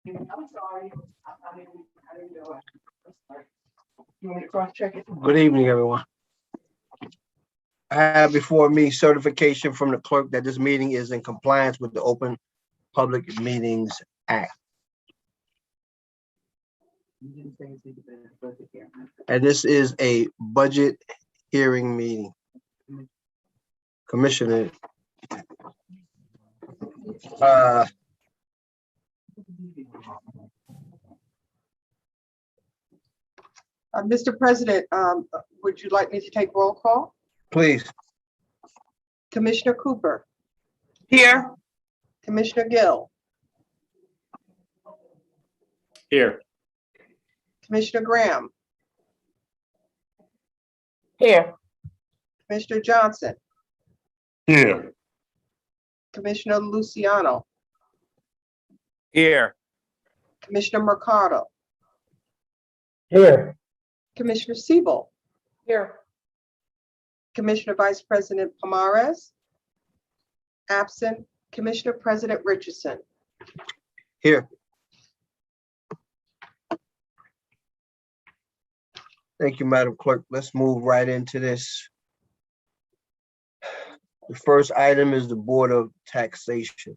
I'm sorry. I didn't know it. I'm sorry. You want me to cross check it? Good evening, everyone. I have before me certification from the clerk that this meeting is in compliance with the Open Public Meetings Act. And this is a budget hearing meeting. Commissioner. Mr. President, would you like me to take roll call? Please. Commissioner Cooper, Here. Commissioner Gill, Here. Commissioner Graham, Here. Commissioner Johnson, Here. Commissioner Luciano, Here. Commissioner Mercado, Here. Commissioner Siebel, Here. Commissioner Vice President Pomares, absent Commissioner President Richardson. Here. Thank you, Madam Clerk. Let's move right into this. The first item is the Board of Taxation.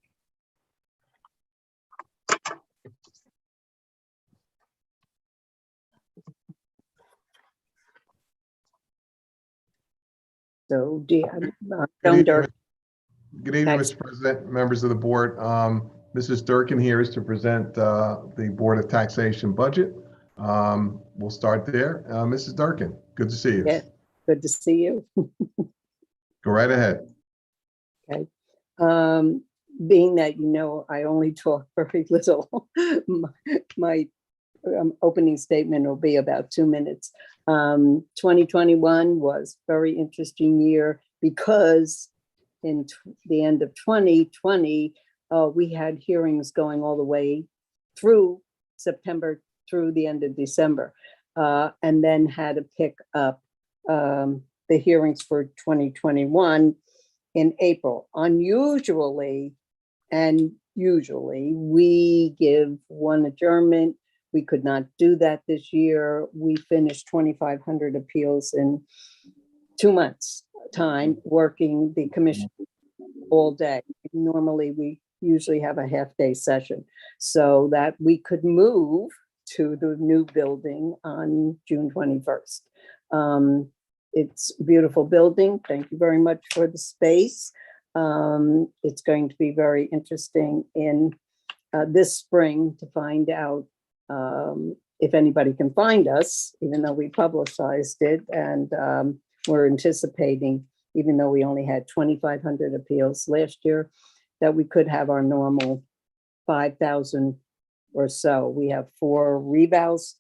So, Good Joan evening, Dirk, Good evening, Mr. President, members of the board. Mrs. Durkin here is to present the Board of Taxation budget. We'll start there. Mrs. Durkin, good to see you. yeah, good to see you. Go right ahead. Being that you know I only talk very little, my opening statement will be about 2 minutes. 2021 was a very interesting year because in the end of 2020, we had hearings going all the way through September through the end of December, and then had to pick up the hearings for 2021 in April. Unusually, and usually, we give one adjournment. We could not do that this year. We finished 2,500 appeals in 2 months' time, working the commission all day. Normally, we usually have a half-day session so that we could move to the new building on June 21st. It's a beautiful building. Thank you very much for the space. It's going to be very interesting in this spring to find out if anybody can find us, even though we publicized it, and we're anticipating, even though we only had 2,500 appeals last year, that we could have our normal 5,000 or so. We have 4 revals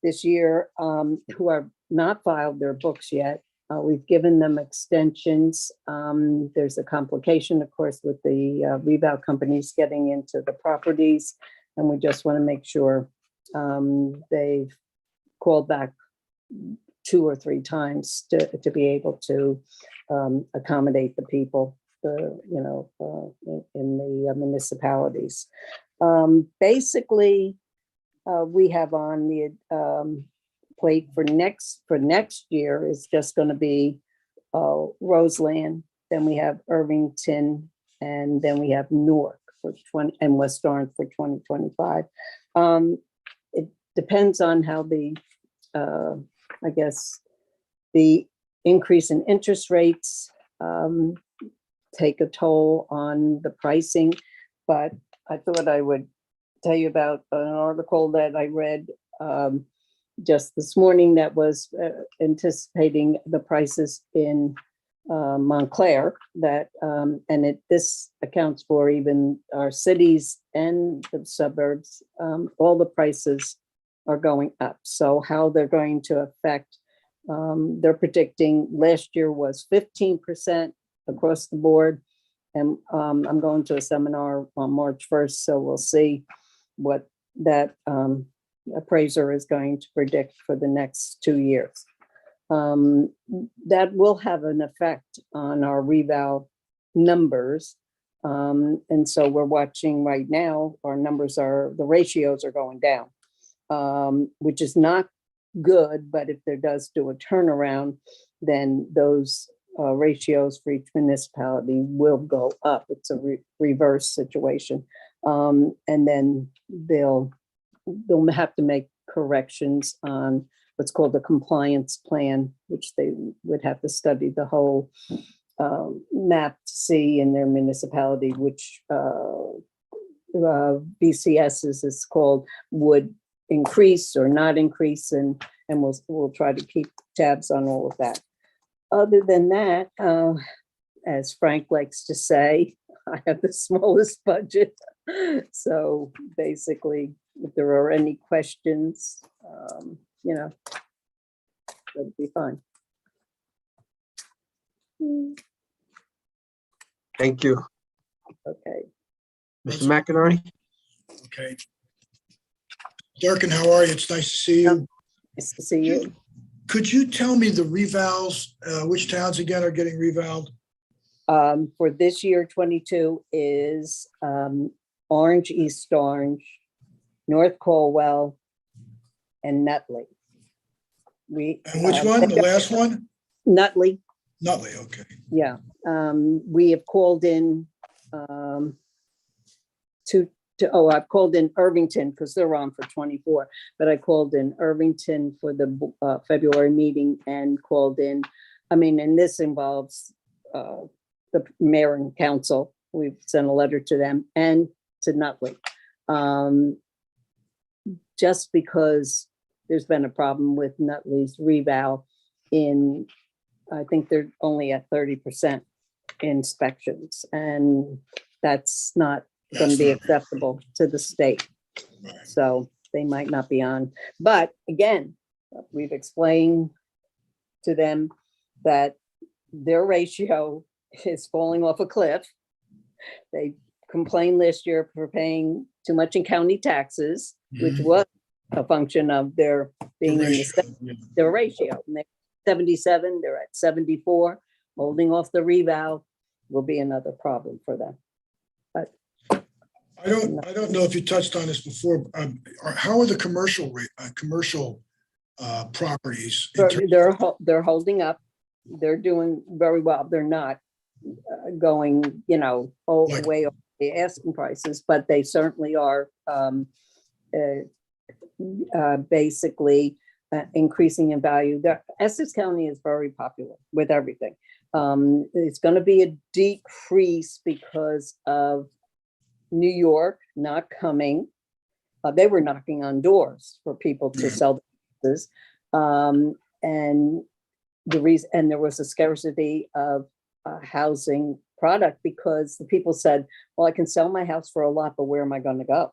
this year who have not filed their books yet. We've given them extensions. There's a complication, of course, with the reval companies getting into the properties, and we just want to make sure they've called back 2 or 3 times to be able to accommodate the people, in the municipalities. Basically, we have on the plate for next year is just going to be Roseland. Then we have Irvington, and then we have Newark for 20 and West Orange for 2025. It depends on how the I guess the increase in interest rates take a toll on the pricing, but I thought I would tell you about an article that I read just this morning that was anticipating the prices in Montclair, that this accounts for even our cities and the suburbs. All the prices are going up. So how they're going to affect, they're predicting last year was 15% across the board. And I'm going to a seminar on March 1st, so we'll see what that appraiser is going to predict for the next 2 years. That will have an effect on our reval numbers And so we're watching right now, our numbers are, the ratios are going down, which is not good, but if there does do a turnaround, then those ratios for each municipality will go up. It's a reverse situation. And then they'll have to make corrections on what's called the compliance plan, which they would have to study the whole map to see in their municipality, which BCS is called, would increase or not increase, and we'll try to keep tabs on all of that. Other than that, as Frank likes to say, I have the smallest budget. So basically, if there are any questions, that'd be fine. Thank you. Okay. Mr. McInerney? Okay. Durkin, how are you? It's nice to see you. Nice to see you. Could you tell me the revals, which towns again are getting revaled? For this year, 22 is Orange, East Orange, North Colwell, and Nutley. And which one? The last one? Nutley, Nutley, okay. yeah. We have called in I've called in Irvington because they're on for 24, but I called in Irvington for the February meeting and called in, and this involves the mayor and council. We've sent a letter to them and to Nutley. Just because there's been a problem with Nutley's reval I think they're only at 30% inspections, and that's not going to be acceptable to the state. Right. So they might not be on. But again, we've explained to them that their ratio is falling off a cliff. They complained this year for paying too much in county taxes, which was a function of their being in their ratio. And they're 77, they're at 74. Holding off the reval will be another problem for them. But I don't know if you touched on this before. How are the commercial properties? they're holding up. They're doing very well. They're not going, way over the asking prices, but they certainly are basically increasing in value. Essex County is very popular with everything. It's going to be a decrease because of New York not coming. They were knocking on doors for people to sell the houses. And there was a scarcity of housing product because the people said, well, I can sell my house for a lot, but where am I going to go?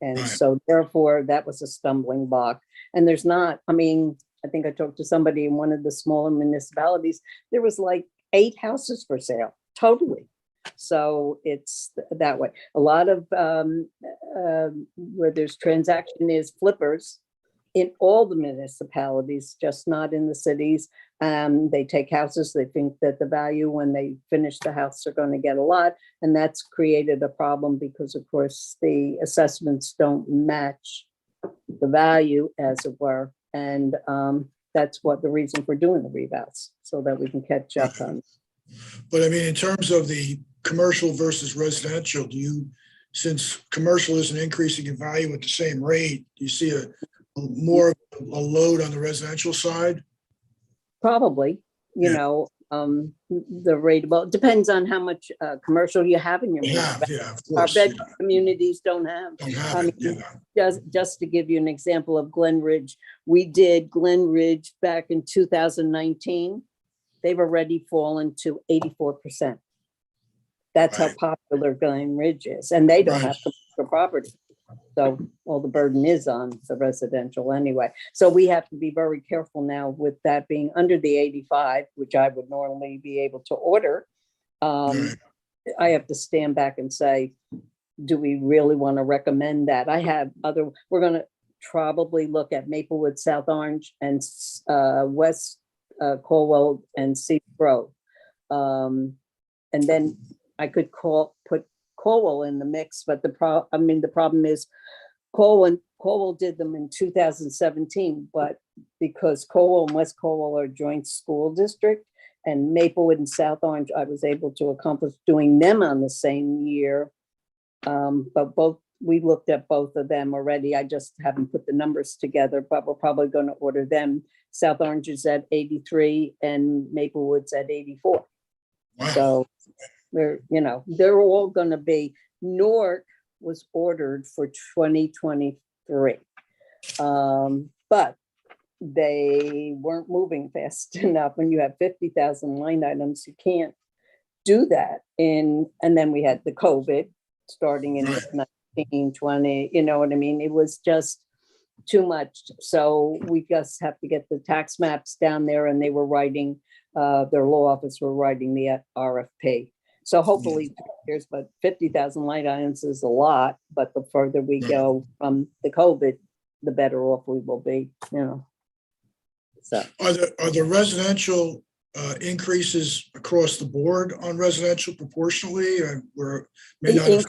And so therefore that was a stumbling block. And there's not, I think I talked to somebody in one of the smaller municipalities, there was like 8 houses for sale, totally. So it's that way. A lot of where there's transaction is flippers in all the municipalities, just not in the cities. They take houses, they think that the value when they finish the house, they're going to get a lot. And that's created a problem because of course the assessments don't match the value, as it were. And that's what the reason for doing the revals, so that we can catch up on. But in terms of the commercial versus residential, since commercial isn't increasing in value at the same rate, do you see more of a load on the residential side? Probably, the rate, well, it depends on how much commercial you have in your municipality. Of Our course. bedroom communities don't have. Don't have it, Just to give you an example of Glen Ridge, we did Glen Ridge back in 2019. They've already fallen to 84%. That's how popular Glen Ridge is, and they don't have commercial property. So all the burden is on the residential anyway. So we have to be very careful now with that being under the 85, which I would normally be able to order. I have to stand back and say, do we really want to recommend that? We're going to probably look at Maplewood, South Orange, and West Colwell and Cedar Grove. And then I could put Colwell in the mix, but the problem is Colwell did them in 2017, but because Colwell and West Colwell are joint school district, and Maplewood and South Orange, I was able to accomplish doing them on the same year. But we looked at both of them already. I just haven't put the numbers together, but we're probably going to order them. South Orange is at 83 and Maplewood's at 84. Wow. So they're all going to be. Newark was ordered for 2023, but they weren't moving fast enough. When you have 50,000 line items, you can't do that. And then we had the COVID starting in Right. 1920, you know what I mean? It was just too much. So we just have to get the tax maps down there, and they were writing, their law office were writing the RFP. So hopefully, years, but 50,000 line items is a lot, but the further we Right. go from the COVID, the better off we will be, So, Are the residential increases across the board on residential proportionally, or where may not have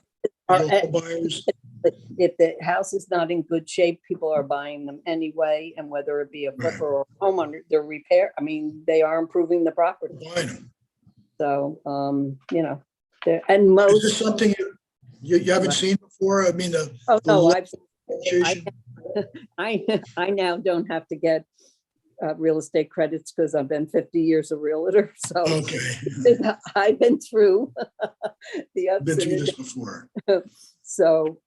local buyers? if the house is not in good shape, people are buying them anyway, and whether it be a flipper or homeowner, they're repair, they are improving the property. Buying them. So, and Is most. this something you haven't seen before? I mean, Oh, the no, law I, association- I now don't have to get real estate credits because I've been 50 years a realtor. So Okay, I've been through the ups been and through the this before. So,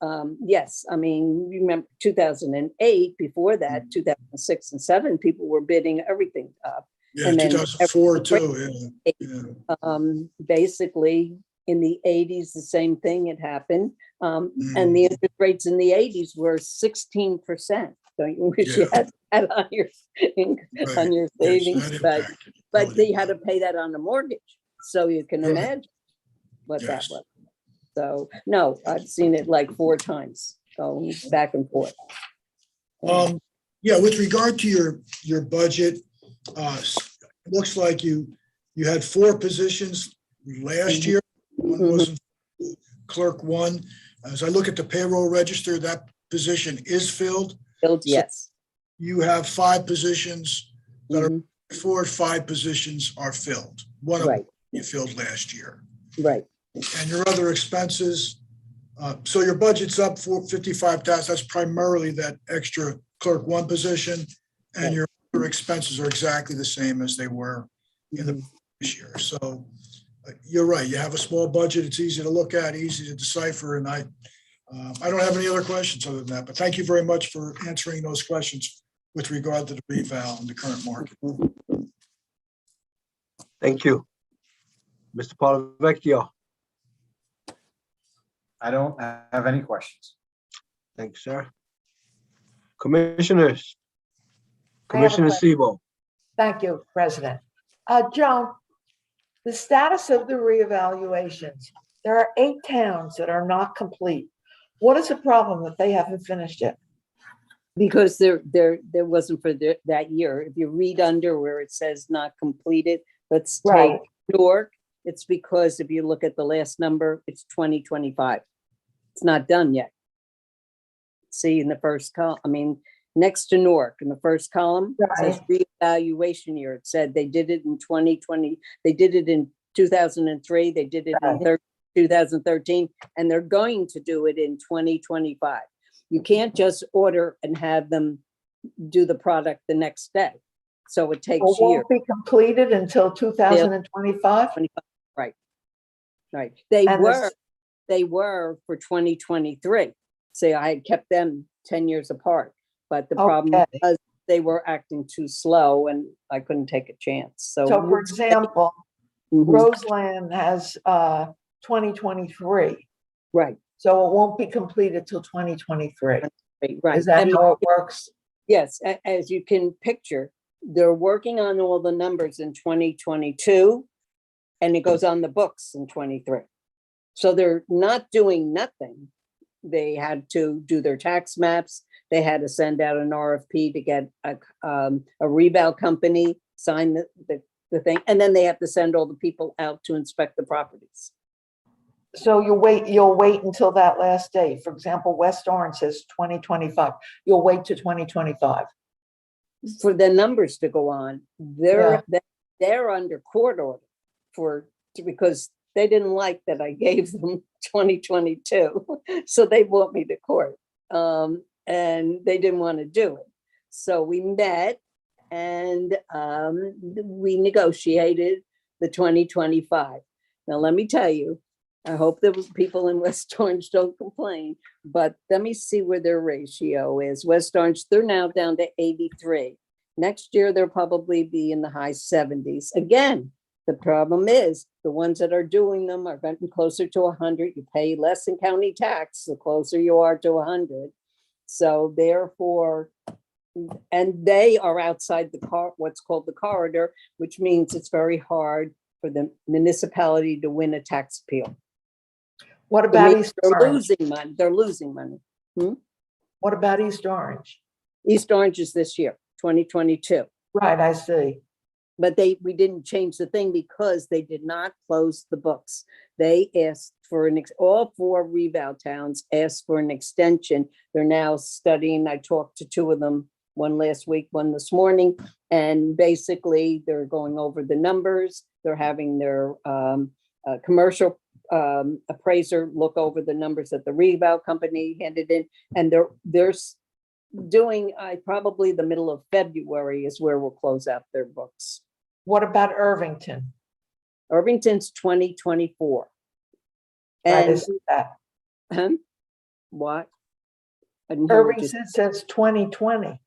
yes, remember 2008, before that, 2006 and 7, people were bidding everything up. Yeah, And then 2004 too, yeah. Basically, in the 80s, the same thing had happened. And the interest rates in the 80s were 16%. Don't you wish you had that on your Right. savings? Yes, that But impacted. they had to pay that on the mortgage. So you can Right. imagine what that Yes. was. So, no, I've seen it like 4 times, going back and forth. Yeah, with regard to your budget, looks like you had 4 positions last year. One wasn't clerk 1. As I look at the payroll register, that position is filled. Filled, yes. You have 5 positions that are Mhm. 5 positions are filled. One of them Right, you filled last year. right. And your other expenses, so your budget's up for 55,000. That's primarily that extra clerk 1 position. And Right. your other expenses are exactly the same as they were in the Mhm. previous year. So you're right. You have a small budget. It's easy to look at, easy to decipher. And I don't have any other questions other than that, but thank you very much for answering those questions with regard to the reval and the current market. Thank you. Mr. Polavecchio. I don't have any questions. Thank you, sir. Commissioners. I have a Commissioner question. Sebo. Thank you, President. Joan, the status of the reevaluations, there are 8 towns that are not complete. What is the problem that they haven't finished it? Because there wasn't for that year. If you read under where it says not completed, let's take Right. Newark. It's because if you look at the last number, it's 2025. It's not done yet. See in the first column, next to Newark in the first column, it says reevaluation year. It said they did it in 2020. They did it in 2003. They did it in 2013, and they're going to do it in 2025. You can't just order and have them do the product the next day. So it takes It years. won't be completed until 2025? Right. They And were for 2023. Say I had kept them 10 years apart, but the problem Okay. was they were acting too slow and I couldn't take a chance. So For example, Mhm. Roseland has 2023, Right, so it won't be completed till 2023. right. Is that And how it works? yes, as you can picture, they're working on all the numbers in 2022 and it goes on the books in 23. So they're not doing nothing. They had to do their tax maps. They had to send out an RFP to get a reval company, sign the thing, and then they have to send all the people out to inspect the properties. So you'll wait until that last day. For example, West Orange says 2025. You'll wait to 2025. For the numbers to go on. They're under court order because they didn't like that I gave them 2022. So they brought me to court. And they didn't want to do it. So we met and we negotiated the 2025. Now, let me tell you, I hope the people in West Orange don't complain, but let me see where their ratio is. West Orange, they're now down to 83. Next year, they'll probably be in the high 70s. Again, the problem is the ones that are doing them are getting closer to 100. You pay less in county tax the closer you are to 100. So therefore, and they are outside what's called the corridor, which means it's very hard for the municipality to win a tax appeal. What about East They're Orange? losing money. They're losing money. What about East Orange? East Orange is this year, 2022. Right, I see. But we didn't change the thing because they did not close the books. They asked for all 4 reval towns asked for an extension. They're now studying. I talked to 2 of them, one last week, one this morning, and basically they're going over the numbers. They're having their commercial appraiser look over the numbers that the reval company handed in, and they're doing probably the middle of February is where we'll close out their books. What about Irvington? Irvington's 2024. Right, I And see that. what? I didn't hear what you Irvington says 2020.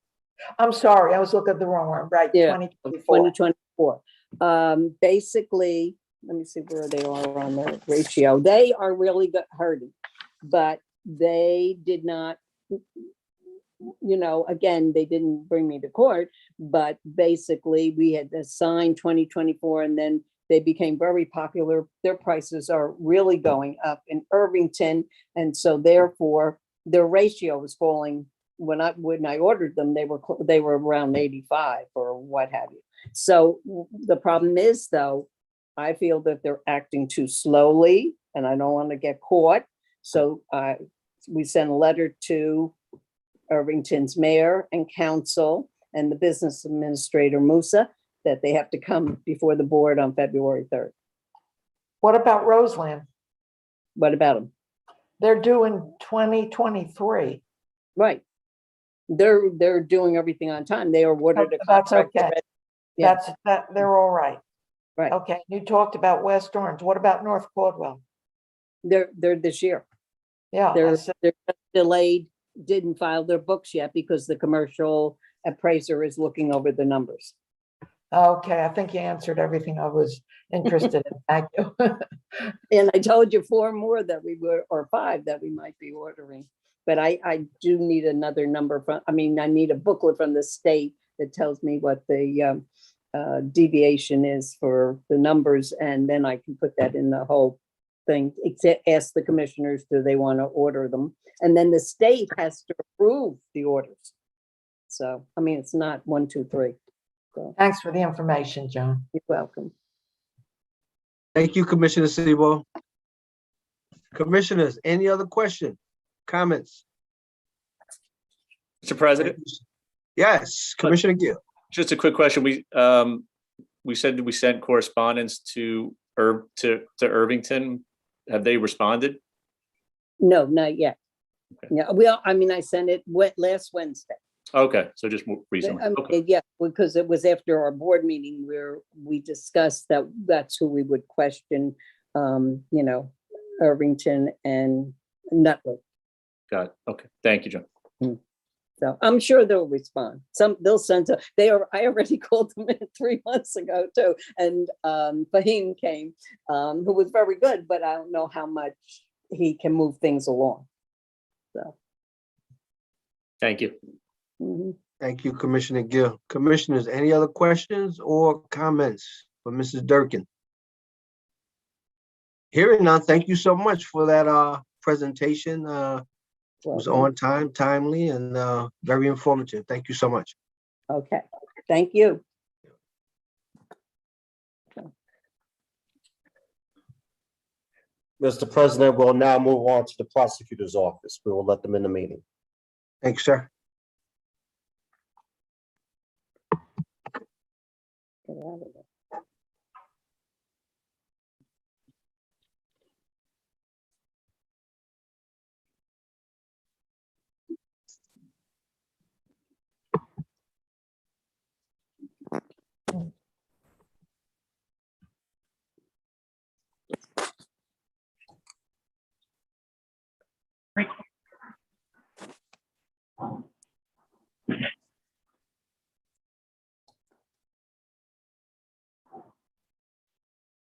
I'm sorry, I was looking at the wrong one. Right, Yeah, 2024. 2024. Basically, let me see where they are on the ratio. They are really hurting, but they did not, again, they didn't bring me to court, but basically we had assigned 2024 and then they became very popular. Their prices are really going up in Irvington. And so therefore their ratio was falling. When I ordered them, they were around 85 or what have you. So the problem is though, I feel that they're acting too slowly and I don't want to get caught. So we sent a letter to Irvington's mayor and council and the business administrator, Musa, that they have to come before the board on February 3rd. What about Roseland? What about them? They're doing 2023. Right. They're doing everything on time. They awarded a That's contract. okay. already. Yeah. They're all right. Right. Okay, you talked about West Orange. What about North Caldwell? They're this year. Yeah, I They're said- just delayed, didn't file their books yet because the commercial appraiser is looking over the numbers. okay, I think you answered everything I was interested in. Thank you. And I told you 4 more that we were, or 5 that we might be ordering. But I do need another number I need a booklet from the state that tells me what the deviation is for the numbers. And then I can put that in the whole thing, ask the commissioners, do they want to order them? And then the state has to approve the orders. So, it's not 1, 2, 3. So Thanks for the information, John. you're welcome. Thank you, Commissioner Sebo. Commissioners, any other question, comments? Mr. President, Yes, Commissioner Gill. just a quick question. We said that we sent correspondence to Irvington. Have they responded? No, not yet. Okay. Yeah, I sent it last Wednesday. Okay, so just more recently. Okay. Yeah, because it was after our board meeting where we discussed that's who we would question, Irvington and Nutley. Got it. Okay. Thank you, John. So I'm sure they'll respond. They'll send I already called them in 3 months ago too. And Fahim came, who was very good, but I don't know how much he can move things along. So. Thank you. Mhm. Thank you, Commissioner Gill. Commissioners, any other questions or comments for Mrs. Durkin? Hearing none, thank you so much for that presentation. It was on time, timely, and very informative. Thank you so much. Okay, thank you. Mr. President, we'll now move on to the prosecutor's office. We will let them in the meeting. Thanks, sir. Get out of there.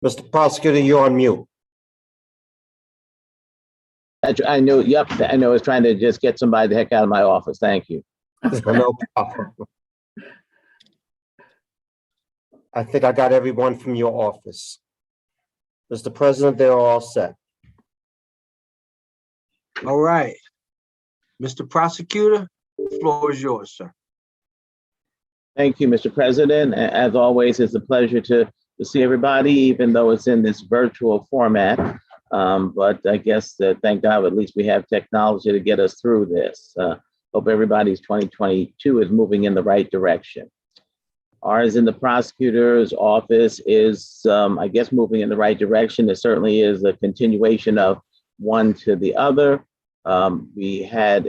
Mr. Prosecutor, you're on mute. I know, yep, I know, I was trying to just get somebody the heck out of my office. Thank you. No problem. I think I got everyone from your office. Mr. President, they're all set. All right. Mr. Prosecutor, the floor is yours, sir. Thank you, Mr. President. As always, it's a pleasure to see everybody, even though it's in this virtual format. But I guess thank God, at least we have technology to get us through this. Hope everybody's 2022 is moving in the right direction. Ours in the prosecutor's office is, I guess, moving in the right direction. It certainly is a continuation of one to the other. We had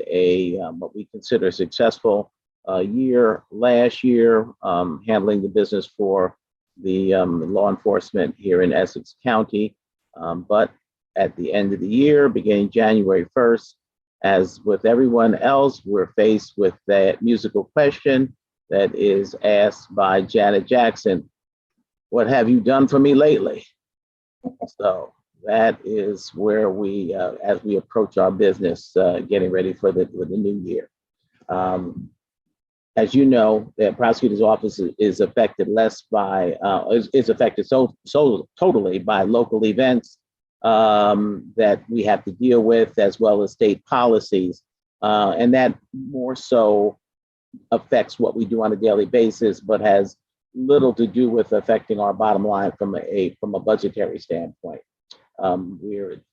what we consider a successful year last year, handling the business for the law enforcement here in Essex County. But at the end of the year, beginning January 1st, as with everyone else, we're faced with that musical question that is asked by Janet Jackson: what have you done for me lately? So that is where we, as we approach our business, getting ready for the new year. As you know, the prosecutor's office is affected less by, is affected so totally by local events that we have to deal with, as well as state policies. And that more so affects what we do on a daily basis, but has little to do with affecting our bottom line from a budgetary standpoint.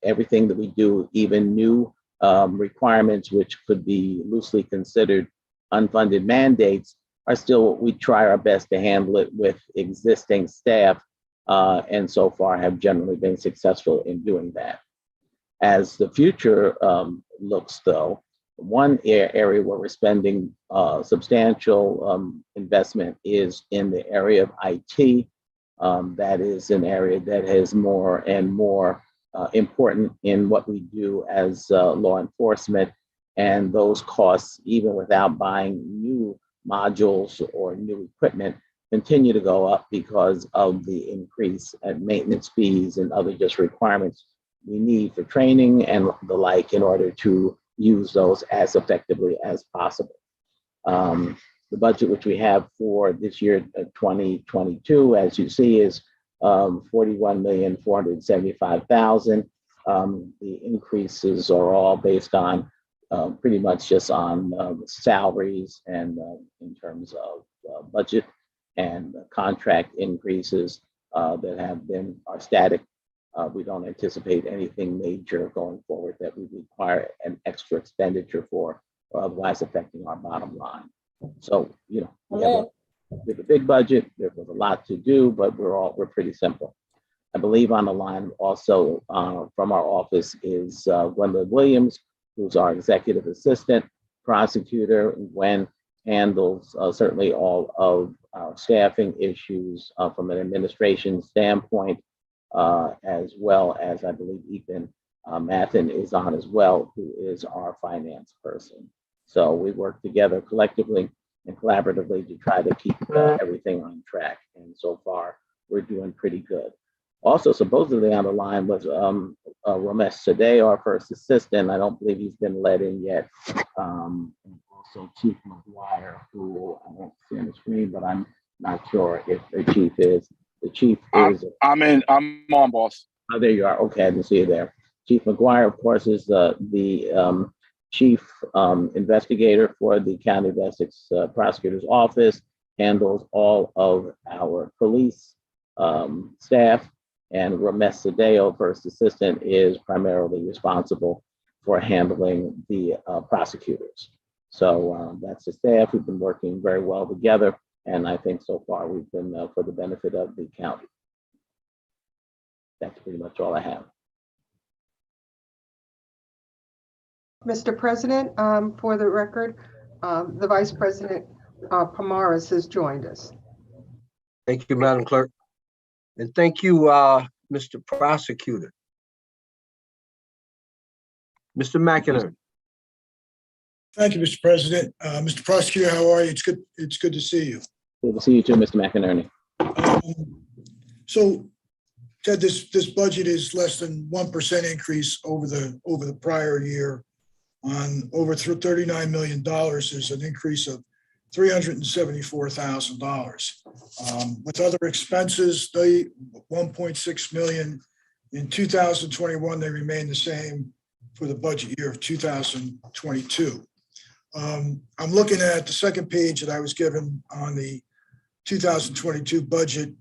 Everything that we do, even new requirements, which could be loosely considered unfunded mandates, are still, we try our best to handle it with existing staff, and so far have generally been successful in doing that. As the future looks, though, one area where we're spending substantial investment is in the area of IT. That is an area that is more and more important in what we do as law enforcement. And those costs, even without buying new modules or new equipment, continue to go up because of the increase in maintenance fees and other just requirements we need for training and the like in order to use those as effectively as possible. The budget which we have for this year, 2022, as you see, is $41,475,000. The increases are all based on pretty much just on salaries and in terms of budget and contract increases that are static. We don't anticipate anything major going forward that we require an extra expenditure for, or otherwise affecting our bottom line. So, you know, we have a big budget. There was a lot to do, but we're pretty simple. I believe on the line also from our office is Gwendolyn Williams, who's our executive assistant prosecutor. Gwen handles certainly all of our staffing issues from an administration standpoint, as well as I believe Ethan Mathen is on as well, who is our finance person. So we work together collectively and collaboratively to try to keep everything on track. And so far, we're doing pretty good. Also, supposedly on the line was Ramesh Sadeh, our first assistant. I don't believe he's been let in yet. And also Chief McGuire, who I don't see on the screen, but I'm not sure if the chief is. The chief is. I'm on, boss. Oh, there you are. Okay, I didn't see you there. Chief McGuire, of course, is the chief investigator for the County of Essex Prosecutor's Office, handles all of our police staff, And Ramesh Sadeo, first assistant, is primarily responsible for handling the prosecutors. So that's the staff. We've been working very well together, and I think so far we've been for the benefit of the county. That's pretty much all I have. Mr. President, for the record, the Vice President Pomaris has joined us. Thank you, Madam Clerk. And thank you, Mr. Prosecutor. Mr. McInerney. Thank you, Mr. President. Mr. Prosecutor, how are you? It's good to see you. Good to see you too, Mr. McInerney. So, Ted, this budget is less than 1% increase over the prior year. On over $39 million, there's an increase of $374,000. With other expenses, they 1.6 million. In 2021, they remain the same for the budget year of 2022. I'm looking at the second page that I was given on the 2022 budget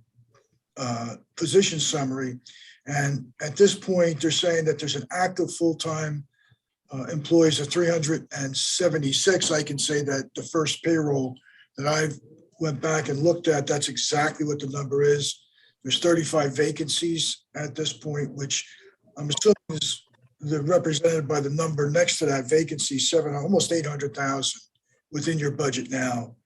position summary. And at this point, they're saying that there's an active full-time employees of 376. I can say that the first payroll that I went back and looked at, that's exactly what the number is. There's 35 vacancies at this point, which I'm assuming is represented by the number next to that vacancy, almost 800,000 within your budget now,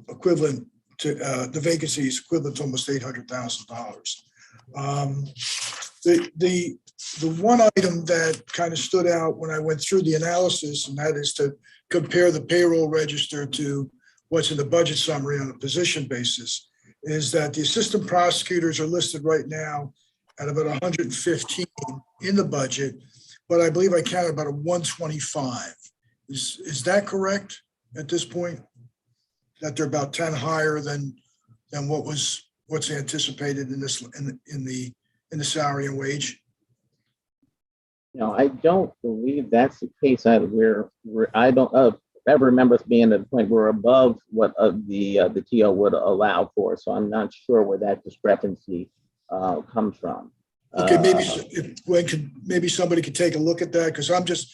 equivalent to the vacancy is equivalent to almost $800,000. The one item that kind of stood out when I went through the analysis, and that is to compare the payroll register to what's in the budget summary on a position basis, is that the assistant prosecutors are listed right now at about 115 in the budget, but I believe I counted about a 125. Is that correct at this point? That they're about 10 higher than what's anticipated in the salary and wage? No, I don't believe that's the case. I don't ever remember us being at a point where we're above what the TO would allow for. So I'm not sure where that discrepancy comes from. Okay, maybe somebody could take a look at that, because I'm just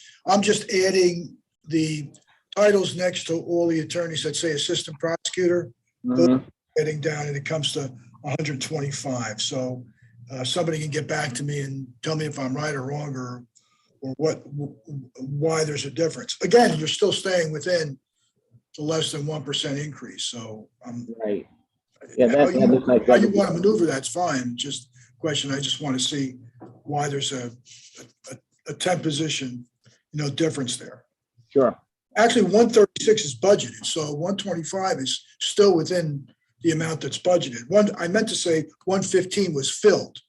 adding the titles next to all the attorneys that say assistant prosecutor, getting down, and it comes to 125. So somebody can get back to me and tell me if I'm right or wrong, or why there's a difference. Again, you're still staying within the less than 1% increase. So right. Yeah, that looks like how you want to maneuver, that's fine. Just question. I just want to see why there's a 10 position, difference there. Sure. Actually, 136 is budgeted, so 125 is still within the amount that's budgeted. I meant to say 115 was filled.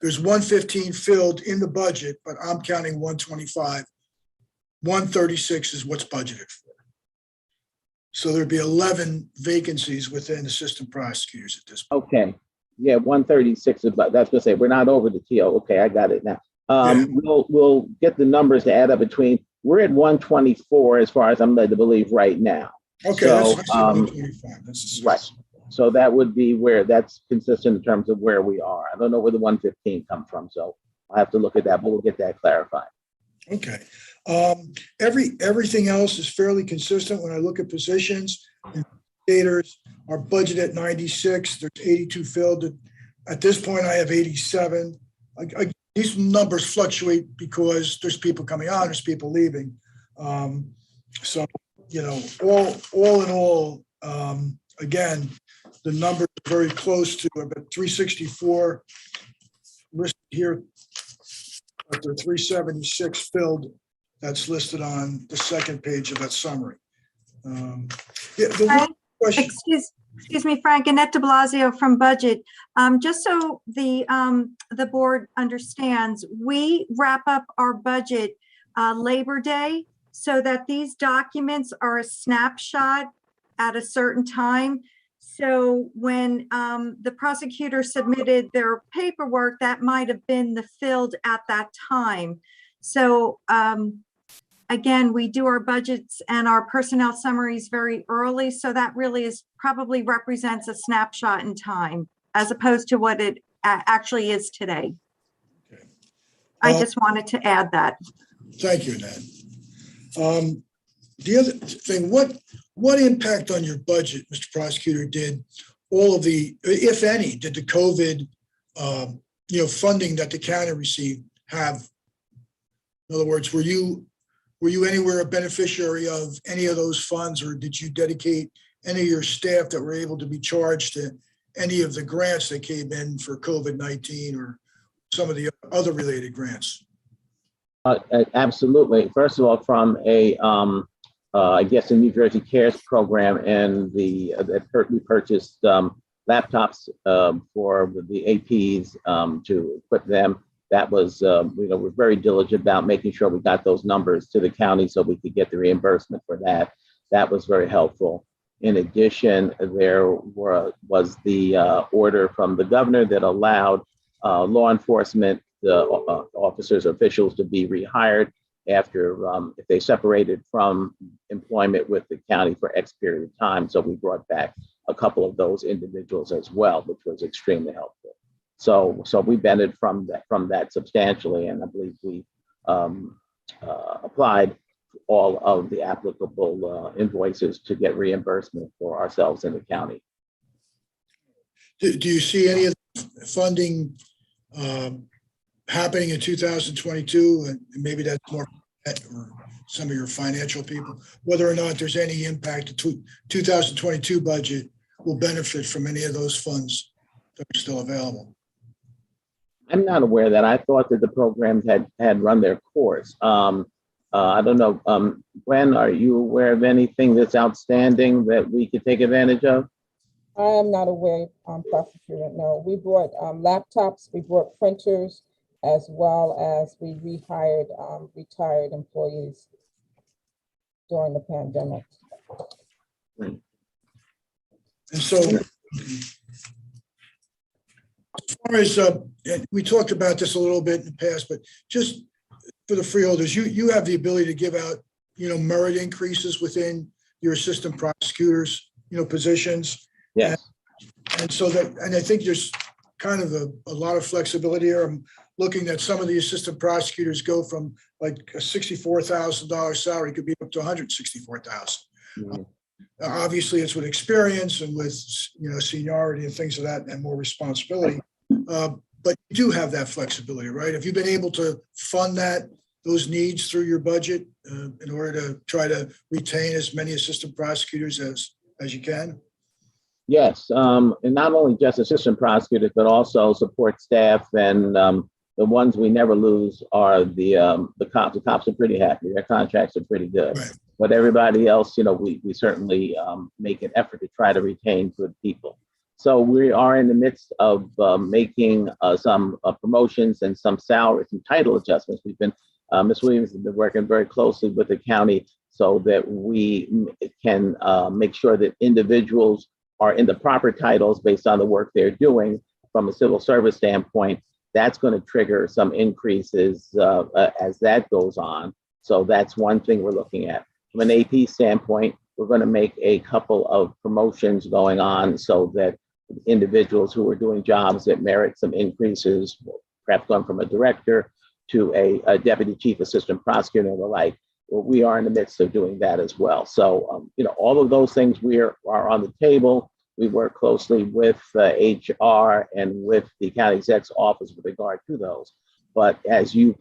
There's 115 filled in the budget, but I'm counting 125. 136 is what's budgeted for. So there'd be 11 vacancies within assistant prosecutors at this point. Okay. Yeah, 136 is, but that's gonna say we're not over the TO. Okay, I got it now. We'll get the numbers to add up between. We're at 124 as far as I'm led to believe right now. Okay, so, that's 125. That's right. So that would be where that's consistent in terms of where we are. I don't know where the 115 comes from, so I'll have to look at that, but we'll get that clarified. Okay. Everything else is fairly consistent when I look at positions. Investigators are budgeted at 96. There's 82 filled. At this point, I have 87. These numbers fluctuate because there's people coming on, there's people leaving. So, all in all, again, the number is very close to about 364 listed here, but there are 376 filled. That's listed on the second page of that summary. Frank, excuse me, Frank, Annette de Blasio from Budget. Just so the board understands, we wrap up our budget Labor Day, so that these documents are a snapshot at a certain time. So when the prosecutor submitted their paperwork, that might have been the filled at that time. So again, we do our budgets and our personnel summaries very early. So that really probably represents a snapshot in time. as opposed to what it actually is today. Okay. I just wanted to add that. Thank you, Ned. The other thing, what impact on your budget, Mr. Prosecutor, did all of the, if any, did the COVID, funding that the county received have? In other words, were you anywhere a beneficiary of any of those funds, or did you dedicate any of your staff that were able to be charged to any of the grants that came in for COVID-19 or some of the other related grants? Absolutely. First of all, from I guess, a New Jersey CARES program, and we purchased laptops for the APs to equip them. That was, we're very diligent about making sure we got those numbers to the county so we could get the reimbursement for that. That was very helpful. In addition, there was the order from the governor that allowed law enforcement officers, officials to be rehired after if they separated from employment with the county for X period of time. So we brought back a couple of those individuals as well, which was extremely helpful. So we benefited from that substantially, and I believe we applied all of the applicable invoices to get reimbursement for ourselves in the county. Do you see any of the funding happening in 2022? And maybe that's more or some of your financial people, whether or not there's any impact to 2022 budget will benefit from any of those funds that are still available? I'm not aware that. I thought that the programs had run their course. I don't know. Gwen, are you aware of anything that's outstanding that we could take advantage of? I am not aware, Prosecutor. No, we brought laptops, we brought printers, as well as we rehired retired employees during the pandemic. And so, as far as we talked about this a little bit in the past, but just for the freeholders, you have the ability to give out, merit increases within your assistant prosecutors, positions. Yes. And so and I think there's kind of a lot of flexibility here. I'm looking at some of the assistant prosecutors go from like a $64,000 salary could be up to $164,000. Mm-hmm. Obviously, it's with experience and with seniority and things of that, and more responsibility. But you do have that flexibility, right? Have you been able to fund those needs through your budget in order to try to retain as many assistant prosecutors as you can? Yes, and not only just assistant prosecutors, but also support staff, and the ones we never lose are the cops. The cops are pretty happy. Their contracts are pretty good. Right. But everybody else, we certainly make an effort to try to retain good people. So we are in the midst of making some promotions and some salaries and title adjustments. We've been, Ms. Williams has been working very closely with the county so that we can make sure that individuals are in the proper titles based on the work they're doing from a civil service standpoint. That's going to trigger some increases as that goes on. So that's one thing we're looking at. From an AP standpoint, we're going to make a couple of promotions going on so that individuals who are doing jobs that merit some increases, perhaps going from a director to a deputy chief assistant prosecutor and the like. Well, we are in the midst of doing that as well. So, all of those things are on the table. We work closely with HR and with the county exec's office with regard to those. But as you're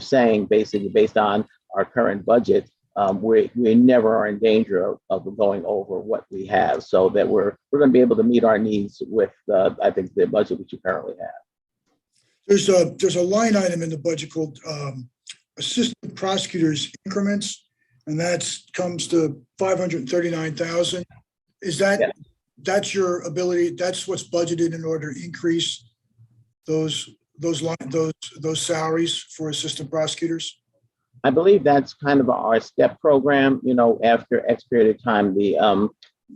saying, basically based on our current budget, we never are in danger of going over what we have, so that we're going to be able to meet our needs with, I think, the budget which you currently have. There's a line item in the budget called assistant prosecutors increments, and that comes to $539,000. Is that's your ability? That's what's budgeted in order to increase those salaries for assistant prosecutors? I believe that's kind of our step program. After X period of time, the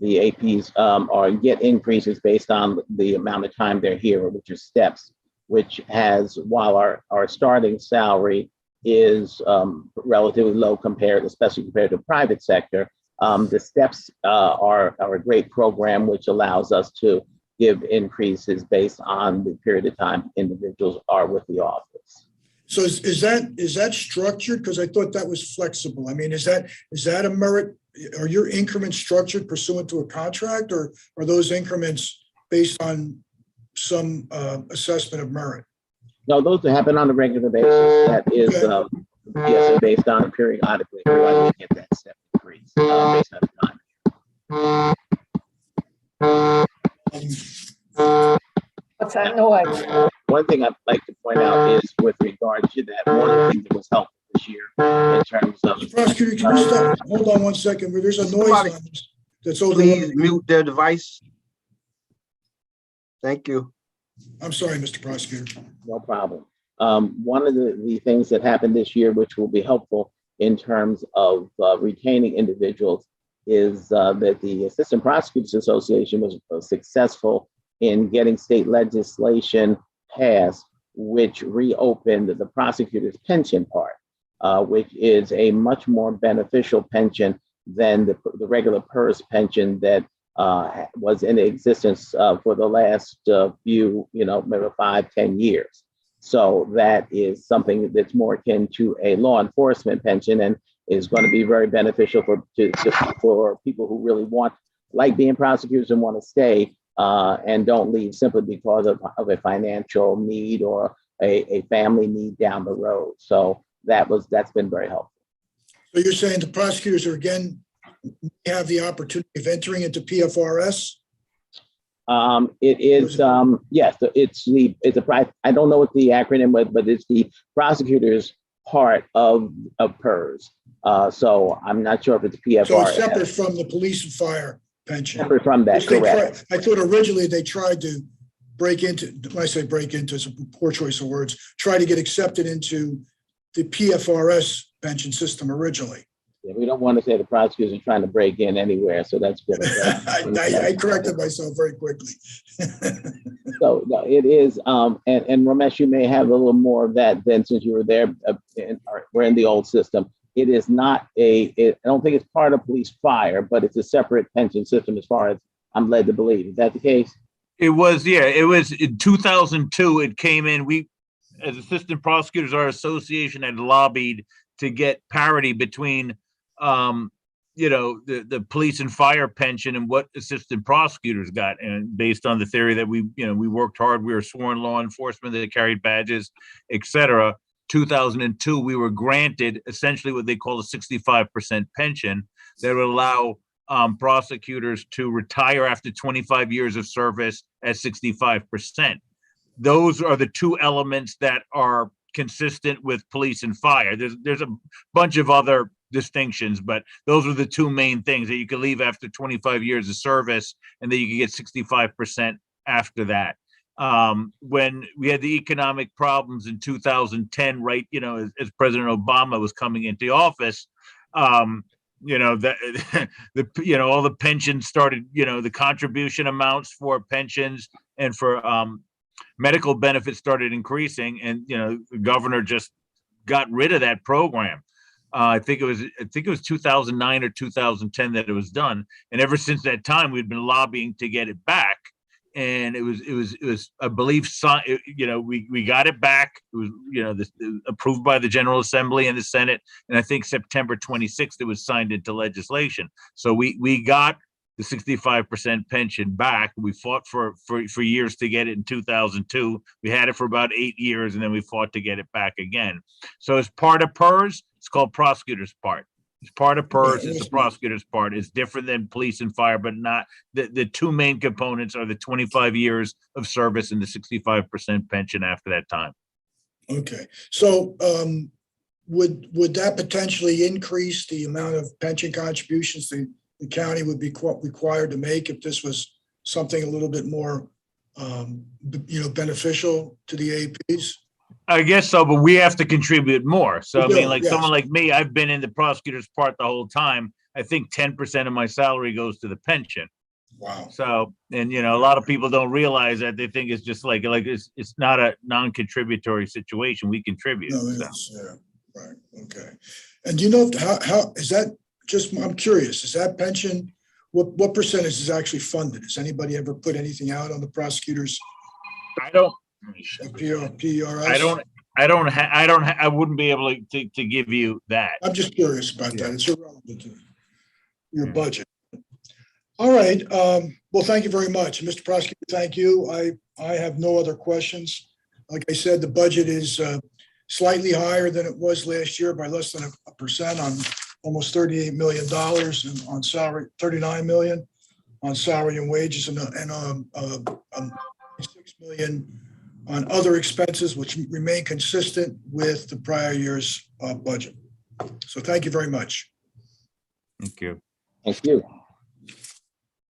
APs get increases based on the amount of time they're here, which are steps, which has, while our starting salary is relatively low especially compared to the private sector, the steps are a great program, which allows us to give increases based on the period of time individuals are with the office. So is that structured? Because I thought that was flexible. I mean, is that a merit? Are your increments structured pursuant to a contract, or are those increments based on some assessment of merit? No, those happen on a regular basis. That is, yes, and based on periodically, we get that step increase based on the time. What's that noise? One thing I'd like to point out is with regard to that, one of the things that was helpful this year in terms of. Prosecutor, can you stop? Hold on one second. There's a noise on this that's over. Please mute their device. Thank you. I'm sorry, Mr. Prosecutor. No problem. One of the things that happened this year, which will be helpful in terms of retaining individuals, is that the Assistant Prosecutors Association was successful in getting state legislation passed, which reopened the prosecutor's pension part, which is a much more beneficial pension than the regular PERS pension that was in existence for the last few, maybe 5-10 years. So that is something that's more akin to a law enforcement pension and is going to be very beneficial for people who really like being prosecutors and want to stay and don't leave simply because of a financial need or a family need down the road. So that's been very helpful. So you're saying the prosecutors are again have the opportunity of entering into PFRS? It is, yes, it's a price. I don't know what the acronym was, but it's the prosecutors part of PERS. So I'm not sure if it's PFRS. So it's separate from the police and fire pension. Separate from that, correct. I thought originally they tried to break into, when I say break into, it's a poor choice of words, try to get accepted into the PFRS pension system originally. Yeah, we don't want to say the prosecutors are trying to break in anywhere, so that's good. I corrected myself very quickly. So no, it is, and Ramesh, you may have a little more of that than since you were there. We're in the old system. It is not I don't think it's part of police fire, but it's a separate pension system as far as I'm led to believe. Is that the case? It was, yeah. It was in 2002. It came in. We, as assistant prosecutors, our association had lobbied to get parity between the police and fire pension and what assistant prosecutors got. And based on the theory that we worked hard, we were sworn law enforcement that carried badges, etc. 2002, we were granted essentially what they call a 65% pension that would allow prosecutors to retire after 25 years of service at 65%. Those are the two elements that are consistent with police and fire. There's a bunch of other distinctions, but those are the two main things, that you can leave after 25 years of service and that you can get 65% after that. When we had the economic problems in 2010, right, as President Obama was coming into office, all the pensions started, the contribution amounts for pensions and for medical benefits started increasing, and the governor just got rid of that program. I think it was 2009 or 2010 that it was done, and ever since that time we've been lobbying to get it back. And it was I believe we got it back. It was approved by the General Assembly and the Senate, and I think September 26th it was signed into legislation. So we got the 65% pension back. We fought for years to get it in 2002. We had it for about 8 years, and then we fought to get it back again. So as part of PERS, it's called prosecutor's part. It's part of PERS, it's the prosecutor's part. It's different than police and fire, but not the two main components are the 25 years of service and the 65% pension after that time. Okay, so would that potentially increase the amount of pension contributions the county would be required to make if this was something a little bit more beneficial to the APs? I guess so, but we have to contribute more. So, I mean, like yes. someone like me, I've been in the prosecutor's part the whole time. I think 10% of my salary goes to the pension. Wow. So, and a lot of people don't realize that. They think it's just like it's not a non-contributory situation. We contribute. No, it is. Yeah, right. Okay. And do you know how is that? Just I'm curious. Is that pension what percentage is actually funded? Has anybody ever put anything out on the prosecutors? I don't, PRS? I wouldn't be able to give you that. I'm just curious about that. It's irrelevant to your budget. All right. Well, thank you very much. Mr. Prosecutor, thank you. I have no other questions. Like I said, the budget is slightly higher than it was last year by less than a percent on almost $38 million and on salary, 39 million on salary and wages and 6 million on other expenses, which remain consistent with the prior year's budget. So thank you very much. Thank you. Thank you.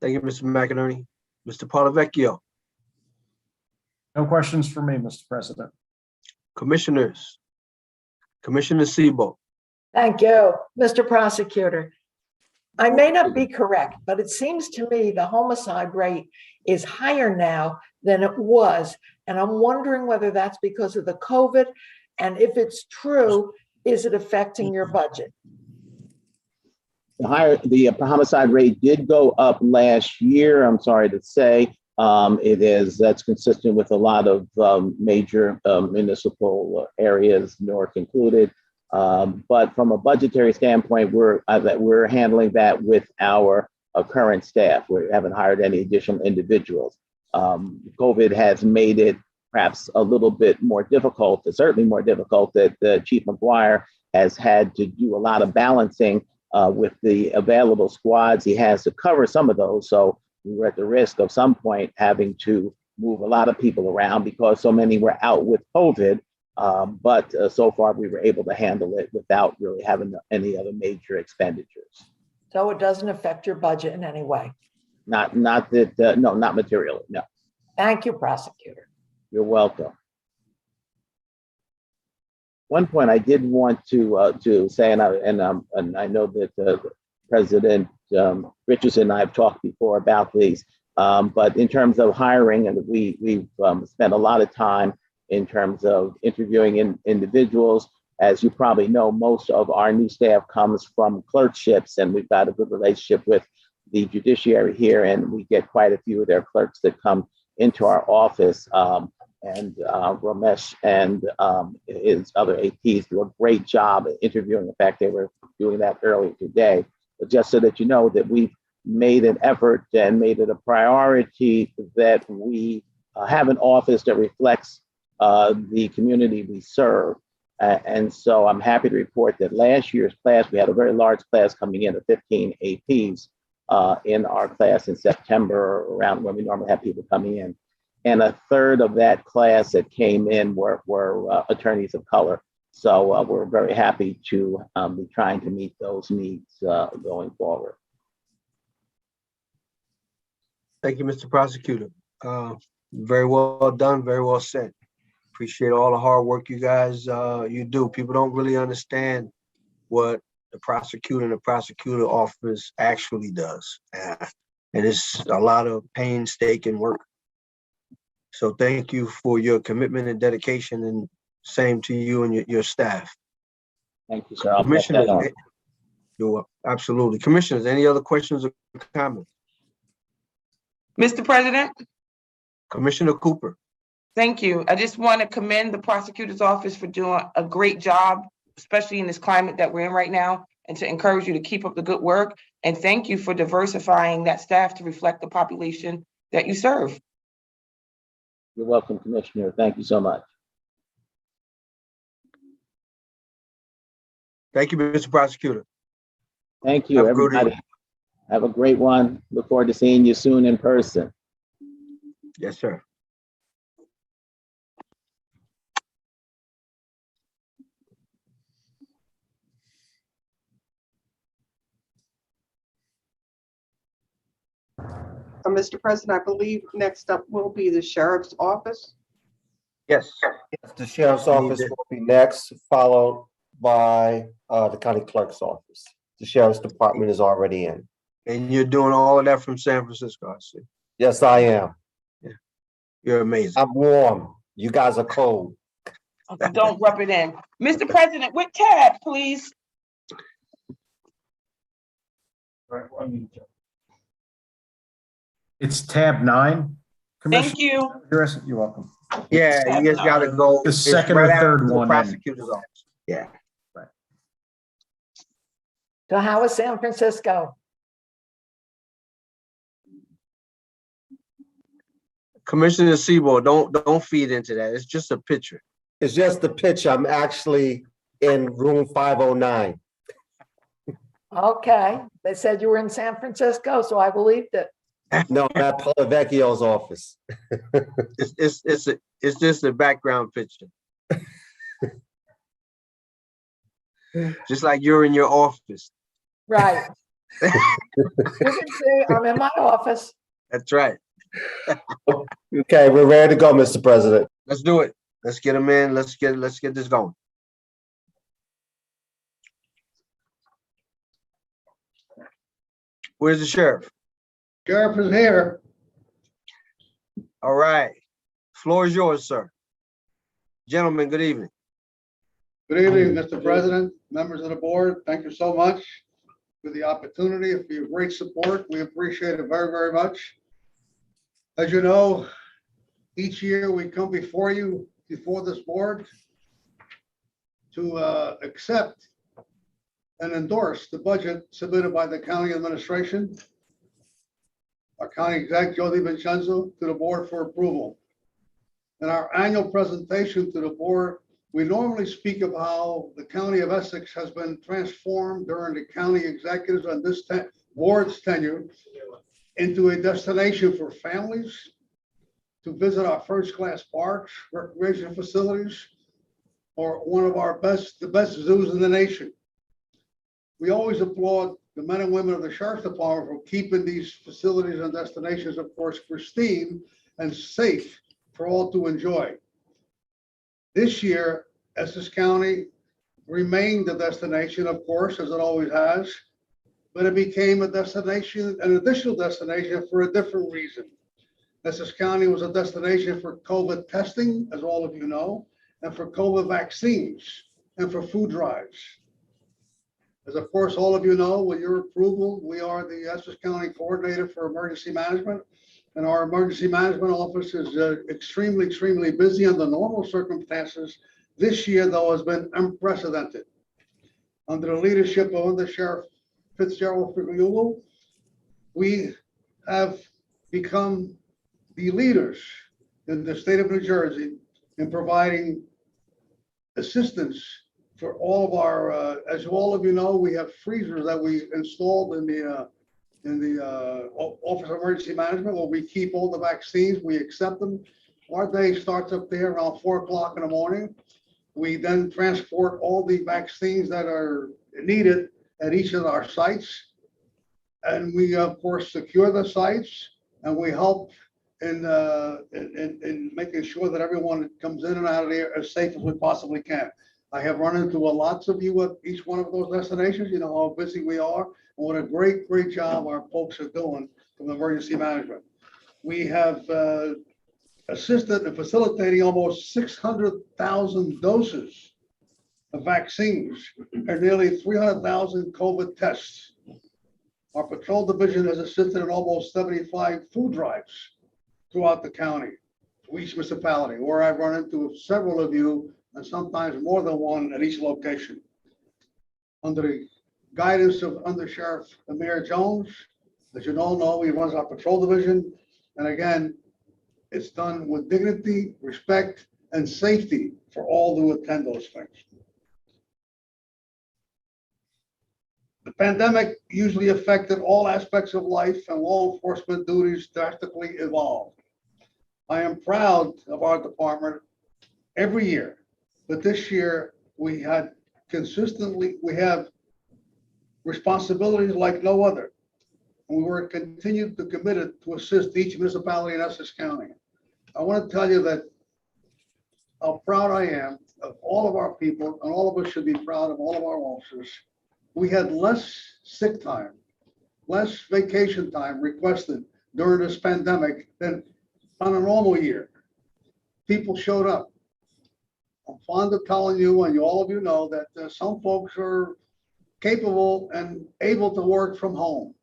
Thank you, Mr. McInerney. Mr. Polavecchio, No questions for me, Mr. President. commissioners. Commissioner Sebo. Thank you, Mr. Prosecutor. I may not be correct, but it seems to me the homicide rate is higher now than it was. And I'm wondering whether that's because of the COVID. And if it's true, is it affecting your budget? The homicide rate did go up last year, I'm sorry to say. That's consistent with a lot of major municipal areas, Newark included. But from a budgetary standpoint, we're handling that with our current staff. We haven't hired any additional individuals. COVID has made it perhaps a little bit more difficult, certainly more difficult, that Chief McGuire has had to do a lot of balancing with the available squads he has to cover some of those. So we were at the risk of some point having to move a lot of people around because so many were out with COVID. But so far we were able to handle it without really having any other major expenditures. So it doesn't affect your budget in any way? Not materially, no. Thank you, Prosecutor. You're welcome. One point I did want to say, and I know that President Richardson and I have talked before about these, but in terms of hiring, and we've spent a lot of time in terms of interviewing individuals. As you probably know, most of our new staff comes from clerkships, and we've got a good relationship with the judiciary here, and we get quite a few of their clerks that come into our office. And Ramesh and his other APs do a great job at interviewing. In fact, they were doing that earlier today. But just so that you know that we've made an effort and made it a priority that we have an office that reflects the community we serve. And so I'm happy to report that last year's class, we had a very large class coming in of 15 APs in our class in September, around when we normally have people coming in. And a third of that class that came in were attorneys of color. So we're very happy to be trying to meet those needs going forward. Thank you, Mr. Prosecutor. Very well done, very well said. Appreciate all the hard work you guys you do. People don't really understand what the prosecutor and the prosecutor office actually does. And it's a lot of painstaking work. So thank you for your commitment and dedication, and same to you and your staff. Thank you, sir. Commissioners, absolutely. Commissioners, any other questions or comments? Mr. President? Commissioner Cooper. Thank you. I just want to commend the prosecutor's office for doing a great job, especially in this climate that we're in right now, and to encourage you to keep up the good work. And thank you for diversifying that staff to reflect the population that you serve. You're welcome, Commissioner. Thank you so much. Thank you, Mr. Prosecutor. Thank you, everybody. Have a great one. Look forward to seeing you soon in person. Yes, sir. Mr. President, I believe next up will be the sheriff's office. Yes. The sheriff's office will be next, followed by the county clerk's office. The sheriff's department is already in. And you're doing all of that from San Francisco, I see. Yes, I am. Yeah. You're amazing. I'm warm. You guys are cold. Don't rub it in. Mr. President, with tab, please. It's tab 9. Thank you. You're welcome. Yeah, you just gotta go. The it's second right or after third the one in. Prosecutor's office. Yeah. So how was San Francisco? Commissioner Sebo, don't feed into that. It's just a picture. It's just the picture. I'm actually in room 509. Okay, they said you were in San Francisco, so I believed it. No, I'm at Polavecchio's office. It's just a background picture. Just like you're in your office. Right. You can see I'm in my office. That's right. Okay, we're ready to go, Mr. President. Let's do it. Let's get them in. Let's get this going. Where's the sheriff? Sheriff is here. All right. Floor is yours, sir. Gentlemen, good evening. Good evening, Mr. President, members of the board. Thank you so much for the opportunity, for your great support. We appreciate it very, very much. As you know, each year we come before you, before this board, to accept and endorse the budget submitted by the county administration, our county exec, Joe DiVincenzo, to the board for approval. In our annual presentation to the board, we normally speak of how the county of Essex has been transformed during the county executives and this board's tenure into a destination for families to visit our first-class parks, recreation facilities, or one of the best zoos in the nation. We always applaud the men and women of the Sheriff's Department for keeping these facilities and destinations, of course, pristine and safe for all to enjoy. This year, Essex County remained a destination, of course, as it always has, but it became a destination, an additional destination for a different reason. Essex County was a destination for COVID testing, as all of you know, and for COVID vaccines and for food drives. As of course, all of you know, with your approval, we are the Essex County Coordinator for Emergency Management. And our Emergency Management Office is extremely, extremely busy under normal circumstances. This year, though, has been unprecedented. Under the leadership of Under Sheriff Fitzgerald Figliuolo, we have become the leaders in the state of New Jersey in providing assistance for all of our, as all of you know, we have freezers that we installed in the Office of Emergency Management, where we keep all the vaccines, we accept them. Our day starts up there around 4 o'clock in the morning. We then transport all the vaccines that are needed at each of our sites. And we, of course, secure the sites, and we help in making sure that everyone that comes in and out of there as safe as we possibly can. I have run into lots of you at each one of those destinations. You know how busy we are, and what a great, great job our folks are doing from emergency management. We have assisted in facilitating almost 600,000 doses of vaccines and nearly 300,000 COVID tests. Our patrol division has assisted in almost 75 food drives throughout the county, each municipality, where I've run into several of you, and sometimes more than one at each location. Under the guidance of Under Sheriff Amir Jones, as you all know, he runs our patrol division. And again, it's done with dignity, respect, and safety for all who attend those things. The pandemic usually affected all aspects of life, and law enforcement duties drastically evolved. I am proud of our department every year, but this year we have responsibilities like no other. And we were continued to committed to assist each municipality in Essex County. I want to tell you that how proud I am of all of our people, and all of us should be proud of all of our officers. We had less sick time, less vacation time requested during this pandemic than on a normal year. People showed up. I'm fond of telling you, and all of you know, that some folks are capable and able to work from home.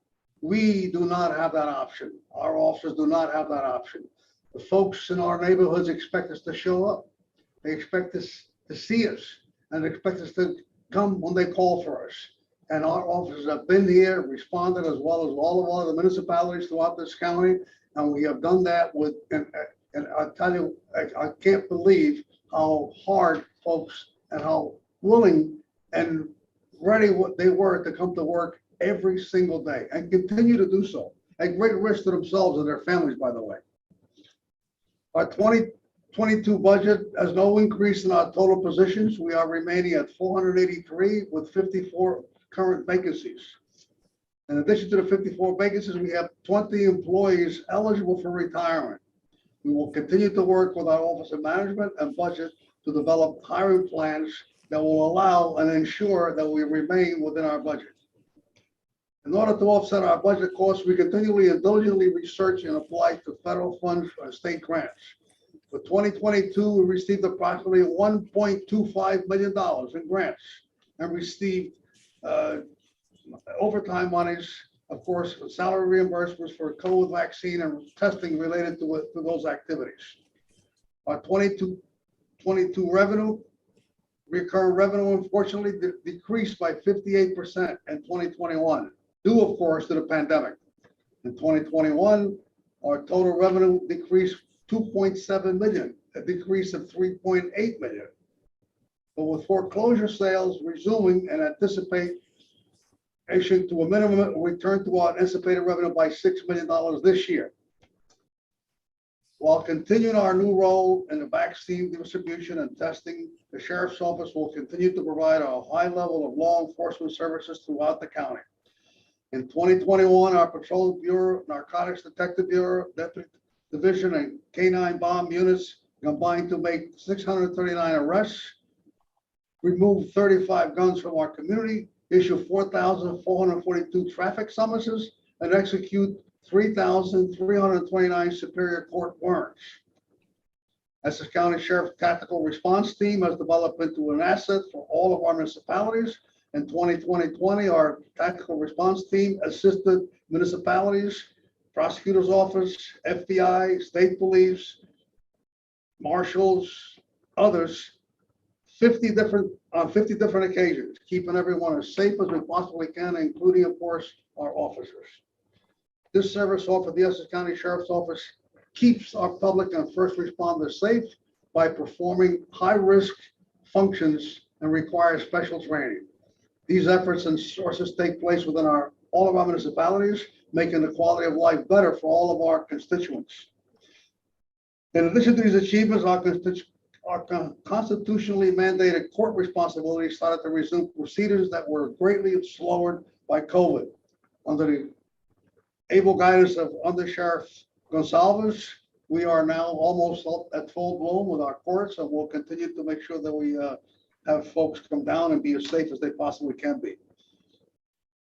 We do not have that option. Our officers do not have that option. The folks in our neighborhoods expect us to show up. They expect us to see us and expect us to come when they call for us. And our officers have been here, responded, as well as all of our other municipalities throughout this county. And we have done that with, and I tell you, I can't believe how hard folks and how willing and ready what they were to come to work every single day and continue to do so at great risk to themselves and their families, by the way. Our 2022 budget has no increase in our total positions. We are remaining at 483 with 54 current vacancies. In addition to the 54 vacancies, we have 20 employees eligible for retirement. We will continue to work with our Office of Management and Budget to develop hiring plans that will allow and ensure that we remain within our budget. In order to offset our budget costs, we continually and diligently research and apply to federal funds and state grants. For 2022, we received approximately $1.25 million in grants and received overtime monies, of course, salary reimbursements for COVID vaccine and testing related to those activities. Our 2022 revenue, recurring revenue, unfortunately, decreased by 58% in 2021, due, of course, to the pandemic. In 2021, our total revenue decreased 2.7 million, a decrease of 3.8 million. But with foreclosure sales resuming and anticipation to a minimum, return to our anticipated revenue by $6 million this year. While continuing our new role in the vaccine distribution and testing, the Sheriff's Office will continue to provide a high level of law enforcement services throughout the county. In 2021, our Patrol Bureau, Narcotics Detective Bureau, Deputy Division, and K-9 bomb units combined to make 639 arrests, remove 35 guns from our community, issue 4,442 traffic summonses, and execute 3,329 Superior Court warrants. Essex County Sheriff's Tactical Response Team has developed into an asset for all of our municipalities. In 2020, our Tactical Response Team assisted municipalities, Prosecutor's Office, FBI, State Police, Marshals, others, 50 different occasions, keeping everyone as safe as we possibly can, including, of course, our officers. This service offered the Essex County Sheriff's Office keeps our public and first responders safe by performing high-risk functions and require special training. These efforts and sources take place within all of our municipalities, making the quality of life better for all of our constituents. In addition to these achievements, our constitutionally mandated court responsibilities started to resume procedures that were greatly slowed by COVID. Under the able guidance of Under Sheriff Gonsalves, we are now almost at full bloom with our courts, and we'll continue to make sure that we have folks come down and be as safe as they possibly can be.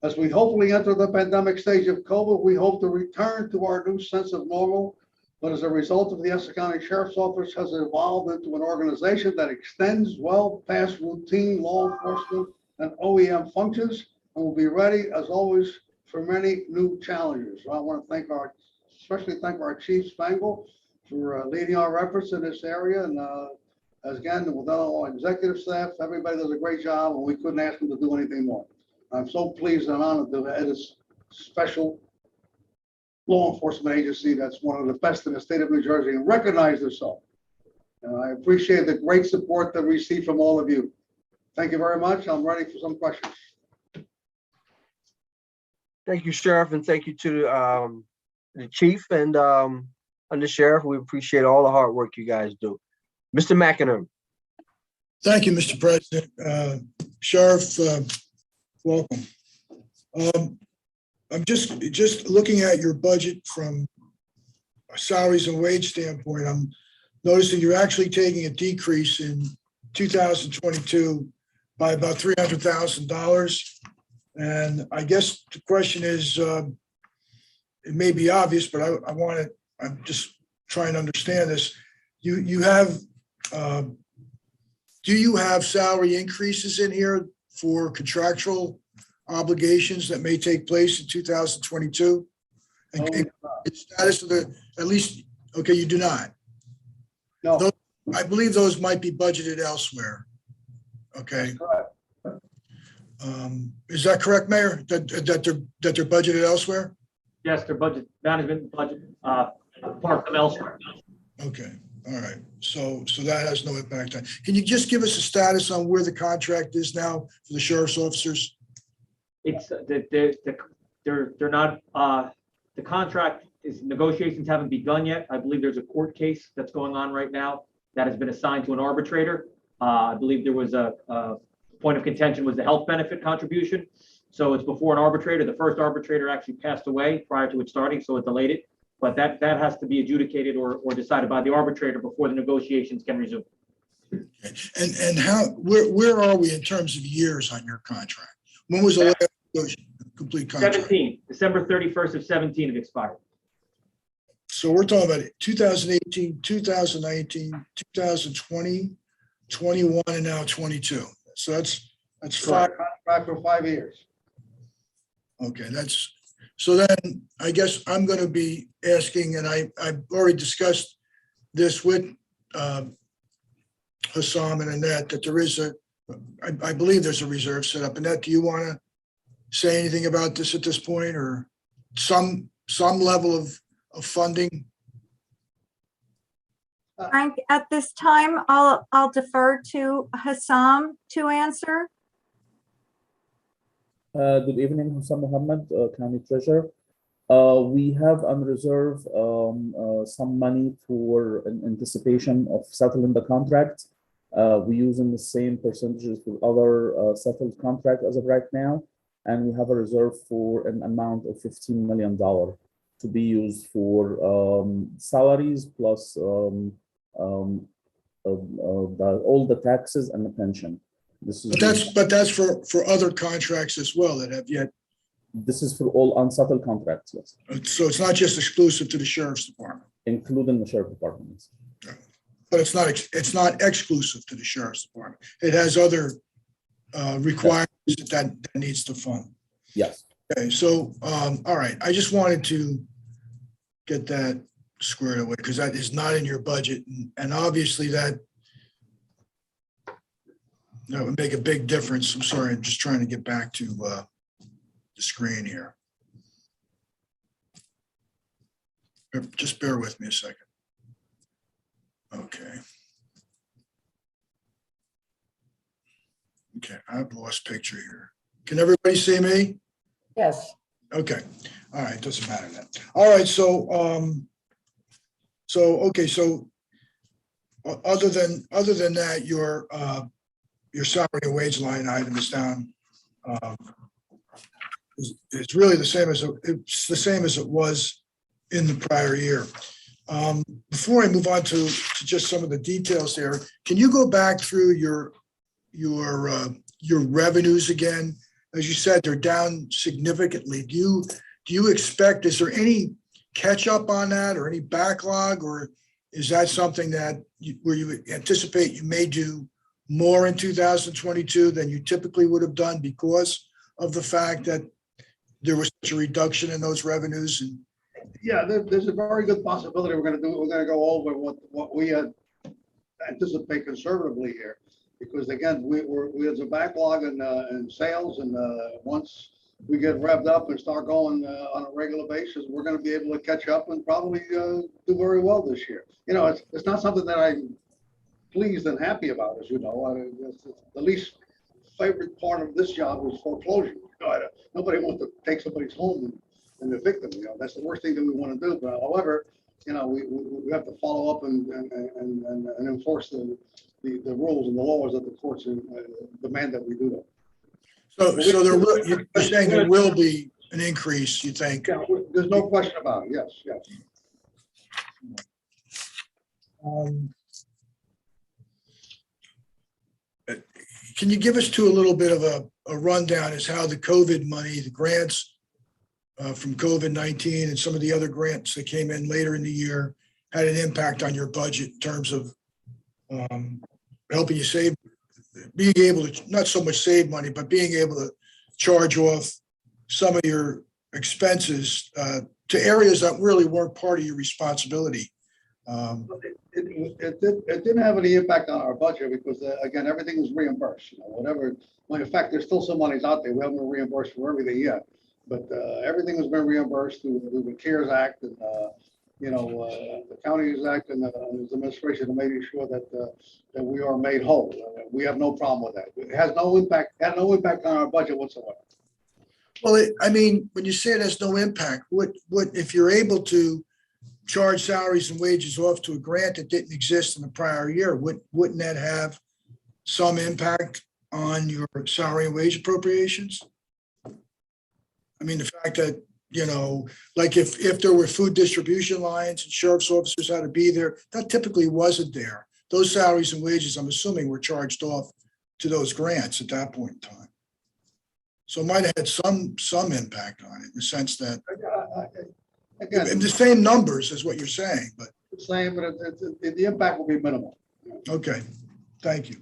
As we hopefully enter the pandemic stage of COVID, we hope to return to our new sense of normal. But as a result of the Essex County Sheriff's Office has evolved into an organization that extends well past routine law enforcement and OEM functions, and will be ready, as always, for many new challenges. I want to especially thank our Chief Spangle for leading our efforts in this area. And as again, with all our executive staff, everybody does a great job, and we couldn't ask them to do anything more. I'm so pleased and honored to head this special law enforcement agency that's one of the best in the state of New Jersey and recognized as so. And I appreciate the great support that we receive from all of you. Thank you very much. I'm ready for some questions. Thank you, Sheriff, and thank you to the Chief and the Sheriff. We appreciate all the hard work you guys do. Mr. McInerney. Thank you, Mr. President. Sheriff, welcome. I'm just looking at your budget from a salaries and wage standpoint. I'm noticing you're actually taking a decrease in 2022 by about $300,000. And I guess the question is, it may be obvious, but I'm just trying to understand this. Do you have salary increases in here for contractual obligations that may take place in 2022? And No, the status of the, at least, okay, you do not. No, Those- I believe those might be budgeted elsewhere. Okay, correct. is that correct, Mayor? That they're budgeted elsewhere? Yes, their budget, management budget, park them elsewhere. Okay, all right. So that has no impact on. Can you just give us a status on where the contract is now for the sheriff's officers? It's, they're not, the contract is, negotiations haven't begun yet. I believe there's a court case that's going on right now that has been assigned to an arbitrator. I believe there was a point of contention was the health benefit contribution. So it's before an arbitrator. The first arbitrator actually passed away prior to it starting, so it delayed it. But that has to be adjudicated or decided by the arbitrator before the negotiations can resume. And how, where are we in terms of years on your contract? When was the last complete contract? 17, December 31st of 17 it expired. So we're talking about 2018, 2019, 2020, 21, and now 22. So that's five. Contract for 5 years. Okay, so then I guess I'm going to be asking, and I've already discussed this with Hassam and Annette, that there is I believe there's a reserve set up. Annette, do you want to say anything about this at this point, or some level of funding? Frank, at this time, I'll defer to Hassam to answer. Good evening, Hussam Mohammed, County Treasurer. We have on reserve some money for an anticipation of settling the contract. We're using the same percentages for other settled contract as of right now, and we have a reserve for an amount of $15 million to be used for salaries plus all the taxes and the pension. This is But that's for other contracts as well that have yet. This is for all unsettled contracts, yes, So it's not just exclusive to the sheriff's department, including the sheriff department. but it's not exclusive to the sheriff's department. It has other requirements that needs to fund. Yes. Okay, so, all right, I just wanted to get that squared away because that is not in your budget. And obviously that would make a big difference. I'm sorry, I'm just trying to get back to the screen here. Just bear with me a second. Okay. Okay, I've lost picture here. Can everybody see me? Yes. Okay, all right, doesn't matter then. All right, so, okay, so other than that, your salary and wage line item is down. It's really the same as it was in the prior year. Before I move on to just some of the details there, can you go back through your revenues again? As you said, they're down significantly. Do you expect, is there any catch up on that or any backlog, or is that something that where you anticipate you may do more in 2022 than you typically would have done because of the fact that there was such a reduction in those revenues? And Yeah, there's a very good possibility we're going to go over what we anticipate conservatively here. Because again, there's a backlog in sales, and once we get revved up and start going on a regular basis, we're going to be able to catch up and probably do very well this year. You know, it's not something that I'm pleased and happy about, as you know. It's the least favorite part of this job is foreclosure. You know, nobody wants to take somebody's home and evict them. You know, that's the worst thing that we want to do. But however, you know, we have to follow up and enforce the rules and the laws that the courts demand that we do that. So there will, you're saying there will be an increase, you think? Yeah, there's no question about it. Yes, yes. Can you give us a little bit of a rundown as how the COVID money, the grants from COVID-19 and some of the other grants that came in later in the year had an impact on your budget in terms of helping you save, being able to, not so much save money, but being able to charge off some of your expenses to areas that really weren't part of your responsibility. It didn't have any impact on our budget because, again, everything was reimbursed, whatever. Well, in fact, there's still some monies out there. We haven't been reimbursed for everything yet, but everything has been reimbursed through the CARES Act and, the Counties Act and the administration and making sure that we are made whole. We have no problem with that. It has no impact, had no impact on our budget whatsoever. Well, I mean, when you say it has no impact, what if you're able to charge salaries and wages off to a grant that didn't exist in the prior year, wouldn't that have some impact on your salary and wage appropriations? I mean, the fact that, like if there were food distribution lines and sheriff's officers had to be there, that typically wasn't there. Those salaries and wages, I'm assuming, were charged off to those grants at that point in time. So it might have had some impact on it in the sense that Again, the same numbers is what you're saying, but. Same, but the impact will be minimal. Okay, thank you.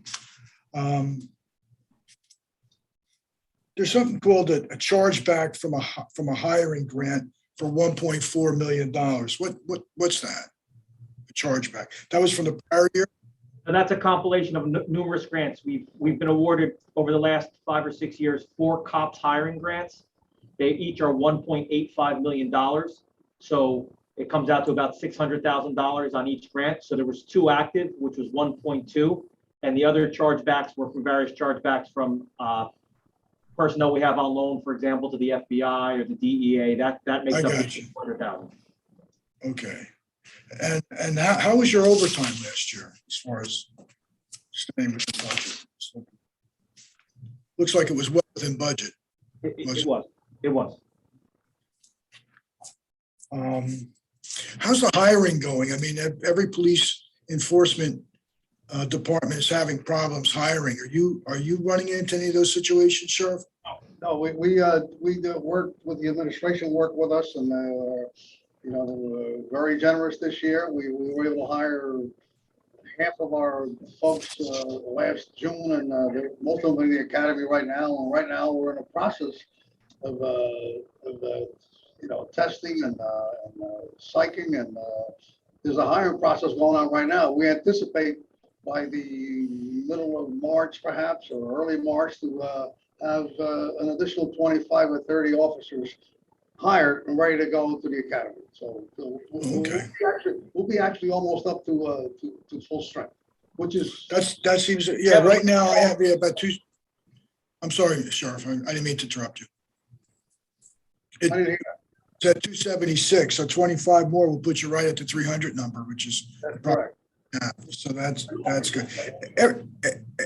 There's something called a chargeback from a hiring grant for $1.4 million. What's that? A chargeback? That was from the prior year? And that's a compilation of numerous grants. We've been awarded over the last 5 or 6 years 4 cops hiring grants. They each are $1.85 million. So it comes out to about $600,000 on each grant. So there was 2 active, which was 1.2, and the other chargebacks were from various chargebacks from personnel we have on loan, for example, to the FBI or the DEA. That makes up $600,000. Okay. And how was your overtime last year as far as staying with the budget? Looks like it was well within budget. It was. How's the hiring going? I mean, every police enforcement department is having problems hiring. Are you running into any of those situations, Sheriff? No, we work with the administration, work with us, and they were very generous this year. We were able to hire half of our folks last June, and most of them in the academy right now. And right now, we're in a process of testing and psyching, and there's a hiring process going on right now. We anticipate by the middle of March, perhaps, or early March, to have an additional 25 or 30 officers hired and ready to go into the academy. So we'll be actually almost up to full strength, which is that seems right now I have about 2. I'm sorry, Sheriff, I didn't mean to interrupt you. I didn't hear that. It's at 276, so 25 more will put you right at the 300 number, which is correct. Yeah, so that's good.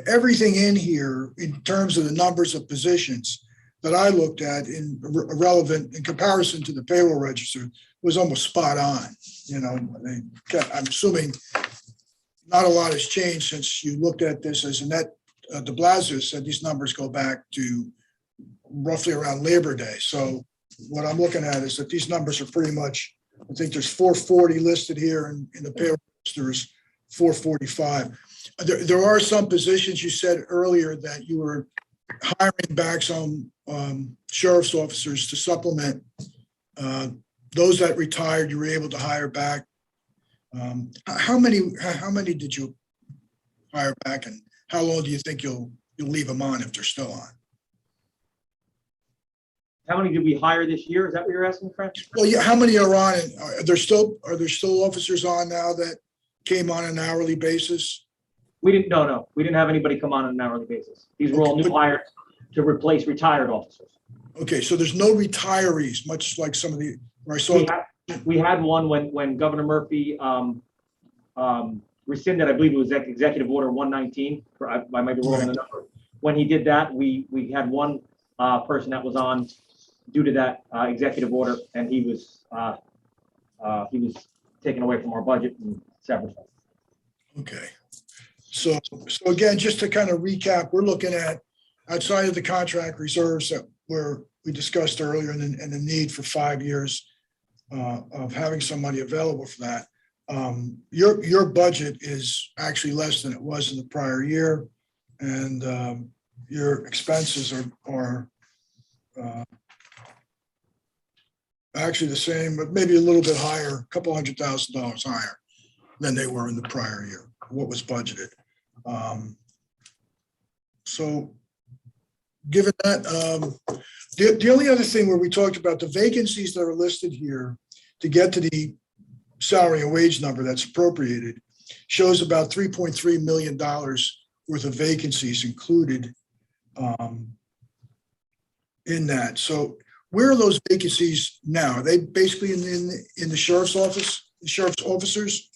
Everything in here in terms of the numbers of positions that I looked at in relevant in comparison to the payroll register was almost spot on. I'm assuming not a lot has changed since you looked at this. As Annette de Blasio said, these numbers go back to roughly around Labor Day. So what I'm looking at is that these numbers are pretty much, I think there's 440 listed here in the payroll register is 445. There are some positions you said earlier that you were hiring back some sheriff's officers to supplement those that retired. You were able to hire back. How many did you hire back, and how long do you think you'll leave them on if they're still on? How many did we hire this year? Is that what you're asking, Frank? Well, yeah. How many are on? And are there still officers on now that came on an hourly basis? We didn't. No. We didn't have anybody come on an hourly basis. These were all new hires to replace retired officers. Okay, so there's no retirees, much like some of the where I saw. We had one when Governor Murphy rescinded, I believe it was Executive Order 119. I might be wrong on the number. When he did that, we had one person that was on due to that executive order, and he was taken away from our budget and severed. Okay, so again, just to kind of recap, we're looking at outside of the contract reserves that we discussed earlier, and the need for 5 years of having some money available for that. Your budget is actually less than it was in the prior year, and your expenses are Actually the same, but maybe a little bit higher, a couple $100,000 higher than they were in the prior year, what was budgeted. So given that, the only other thing where we talked about the vacancies that are listed here to get to the salary and wage number that's appropriated shows about $3.3 million worth of vacancies included in that. So where are those vacancies now? Are they basically in the sheriff's office, the sheriff's officers?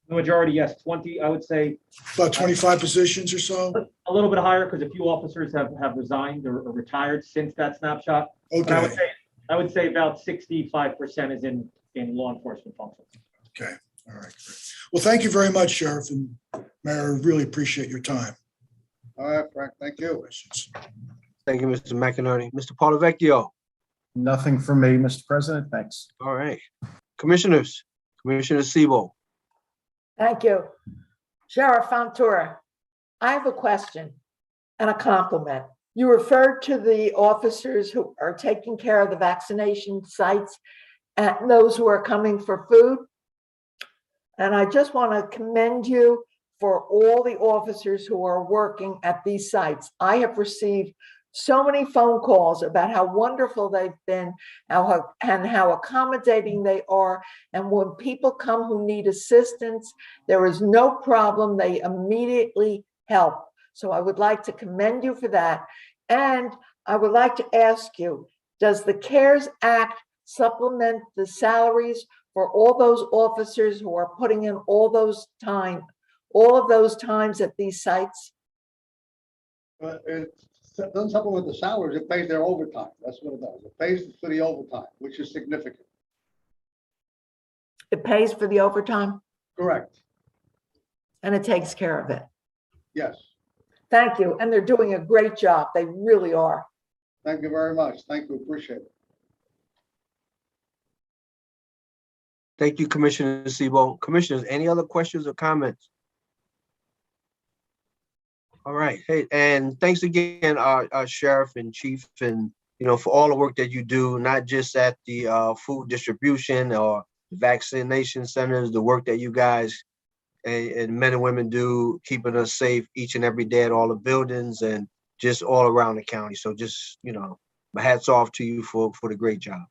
The majority, yes, 20, I would say. About 25 positions or so? A little bit higher because a few officers have resigned or retired since that snapshot. But Okay. I would say about 65% is in law enforcement functions. Okay, all right. Great. Well, thank you very much, Sheriff and Mayor. I really appreciate your time. All right, Frank, thank you. Thank you, Mr. McInerney. Mr. Paulovecchio. Nothing from me, Mr. President. Thanks. All right. Commissioners, Commissioner Sebo. Thank you. Sheriff Fontoura, I have a question and a compliment. You referred to the officers who are taking care of the vaccination sites and those who are coming for food. And I just want to commend you for all the officers who are working at these sites. I have received so many phone calls about how wonderful they've been and how accommodating they are. And when people come who need assistance, there is no problem. They immediately help. So I would like to commend you for that. And I would like to ask you, does the CARES Act supplement the salaries for all those officers who are putting in all of those times at these sites? It doesn't supplement the salaries, it pays their overtime. That's what it does. It pays for the overtime, which is significant. It pays for the overtime Correct. and it takes care of it. Yes. Thank you. And they're doing a great job. They really are. Thank you very much. Thank you. Appreciate it. Thank you, Commissioner Sebo. Commissioners, any other questions or comments? All right. Hey, and thanks again, our sheriff and chief, and for all the work that you do, not just at the food distribution or vaccination centers, the work that you guys and men and women do, keeping us safe each and every day at all the buildings and just all around the county. So just, my hats off to you for the great job.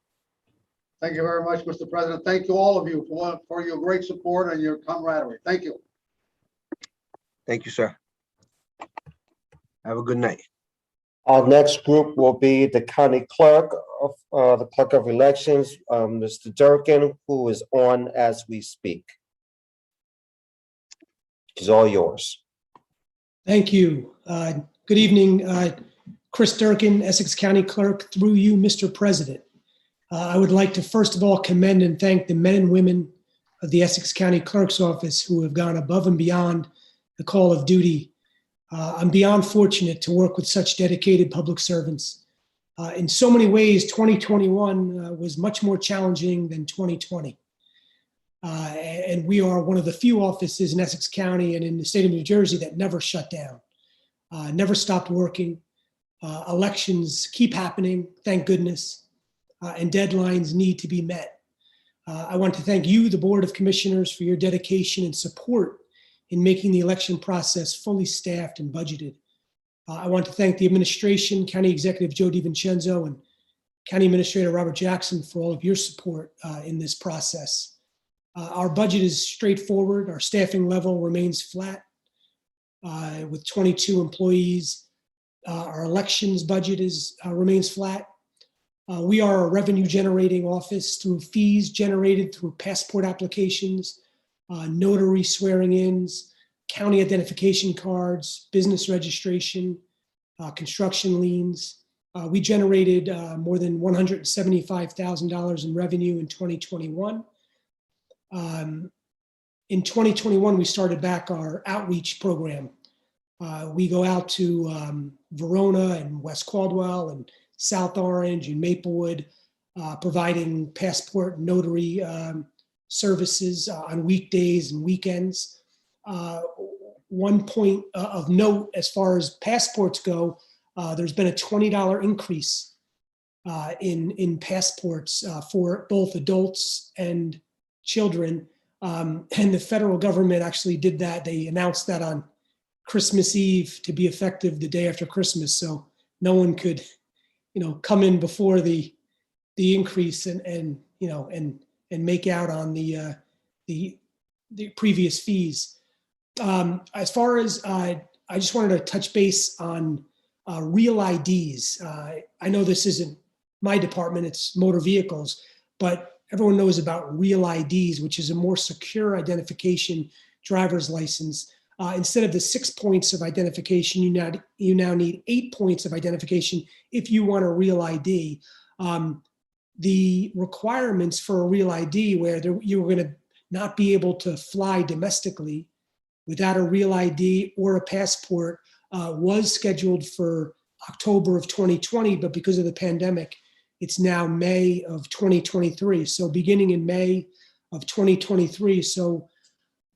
Thank you very much, Mr. President. Thank you, all of you, for your great support and your camaraderie. Thank you. Thank you, sir. Have a good night. Our next group will be the county clerk of the clerk of elections, Mr. Durkin, who is on as we speak. It's all yours. Thank you. Good evening, Chris Durkin, Essex County Clerk, through you, Mr. President. I would like to first of all commend and thank the men and women of the Essex County Clerk's Office who have gone above and beyond the call of duty. I'm beyond fortunate to work with such dedicated public servants. In so many ways, 2021 was much more challenging than 2020. And we are one of the few offices in Essex County and in the state of New Jersey that never shut down, never stopped working. Elections keep happening, thank goodness, and deadlines need to be met. I want to thank you, the Board of Commissioners, for your dedication and support in making the election process fully staffed and budgeted. I want to thank the administration, County Executive Joe DiVincenzo and County Administrator Robert Jackson for all of your support in this process. Our budget is straightforward. Our staffing level remains flat with 22 employees. Our elections budget remains flat. We are a revenue generating office through fees generated through passport applications, notary swearing-ins, county identification cards, business registration, construction liens. We generated more than $175,000 in revenue in 2021. In 2021, we started back our outreach program. We go out to Verona and West Caldwell and South Orange and Maplewood, providing passport and notary services on weekdays and weekends. One point of note as far as passports go, there's been a $20 increase in passports for both adults and children. And the federal government actually did that. They announced that on Christmas Eve to be effective the day after Christmas. So no one could, come in before the increase and make out on the previous fees. As far as I just wanted to touch base on real IDs. I know this isn't my department, it's motor vehicles, but everyone knows about real IDs, which is a more secure identification driver's license. Instead of the 6 points of identification, you now need 8 points of identification if you want a real ID. The requirements for a real ID, where you were going to not be able to fly domestically without a real ID or a passport, was scheduled for October of 2020, but because of the pandemic, it's now May of 2023. So beginning in May of 2023, so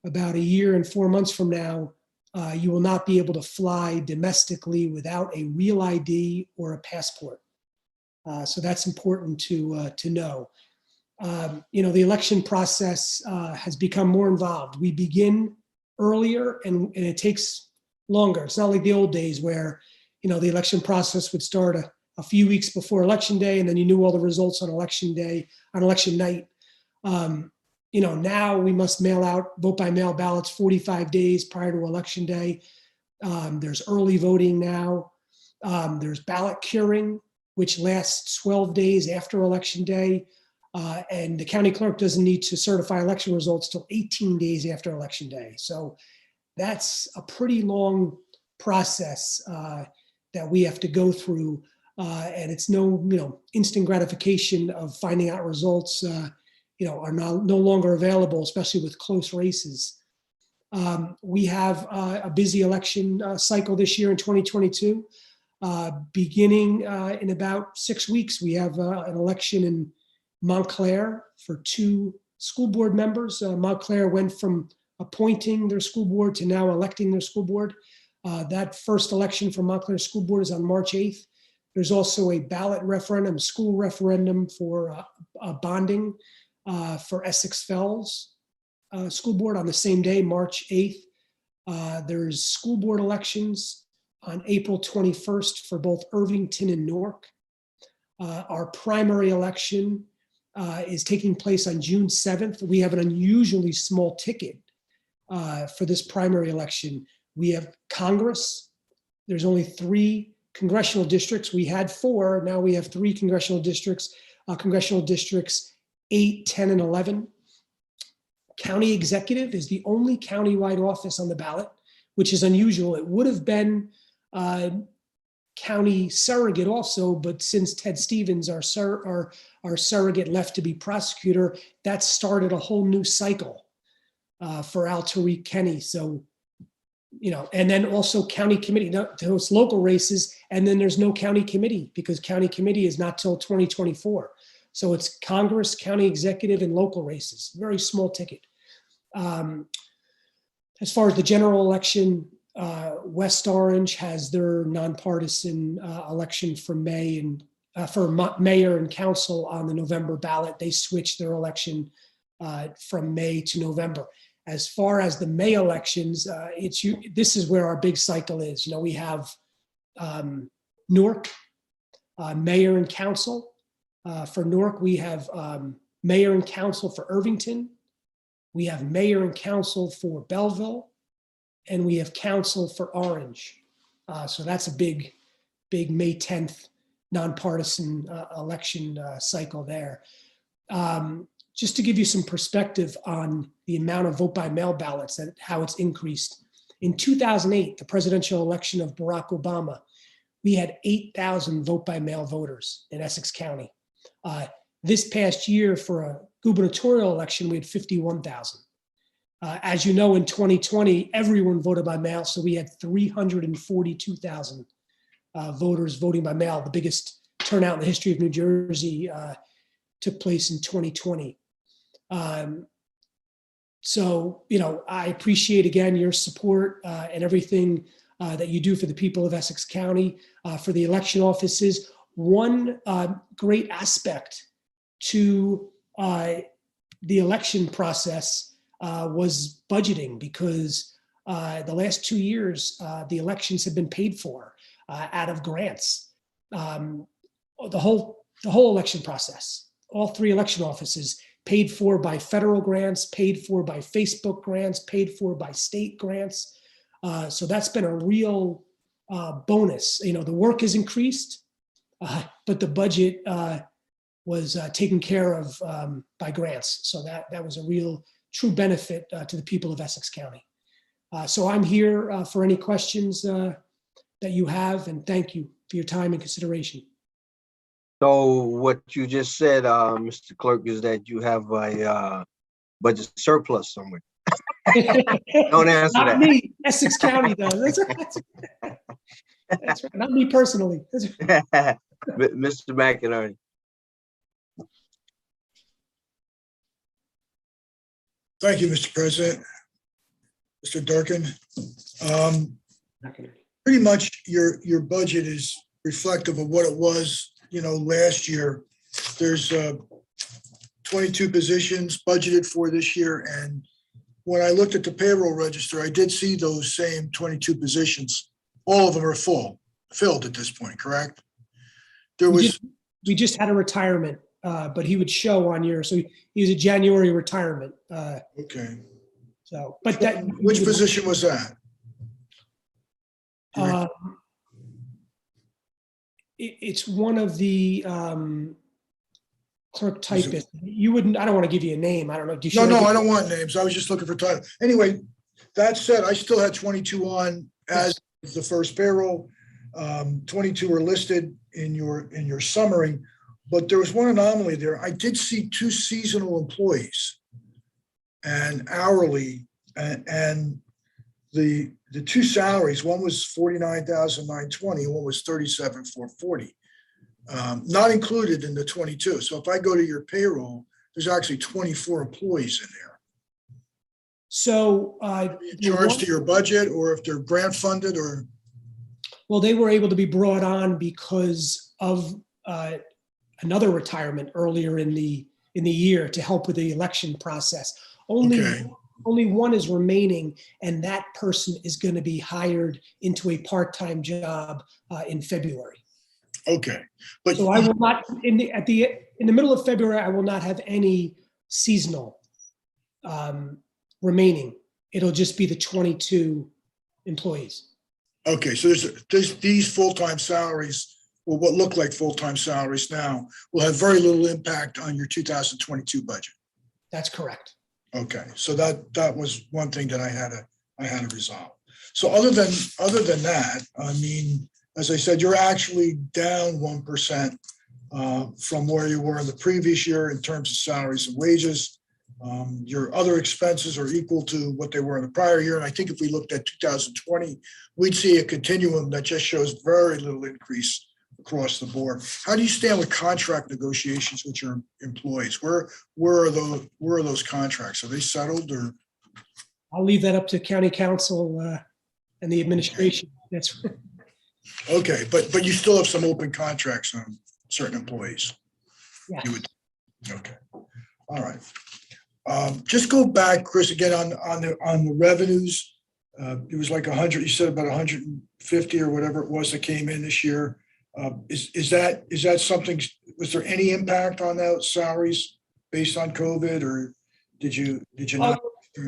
about a year and 4 months from now, you will not be able to fly domestically without a real ID or a passport. So that's important to know. The election process has become more involved. We begin earlier and it takes longer. It's not like the old days where, the election process would start a few weeks before election day, and then you knew all the results on election day, on election night. Now we must mail out vote by mail ballots 45 days prior to election day. There's early voting now. There's ballot curing, which lasts 12 days after election day. And the county clerk doesn't need to certify election results till 18 days after election day. So that's a pretty long process that we have to go through. And it's no, instant gratification of finding out results, are no longer available, especially with close races. We have a busy election cycle this year in 2022. Beginning in about 6 weeks, we have an election in Montclair for 2 school board members. Montclair went from appointing their school board to now electing their school board. That first election for Montclair School Board is on March 8th. There's also a ballot referendum, school referendum for bonding for Essex Fells School Board on the same day, March 8th. There's school board elections on April 21st for both Irvington and Newark. Our primary election is taking place on June 7th. We have an unusually small ticket for this primary election. We have Congress. There's only 3 congressional districts. We had 4, now we have 3 congressional districts. Congressional districts 8, 10, and 11. County executive is the only countywide office on the ballot, which is unusual. It would have been county surrogate also, but since Ted Stevens, our surrogate, left to be prosecutor, that started a whole new cycle for Al Tariq Kenny. So, and then also county committee, those local races, and then there's no county committee because county committee is not till 2024. So it's Congress, county executive, and local races, very small ticket. As far as the general election, West Orange has their nonpartisan election for May and for mayor and council on the November ballot. They switched their election from May to November. As far as the May elections, this is where our big cycle is. We have Newark, mayor and council. For Newark, we have mayor and council for Irvington. We have mayor and council for Belleville. And we have council for Orange. So that's a big May 10th nonpartisan election cycle there. Just to give you some perspective on the amount of vote by mail ballots and how it's increased. In 2008, the presidential election of Barack Obama, we had 8,000 vote by mail voters in Essex County. This past year for a gubernatorial election, we had 51,000. As you know, in 2020, everyone voted by mail, so we had 342,000 voters voting by mail. The biggest turnout in the history of New Jersey took place in 2020. So, I appreciate, again, your support and everything that you do for the people of Essex County, for the election offices. one great aspect to the election process was budgeting, because the last 2 years, the elections have been paid for out of grants. The whole election process, all 3 election offices paid for by federal grants, paid for by Facebook grants, paid for by state grants. So that's been a real bonus. You know, the work has increased, but the budget was taken care of by grants. So that was a real true benefit to the people of Essex County. So I'm here for any questions that you have, and thank you for your time and consideration. So what you just said, Mr. Clerk, is that you have a budget surplus somewhere. Don't answer Not that. me, Essex County does. That's right. Not me personally. Mr. McInerney. Thank you, Mr. President. Mr. Durkin. Pretty much your budget is reflective of what it was, last year. There's 22 positions budgeted for this year. And when I looked at the payroll register, I did see those same 22 positions. All of them are filled at this point, correct? We just had a retirement, but he would show on your, so he was a January retirement. Okay. So, but that. Which position was that? It's one of the clerk typists. You wouldn't, I don't want to give you a name. I don't know. No, I don't want names. I was just looking for title. Anyway, that said, I still had 22 on as the first payroll. 22 are listed in your summary, but there was one anomaly there. I did see 2 seasonal employees and hourly, and the 2 salaries, one was $49,920, and one was $37,440, not included in the 22. So if I go to your payroll, there's actually 24 employees in there. So charged to your budget, or if they're grant funded, or? Well, they were able to be brought on because of another retirement earlier in the year to help with the election process. Only one is remaining, and that person is going to be hired into a part-time job in February. Okay, but so I will not in the middle of February. I will not have any seasonal remaining. It'll just be the 22 employees. Okay, so there's these full-time salaries, or what look like full-time salaries now, will have very little impact on your 2022 budget. That's correct. Okay, so that was one thing that I had to resolve. So other than that, I mean, as I said, you're actually down 1% from where you were in the previous year in terms of salaries and wages. Your other expenses are equal to what they were in the prior year. And I think if we looked at 2020, we'd see a continuum that just shows very little increase across the board. How do you stand with contract negotiations with your employees? Where are those contracts? Are they settled, or? I'll leave that up to county council and the administration. That's okay, but you still have some open contracts on certain employees. Yeah. Okay. All right. Just go back, Chris, again on the revenues. It was like 100. You said about 150 or whatever it was that came in this year. Is that something? Was there any impact on those salaries based on COVID, or did you not?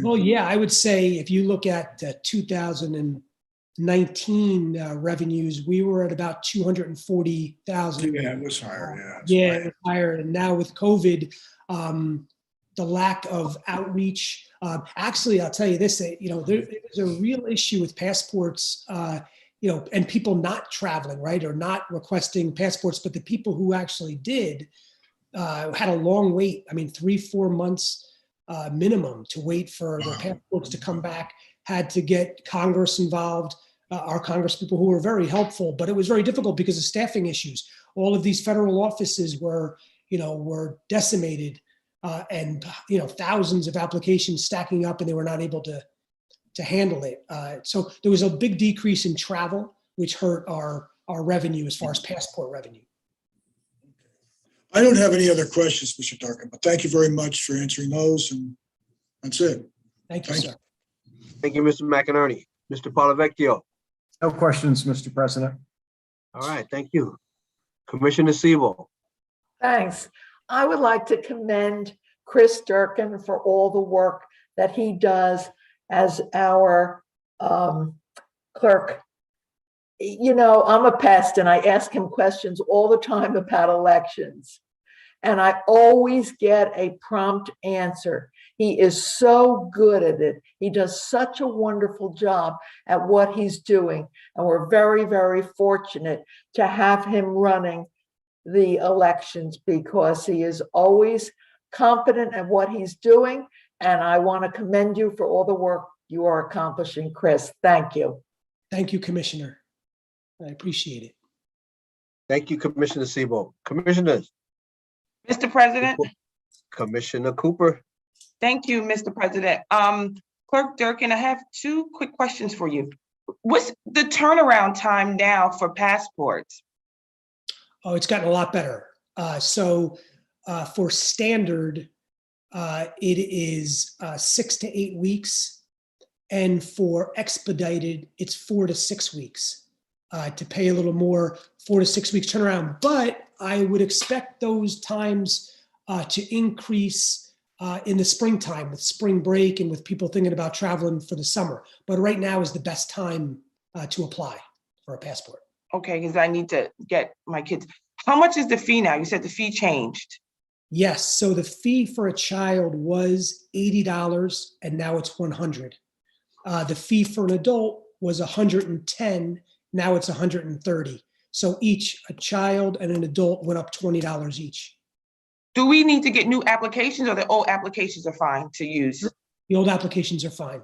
Well, yeah, I would say if you look at 2019 revenues, we were at about 240,000. Yeah, it was higher. Yeah, it was higher. And now with COVID, the lack of outreach. Actually, I'll tell you this: there's a real issue with passports. And people not traveling, right, or not requesting passports, but the people who actually did had a long wait. I mean, 3-4 months minimum to wait for their passports to come back. Had to get Congress involved, our Congress people who were very helpful, but it was very difficult because of staffing issues. All of these federal offices were decimated, and thousands of applications stacking up, and they were not able to handle it. So there was a big decrease in travel, which hurt our revenue as far as passport revenue. I don't have any other questions, Mr. Durkin, but thank you very much for answering those, and that's it. Thank you, Thank sir. Thank you, Mr. McInerney. Mr. Polavecchio. No questions, Mr. President. All right, thank you. Commissioner Sebo. Thanks. I would like to commend Chris Durkin for all the work that he does as our clerk. You know, I'm a pest and I ask him questions all the time about elections. And I always get a prompt answer. He is so good at it. He does such a wonderful job at what he's doing. And we're very, very fortunate to have him running the elections because he is always competent at what he's doing. And I want to commend you for all the work you are accomplishing, Chris. Thank you. Thank you, Commissioner. I appreciate it. Thank you, Commissioner Sebo. Commissioners. Mr. President. Commissioner Cooper. Thank you, Mr. President. Clerk Durkin, I have two quick questions for you. What's the turnaround time now for passports? Oh, it's gotten a lot better. For standard, it is 6 to 8 weeks. And for expedited, it's 4 to 6 weeks. To pay a little more, 4 to 6 weeks turnaround. But I would expect those times to increase in the springtime with spring break and with people thinking about traveling for the summer. But right now is the best time to apply for a passport. Okay, because I need to get my kids. How much is the fee now? You said the fee changed. Yes, so the fee for a child was $80 and now it's $100. The fee for an adult was $110, now it's $130. So each, a child and an adult, went up $20 each. Do we need to get new applications or the old applications are fine to use? The old applications are fine.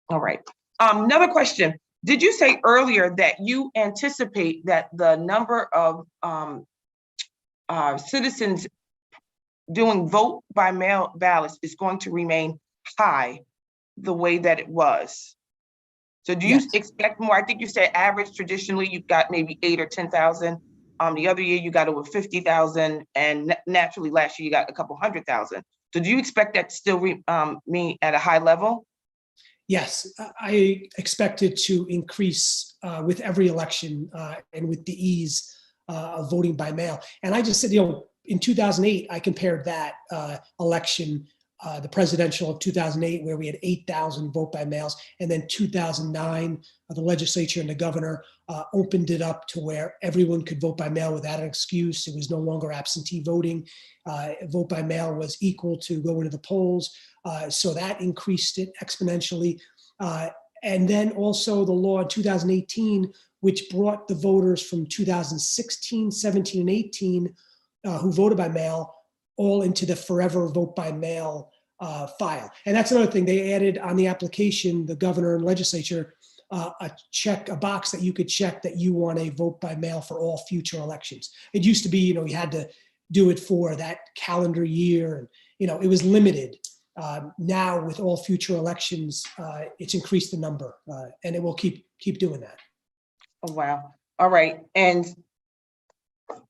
All right. Another question. Did you say earlier that you anticipate that the number of citizens doing vote by mail ballots is going to remain high the way that it was? So do you expect more? I think you said average traditionally you've got maybe 8 or 10,000. The other year you got over 50,000, and naturally last year you got a couple 100,000. So do you expect that to still mean at a high level? Yes, I expect it to increase with every election and with the ease of voting by mail. And I just said, in 2008, I compared that election, the presidential of 2008, where we had 8,000 vote by mails, and then 2009, the legislature and the governor opened it up to where everyone could vote by mail without an excuse. It was no longer absentee voting. Vote by mail was equal to going to the polls. So that increased it exponentially. And then also the law in 2018, which brought the voters from 2016, 17, and 18 who voted by mail all into the forever vote by mail file. And that's another thing. They added on the application, the governor and legislature, a box that you could check that you want a vote by mail for all future elections. It used to be, you had to do it for that calendar year, and it was limited. Now with all future elections, it's increased the number, and it will keep doing that. Oh, wow. All right. And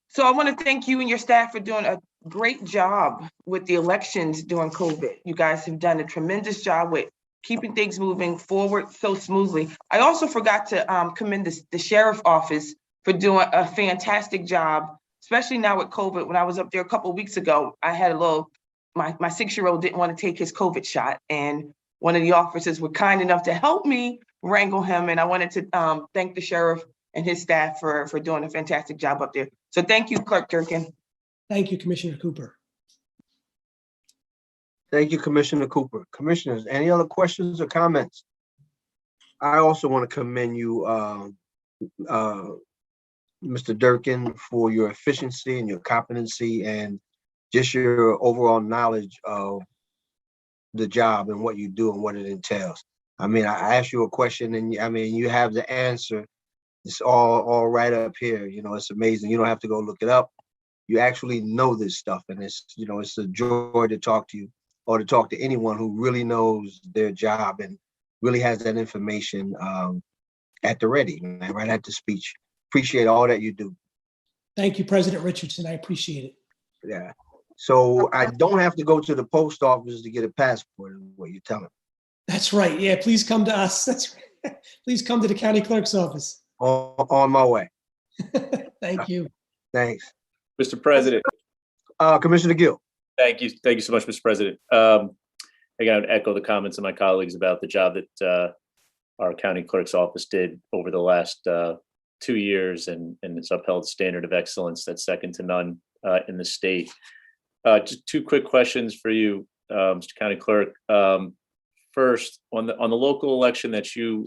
so I want to thank you and your staff for doing a great job with the elections during COVID. You guys have done a tremendous job with keeping things moving forward so smoothly. I also forgot to commend the sheriff office for doing a fantastic job, especially now with COVID. When I was up there a couple of weeks ago, I had my 6-year-old didn't want to take his COVID shot, and one of the officers were kind enough to help me wrangle him. And I wanted to thank the sheriff and his staff for doing a fantastic job up there. So thank you, Clerk Durkin. Thank you, Commissioner Cooper. Thank you, Commissioner Cooper. Commissioners, any other questions or comments? I also want to commend you, Mr. Durkin, for your efficiency and your competency and just your overall knowledge of the job and what you do and what it entails. I mean, I asked you a question and you have the answer. It's all right up here. It's amazing. You don't have to go look it up. You actually know this stuff, and it's a joy to talk to you or to talk to anyone who really knows their job and really has that information at the ready, right at the speech. Appreciate all that you do. Thank you, President Richardson. I appreciate it. Yeah. So I don't have to go to the post office to get a passport, is what you're telling me. That's right. Yeah, please come to us. That's right. Please come to the county clerk's office. On my way. Thank you. Thanks. Mr. President, Commissioner Gill. thank you. Thank you so much, Mr. President. Again, I would echo the comments of my colleagues about the job that our county clerk's office did over the last 2 years, and it's upheld the standard of excellence that's second to none in the state. Just two quick questions for you, Mr. County Clerk. First, on the local election that you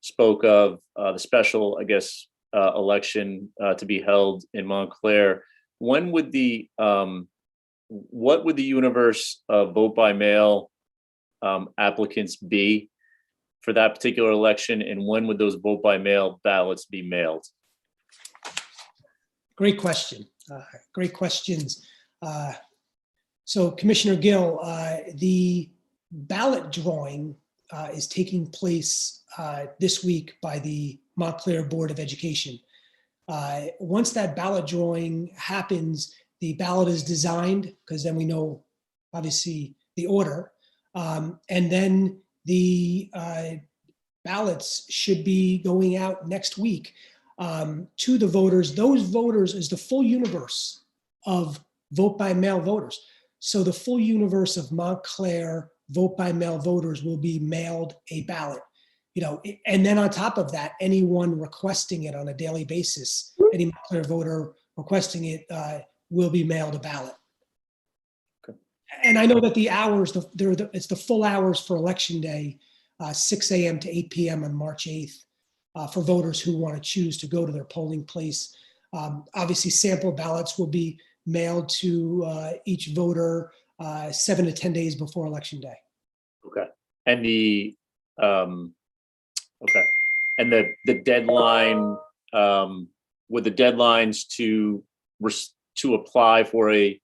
spoke of, the special, I guess, election to be held in Montclair, when would the what would the universe of vote by mail applicants be for that particular election, and when would those vote by mail ballots be mailed? Great question. Great questions. So Commissioner Gill, the ballot drawing is taking place this week by the Montclair Board of Education. Once that ballot drawing happens, the ballot is designed, because then we know, obviously, the order. And then the ballots should be going out next week to the voters. Those voters is the full universe of vote by mail voters. So the full universe of Montclair vote by mail voters will be mailed a ballot. You know, and then on top of that, anyone requesting it on a daily basis, any Montclair voter requesting it will be mailed a ballot. Okay. And I know that the hours, it's the full hours for Election Day, 6 a.m. to 8 p.m. on March 8th, for voters who want to choose to go to their polling place. Obviously, sample ballots will be mailed to each voter 7 to 10 days before Election Day. Okay. And the okay. And the deadline, with the deadlines to apply for a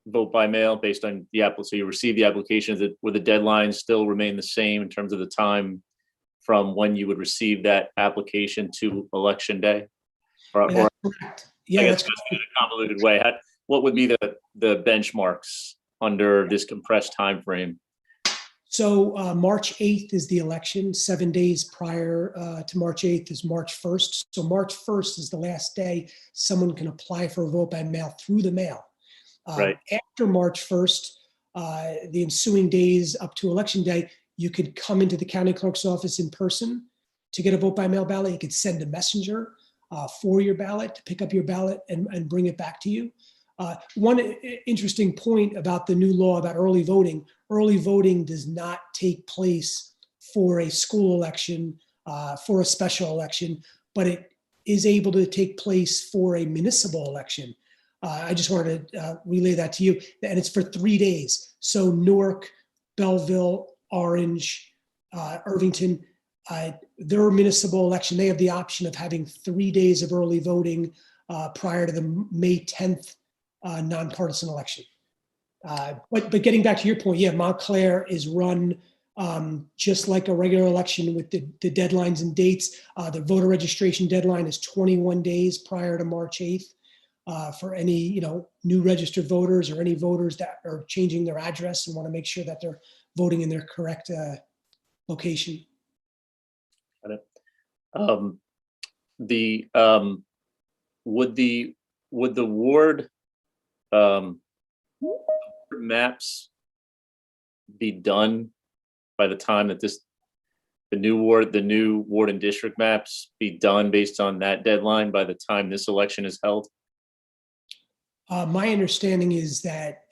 vote by mail based on the so you receive the applications, that would the deadlines still remain the same in terms of the time from when you would receive that application to Election Day? Or That's correct. Yeah, I that's guess in a convoluted way, what would be the benchmarks under this compressed time frame? So March 8th is the election. 7 days prior to March 8th is March 1st. So March 1st is the last day someone can apply for a vote by mail through the mail. Right. After March 1st, the ensuing days up to Election Day, you could come into the county clerk's office in person to get a vote by mail ballot. You could send a messenger for your ballot to pick up your ballot and bring it back to you. One interesting point about the new law about early voting does not take place for a school election, for a special election, but it is able to take place for a municipal election. I just wanted to relay that to you, and it's for 3 days. So Newark, Belleville, Orange, Irvington, their municipal election, they have the option of having 3 days of early voting prior to the May 10th nonpartisan election. But getting back to your point, yeah, Montclair is run just like a regular election with the deadlines and dates. The voter registration deadline is 21 days prior to March 8th for any new registered voters or any voters that are changing their address and want to make sure that they're voting in their correct location. Got it. Would the ward maps be done by the time that the new ward and district maps be done based on that deadline by the time this election is held? My understanding is that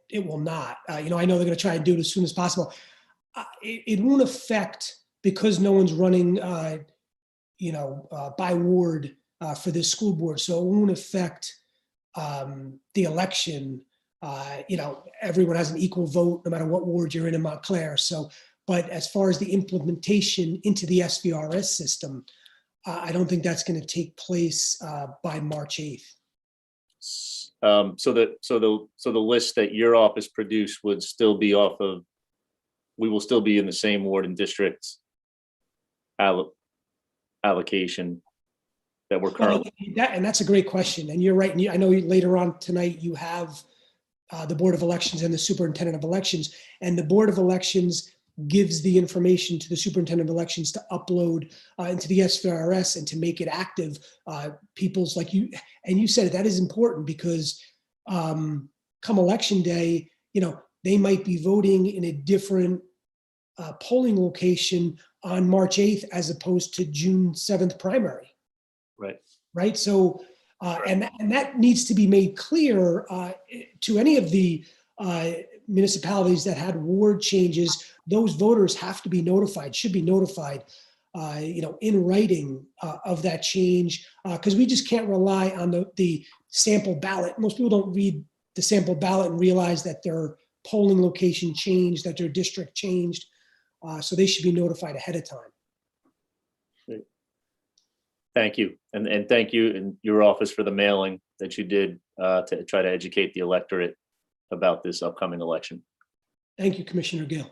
it will not. I know they're going to try and do it as soon as possible. It won't affect, because no one's running, by ward for this school board. So it won't affect the election. Everyone has an equal vote no matter what ward you're in Montclair. So, but as far as the implementation into the SVRS system, I don't think that's going to take place by March 8th. So the list that your office produced would still be we will still be in the same ward and district allocation. that we're Well, currently? and that's a great question. And you're right. And I know later on tonight you have the Board of Elections and the Superintendent of Elections. And the Board of Elections gives the information to the Superintendent of Elections to upload into the SVRS and to make it active. People's like you, and you said it, that is important because come election day, they might be voting in a different polling location on March 8th as opposed to June 7th primary. Right. So, and that needs to be made clear to any of the municipalities that had ward changes. Those voters have to be notified, should be notified, in writing of that change, because we just can't rely on the sample ballot. Most people don't read the sample ballot and realize that their polling location changed, that their district changed. So they should be notified ahead of time. Great. Thank you. And thank you and your office for the mailing that you did to try to educate the electorate about this upcoming election. Thank you, Commissioner Gill.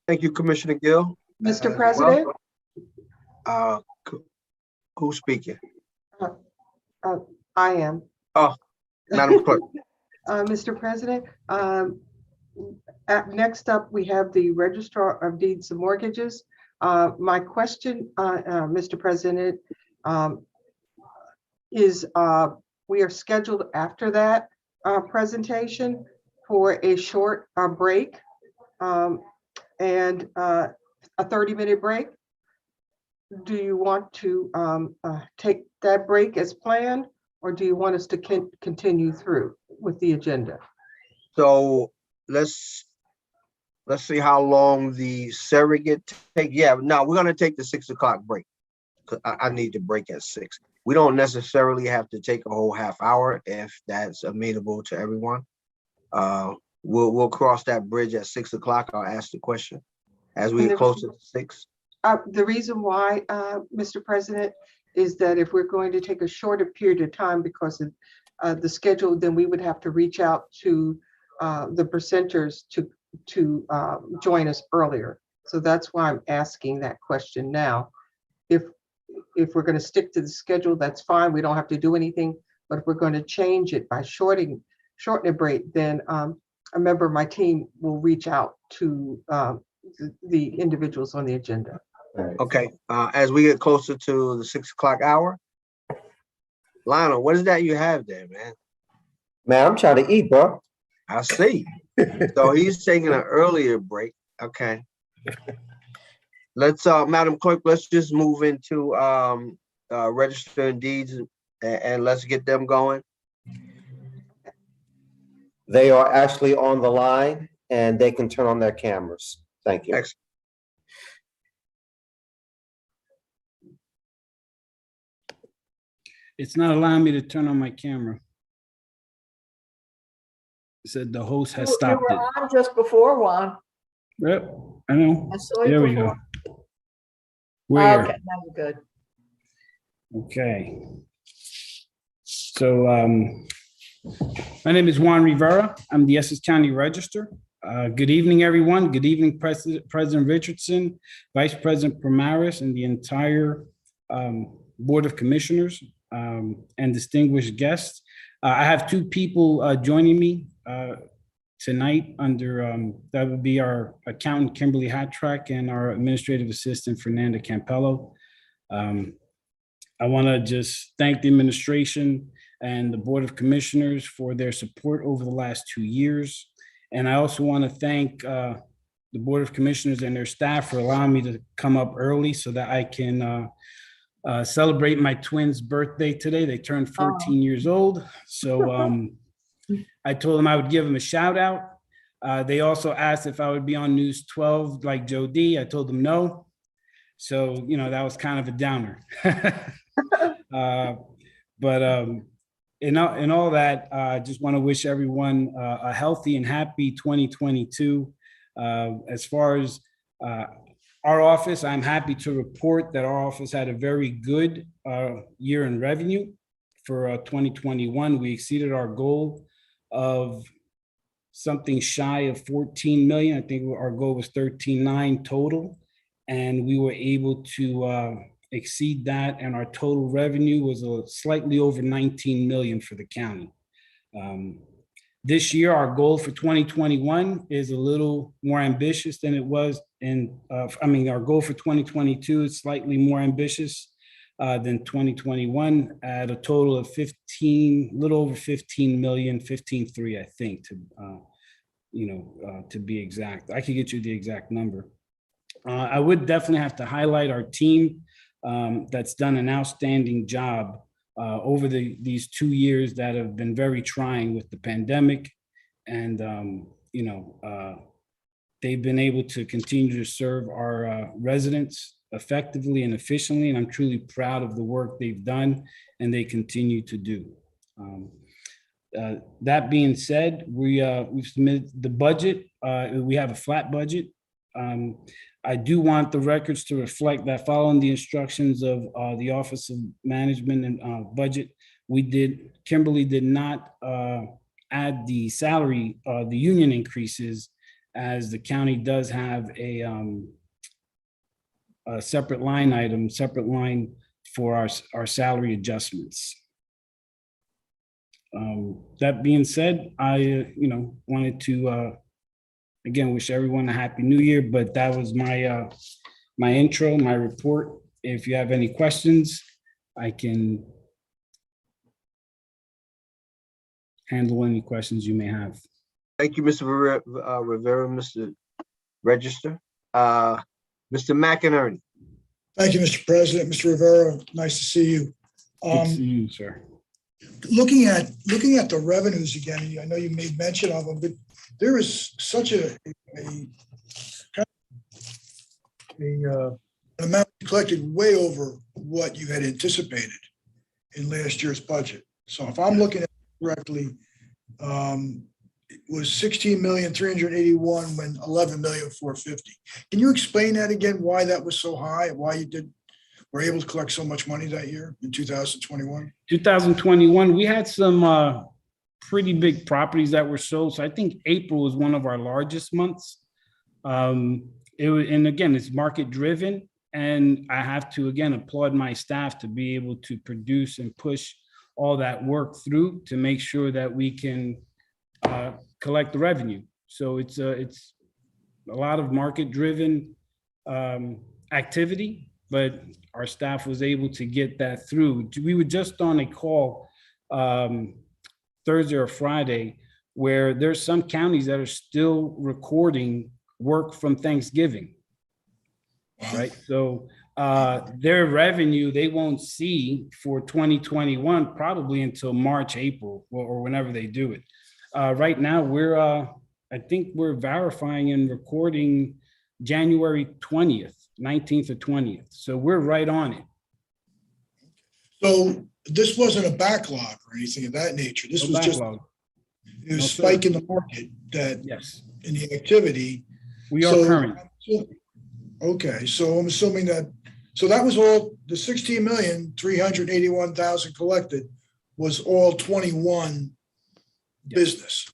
Thank you, Commissioner Gill. Mr. President? Who's speaking? I am. Oh, Madam Clerk. Mr. President, next up, we have the Registrar of Deeds and Mortgages. My question, Mr. President, is we are scheduled after that presentation for a short break and a 30-minute break. Do you want to take that break as planned, or do you want us to continue through with the agenda? So let's see how long the surrogate take. Yeah, no, we're gonna take the 6 o'clock break. 'Cause I need to break at 6. We don't necessarily have to take a whole half hour if that's amenable to everyone. We'll cross that bridge at 6 o'clock. I'll ask the question as we get closer to 6. The reason why, Mr. President, is that if we're going to take a shorter period of time because of the schedule, then we would have to reach out to the presenters to join us earlier. So that's why I'm asking that question now. If we're going to stick to the schedule, that's fine. We don't have to do anything. But if we're going to change it by shorten a break, then a member of my team will reach out to the individuals on the agenda. Okay, as we get closer to the 6 o'clock hour, Lionel, what is that you have there, man? Man, I'm trying to eat, bro. I see. So he's taking an earlier break. Okay. Let's, Madam Clerk, let's just move into Register and Deeds and let's get them going. They are actually on the line and they can turn on their cameras. Thank you. Excellent. It's not allowing me to turn on my camera. It said the host has stopped You it. were on just before, Juan. Yep, I know. I saw you There we go. before. Where? Okay, now you're good. Okay. So my name is Juan Rivera. I'm the Essex County Register. Good evening, everyone. Good evening, President Richardson, Vice President Primaris, and the entire Board of Commissioners and distinguished guests. I have two people joining me tonight under, that would be our accountant, Kimberly Hattrack, and our administrative assistant, Fernanda Campello. I want to just thank the administration and the Board of Commissioners for their support over the last 2 years. And I also want to thank the Board of Commissioners and their staff for allowing me to come up early so that I can celebrate my twins' birthday today. They turned 14 years old. So I told them I would give them a shout out. They also asked if I would be on News 12 like Joe D. I told them no. So, you know, that was kind of a downer. But in all that, I just want to wish everyone a healthy and happy 2022. As far as our office, I'm happy to report that our office had a very good year in revenue for 2021. We exceeded our goal of something shy of 14 million. I think our goal was 13.9 total. And we were able to exceed that, and our total revenue was slightly over 19 million for the county. This year, our goal for 2021 is a little more ambitious than it was our goal for 2022 is slightly more ambitious than 2021 at a total of little over 15 million, 15.3, I think, to be exact. I could get you the exact number. I would definitely have to highlight our team that's done an outstanding job over these 2 years that have been very trying with the pandemic. And, they've been able to continue to serve our residents effectively and efficiently. And I'm truly proud of the work they've done and they continue to do. That being said, we've submitted the budget. We have a flat budget. I do want the records to reflect that following the instructions of the Office of Management and Budget, Kimberly did not add the salary, the union increases, as the county does have a separate line for our salary adjustments. That being said, I wanted to again wish everyone a happy new year, but that was my my intro, my report. If you have any questions, I can handle any questions you may have. Thank you, Mr. Rivera, Mr. Register. Mr. McInerney. Thank you, Mr. President. Mr. Rivera, nice to see you. Good to see you, sir. Looking at the revenues again, I know you made mention of them, but there is such an amount collected way over what you had anticipated in last year's budget. So if I'm looking at it correctly, it was 16,381,000 when 11,450,000. Can you explain that again? Why that was so high? Why you were able to collect so much money that year in 2021? 2021, we had some pretty big properties that were sold. So I think April was one of our largest months. And again, it's market driven. And I have to, again, applaud my staff to be able to produce and push all that work through to make sure that we can collect the revenue. So it's a lot of market driven activity, but our staff was able to get that through. We were just on a call Thursday or Friday where there's some counties that are still recording work from Thanksgiving, right? So their revenue, they won't see for 2021 probably until March, April, or whenever they do it. Right now, I think we're verifying and recording January 20th, 19th or 20th. So we're right on it. So this wasn't a backlog or anything of that nature. This was just a spike in the market that in the activity. We are current. Okay, so I'm assuming that was all the 16,381,000 collected was all 21 business.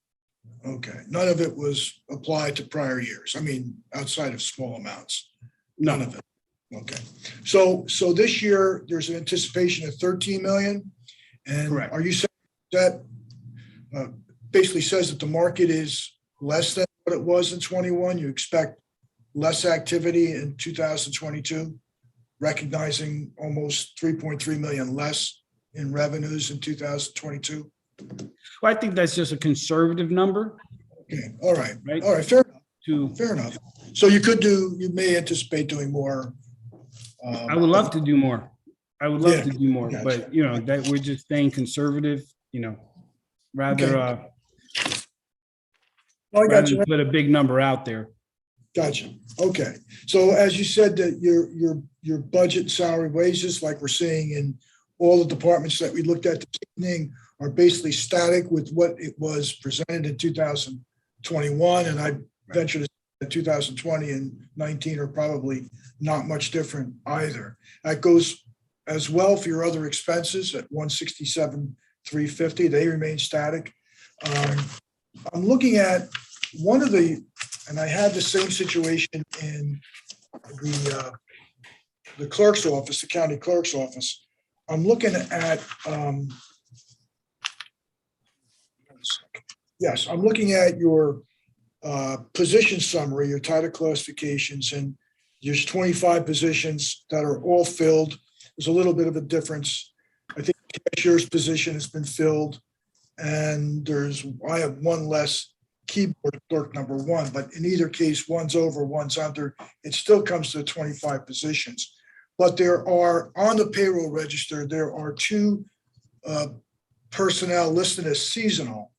Okay, none of it was applied to prior years. I mean, outside of small amounts. None of it. Okay, so this year there's an anticipation of 13 million, and correct. Are you saying that basically says that the market is less than what it was in 21? You expect less activity in 2022, recognizing almost 3.3 million less in revenues in 2022? Well, I think that's just a conservative number. Okay, all right, right? All right, fair enough. Fair enough. So you may anticipate doing more. I would love to do more. I would love to do more, but that we're just staying conservative, rather rather than put a big number out there. Gotcha. Okay. So as you said that your budget salary wages, like we're seeing in all the departments that we looked at this evening, are basically static with what it was presented in 2021. And I venture to say that 2020 and 19 are probably not much different either. That goes as well for your other expenses at 167,350. They remain static. I'm looking at one of the, and I had the same situation in the the clerk's office, the county clerk's office, I'm looking at, yes, I'm looking at your position summary, your title classifications, and there's 25 positions that are all filled. There's a little bit of a difference. I think the cashier's position has been filled, and I have one less keyboard clerk number 1, but in either case, one's over, one's under. It still comes to 25 positions. But there are, on the payroll register, there are 2 personnel listed as seasonal.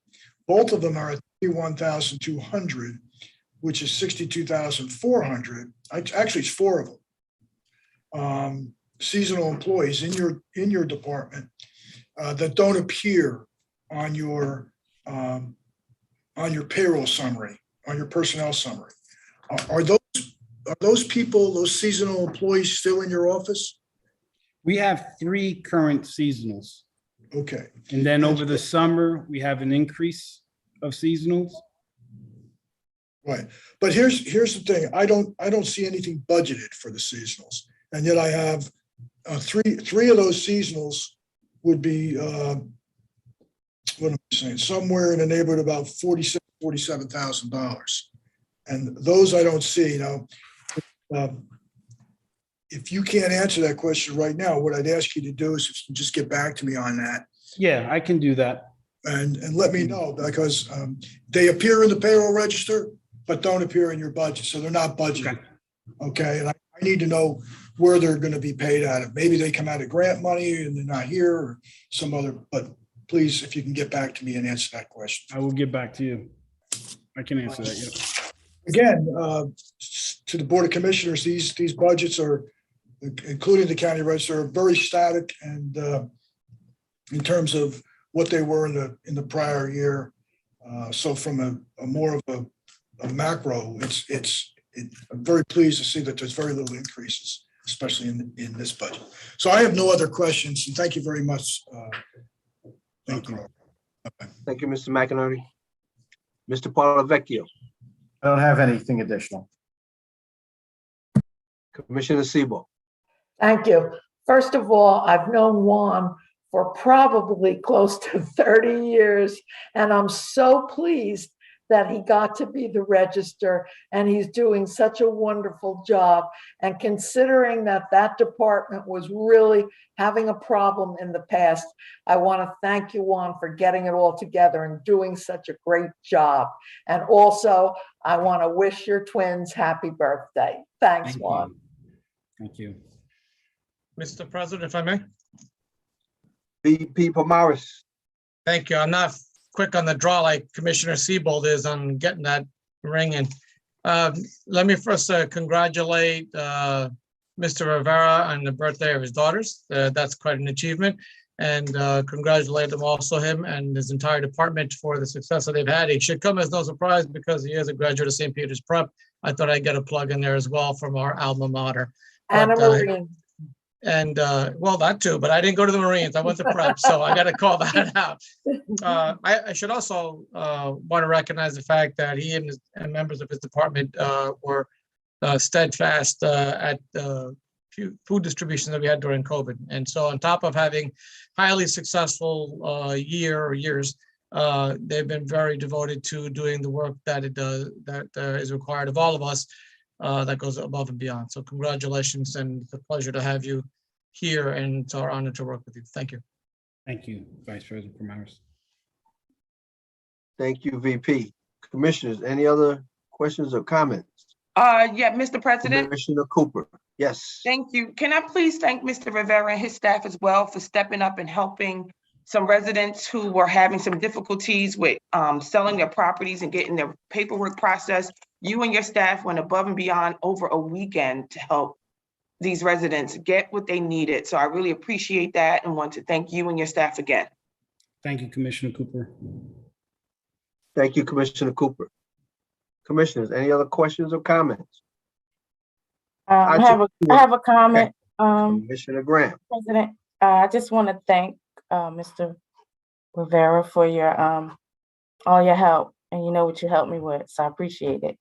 Both of them are at 31,200, which is 62,400. Actually, it's 4 of them. Seasonal employees in your department that don't appear on your payroll summary, on your personnel summary. Are those people, those seasonal employees, still in your office? We have 3 current seasonals. Okay. And then over the summer, we have an increase of seasonals. Right. But here's the thing. I don't see anything budgeted for the seasonals. And yet I have three of those seasonals would be what am I saying? Somewhere in the neighborhood about $47,000. And those I don't see. Now, if you can't answer that question right now, what I'd ask you to do is just get back to me on that. Yeah, I can do that. And let me know, because they appear in the payroll register, but don't appear in your budget. So they're not budgeted. Okay. And I need to know where they're going to be paid out of. Maybe they come out of grant money and they're not here, or some other, but please, if you can get back to me and answer that question. I will get back to you. I can answer that. Yeah. Again, to the Board of Commissioners, these budgets are, including the county register, are very static, and in terms of what they were in the prior year. So from a more of a macro, I'm very pleased to see that there's very little increases, especially in this budget. So I have no other questions, and thank you very much. Thank you. Thank you, Mr. McInerney. Mr. Paulavecchio. I don't have anything additional. Commissioner Sebo. Thank you. First of all, I've known Juan for probably close to 30 years, and I'm so pleased that he got to be the register, and he's doing such a wonderful job. And considering that department was really having a problem in the past, I want to thank you, Juan, for getting it all together and doing such a great job. And also, I want to wish your twins happy birthday. Thanks, Juan. Thank you. Mr. President, if I may. VP Pomaris. Thank you. I'm not quick on the draw like Commissioner Siebold is on getting that ring in. Let me first congratulate Mr. Rivera on the birthday of his daughters. That's quite an achievement. And congratulate him and his entire department for the success that they've had. It should come as no surprise because he is a graduate of St. Peter's Prep. I thought I'd get a plug in there as well from our alma mater. And a Marine. And well, that too, but I didn't go to the Marines. I went to prep, so I got to call that out. I should also want to recognize the fact that he and members of his department were steadfast at the food distribution that we had during COVID. And so on top of having highly successful years, they've been very devoted to doing the work that is required of all of us. That goes above and beyond. So congratulations, and it's a pleasure to have you here, and it's our honor to work with you. Thank you. Thank you, Vice President Pomaris. Thank you, VP. Commissioners, any other questions or comments? Yeah, Mr. President. Commissioner Cooper, yes. Thank you. Can I please thank Mr. Rivera and his staff as well for stepping up and helping some residents who were having some difficulties with selling their properties and getting their paperwork processed. You and your staff went above and beyond over a weekend to help these residents get what they needed. So I really appreciate that and want to thank you and your staff again. Thank you, Commissioner Cooper. Thank you, Commissioner Cooper. Commissioners, any other questions or comments? I have a comment. Commissioner Graham. President, I just want to thank Mr. Rivera for your all your help, and you know what you helped me with, so I appreciate it.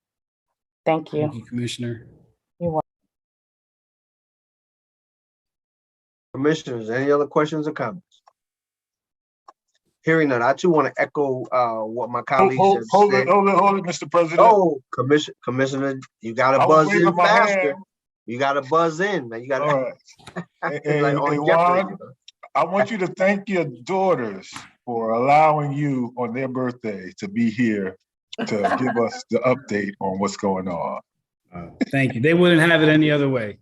Thank you. Thank you, Commissioner. You're welcome. Commissioners, any other questions or comments? Hearing none, I too want to echo what my colleagues have said. Hold it, Mr. President. Oh, Commissioner, you gotta I was buzz in waving my faster. hand. You gotta buzz in, man. You gotta. All right. It's Hey, like hey, on Juan, Jeopardy. I want you to thank your daughters for allowing you on their birthday to be here to give us the update on what's going on. Thank you. They wouldn't have it any other way.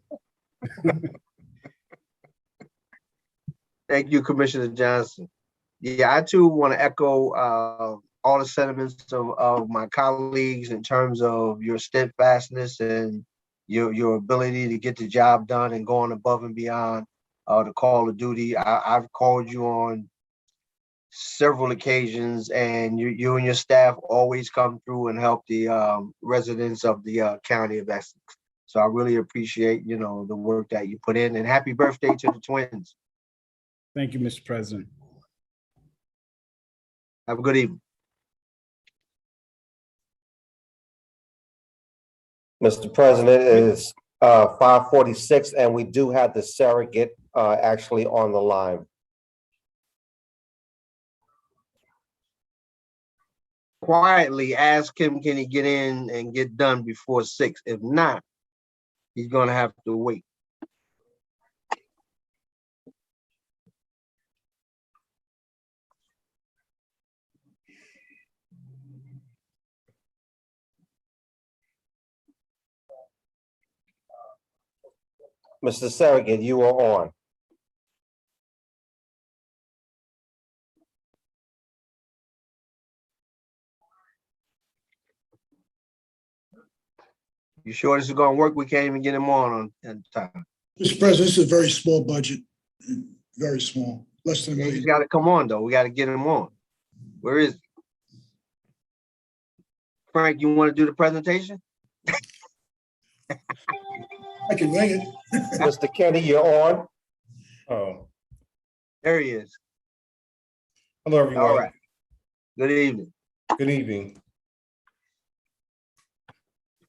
Thank you, Commissioner Johnson. Yeah, I too want to echo all the sentiments of my colleagues in terms of your steadfastness and your ability to get the job done and going above and beyond the call of duty. I've called you on several occasions, and you and your staff always come through and help the residents of the county of Essex. So I really appreciate, the work that you put in, and happy birthday to the twins. Thank you, Mr. President. Have a good evening. Mr. President, it is 5:46, and we do have the surrogate actually on the line. Quietly ask him, can he get in and get done before 6? If not, he's gonna have to wait. Mr. Surrogate, you are on. You sure this is gonna work? We can't even get him on time. Mr. President, this is a very small budget, very small, less than a Yeah, million. he's gotta come on though. We gotta get him on. Where is he? Frank, you wanna do the presentation? I can wing it. Mr. Kenny, you're on. Oh, There he is. hello, everyone. All right. Good evening. Good evening.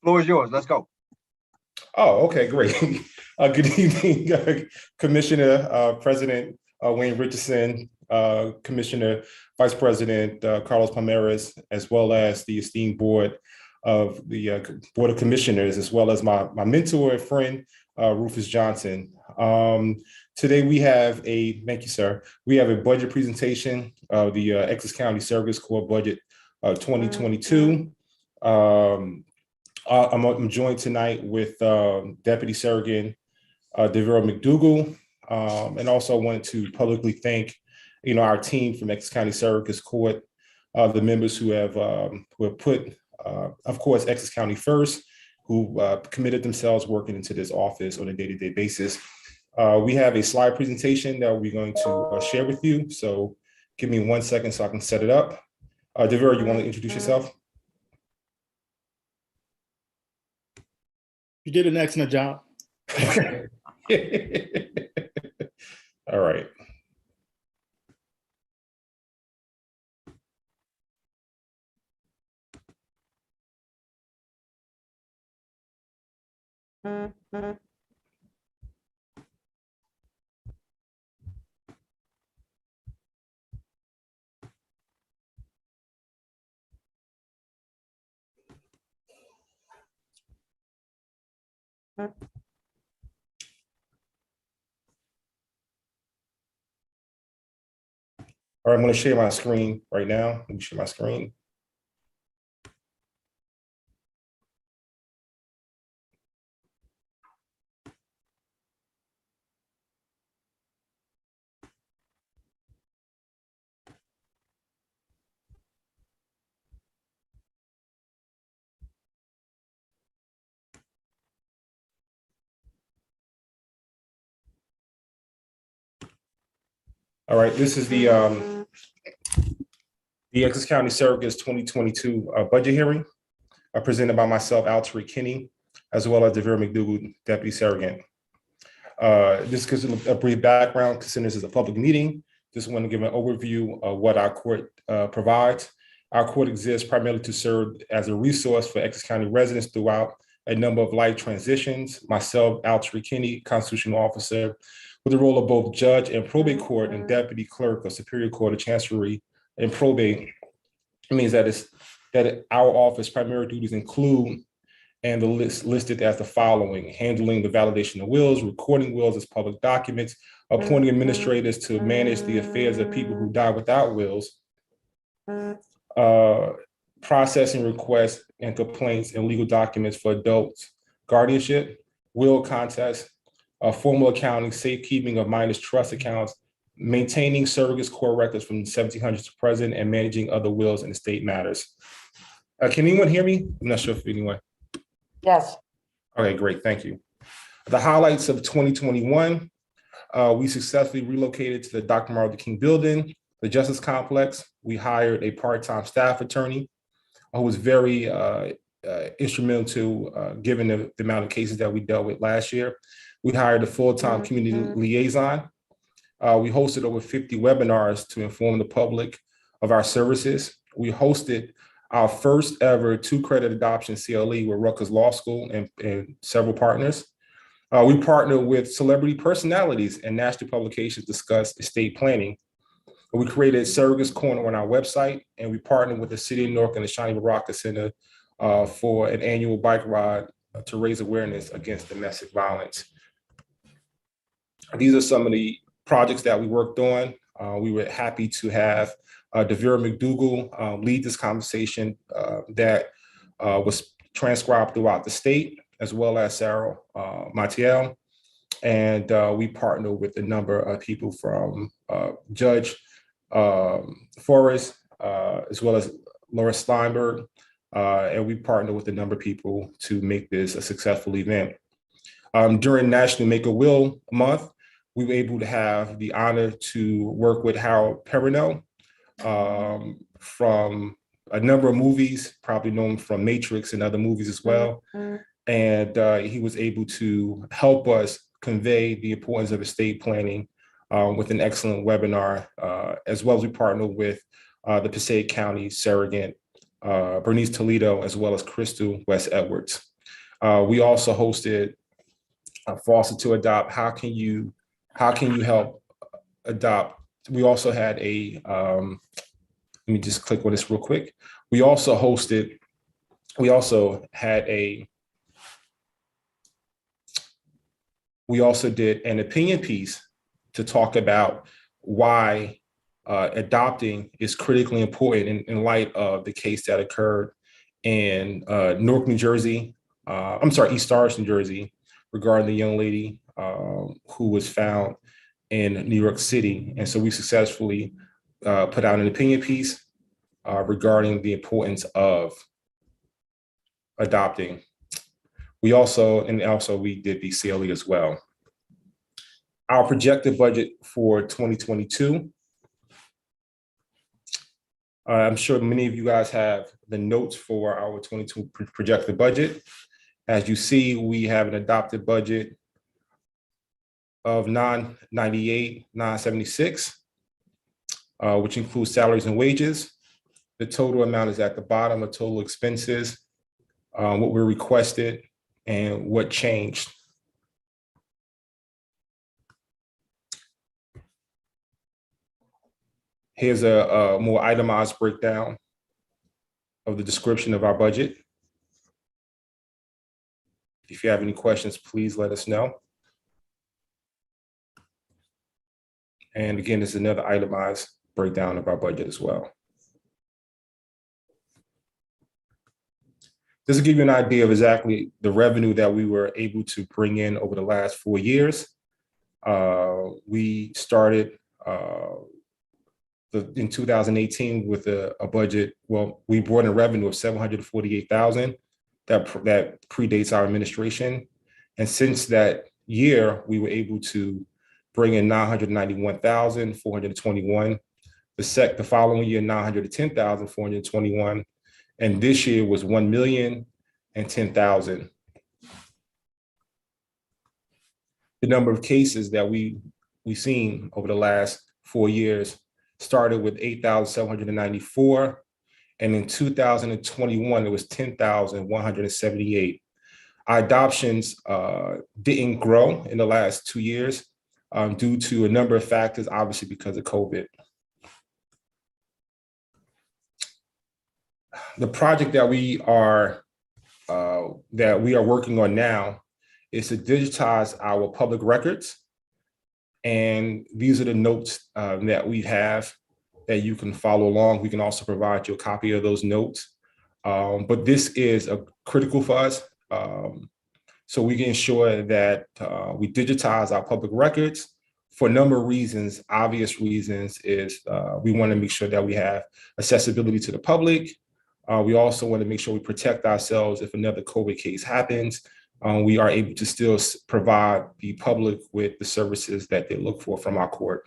Floor is yours. Let's go. Oh, okay, great. Good evening, Commissioner, President Wayne Richardson, Commissioner Vice President Carlos Palmeras, as well as the esteemed board of the Board of Commissioners, as well as my mentor and friend, Rufus Johnson. Today we have thank you, sir. We have a budget presentation of the Essex County Service Corps budget 2022. I'm joined tonight with Deputy Surgeon Devera McDougall, and also wanted to publicly thank, our team from Essex County Circus Court, the members who have put, of course, Essex County first, who committed themselves working into this office on a day-to-day basis. We have a slide presentation that we're going to share with you. So give me 1 second so I can set it up. Devera, you want to introduce yourself? You did an excellent job. All right. All right, I'm going to share my screen right now. Let me share my screen. All right, this is the Essex County Surrogates 2022 budget hearing presented by myself, Altry Kinney, as well as Devera McDougall, Deputy Surrogate. This gives a brief background, considering this is a public meeting. Just want to give an overview of what our court provides. Our court exists primarily to serve as a resource for Essex County residents throughout a number of life transitions. Myself, Altry Kinney, constitutional officer, with the role of both judge and probate court and deputy clerk of Superior Court of Chancery and probate. It means that our office primary duties include, and the list listed as the following: handling the validation of wills, recording wills as public documents, appointing administrators to manage the affairs of people who die without wills, processing requests and complaints and legal documents for adults, guardianship, will contests, formal accounting, safekeeping of minors' trust accounts, maintaining surrogates court records from the 1700s to present, and managing other wills and estate matters. Can anyone hear me? I'm not sure if anyone. Yes. Okay, great, thank you. The highlights of 2021, we successfully relocated to the Dr. Martin Luther King building, the Justice Complex. We hired a part-time staff attorney who was very instrumental to given the amount of cases that we dealt with last year. We hired a full-time community liaison. We hosted over 50 webinars to inform the public of our services. We hosted our first ever 2-credit adoption CLE with Rutgers Law School and several partners. We partnered with celebrity personalities and national publications to discuss estate planning. We created Surrogates Corner on our website, and we partnered with the City of Newark and the Shani Baraka Center for an annual bike ride to raise awareness against domestic violence. These are some of the projects that we worked on. We were happy to have Devera McDougall lead this conversation that was transcribed throughout the state, as well as Sarah Montiel. And we partnered with a number of people from Judge Forrest, as well as Laura Steinberg. And we partnered with a number of people to make this a successful event. During National Make a Will Month, we were able to have the honor to work with Harold Perrineau from a number of movies, probably known from Matrix and other movies as well. And he was able to help us convey the importance of estate planning with an excellent webinar, as well as we partnered with the Passaic County surrogate, Bernice Toledo, as well as Crystal West Edwards. We also hosted Foster to Adopt. How can you help adopt? We also had a, let me just click on this real quick. We also did an opinion piece to talk about why adopting is critically important in light of the case that occurred in Newark, New Jersey. I'm sorry, East Orange, New Jersey, regarding the young lady who was found in New York City. And so we successfully put out an opinion piece regarding the importance of adopting. We did the CLE as well. Our projected budget for 2022. I'm sure many of you guys have the notes for our 22 projected budget. As you see, we have an adopted budget of $998,976, which includes salaries and wages. The total amount is at the bottom of total expenses, what we requested and what changed. Here's a more itemized breakdown of the description of our budget. If you have any questions, please let us know. And again, this is another itemized breakdown of our budget as well. This will give you an idea of exactly the revenue that we were able to bring in over the last 4 years. We started in 2018 with a budget. Well, we brought in revenue of $748,000 that predates our administration. And since that year, we were able to bring in $991,421. The following year, $910,421. And this year was $1,010,000. The number of cases that we've seen over the last 4 years started with 8,794. And in 2021, it was 10,178. Our adoptions didn't grow in the last 2 years. due to a number of factors, obviously because of COVID. The project that we are working on now is to digitize our public records. And these are the notes that we have that you can follow along. We can also provide you a copy of those notes. But this is critical for us. So we can ensure that we digitize our public records for a number of reasons. Obvious reasons is we want to make sure that we have accessibility to the public. We also want to make sure we protect ourselves if another COVID case happens. We are able to still provide the public with the services that they look for from our court.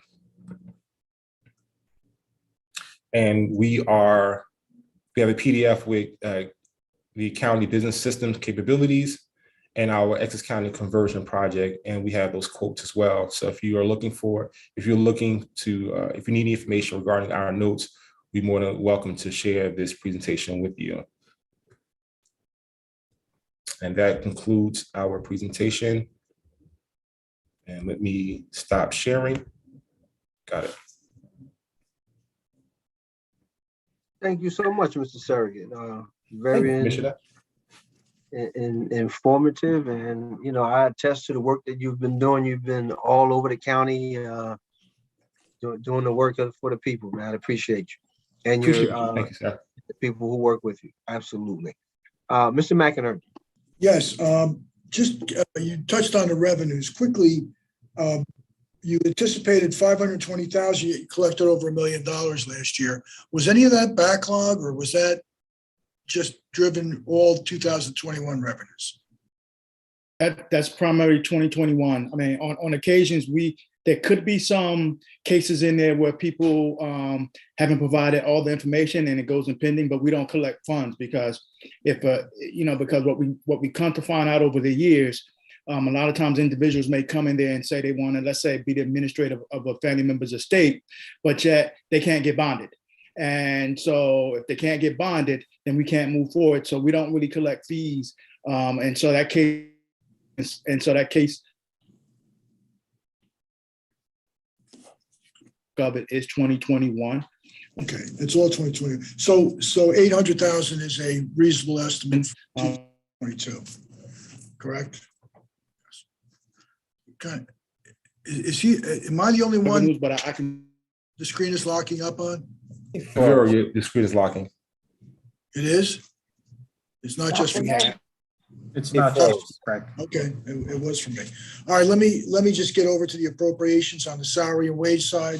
And we have a PDF with the county business systems capabilities and our Essex County conversion project, and we have those quotes as well. So if you need information regarding our notes, we're more than welcome to share this presentation with you. And that concludes our presentation. And let me stop sharing. Got it. Thank you so much, Mr. Surrogate. Very informative, and I attest to the work that you've been doing. You've been all over the county doing the work for the people, man. I appreciate you and Thank you, sir. The people who work with you. Absolutely. Mr. McInerney. Yes, you touched on the revenues quickly. You anticipated 520,000, yet you collected over $1 million last year. Was any of that backlog, or was that just driven all 2021 revenues? That's primarily 2021. I mean, on occasions, there could be some cases in there where people haven't provided all the information and it goes in pending, but we don't collect funds because because what we come to find out over the years, a lot of times individuals may come in there and say they want to, let's say, be the administrator of a family member's estate, but yet they can't get bonded. And so if they can't get bonded, then we can't move forward. So we don't really collect fees. And so that case of it is 2021. Okay, it's all 2020. So 800,000 is a reasonable estimate for 2022, correct? Okay. Am I the only one? But I can. The screen is locking up on? The screen is locking. It is? It's not just for me. It's not just Frank. Okay, it was for me. All right, let me just get over to the appropriations on the salary and wage side.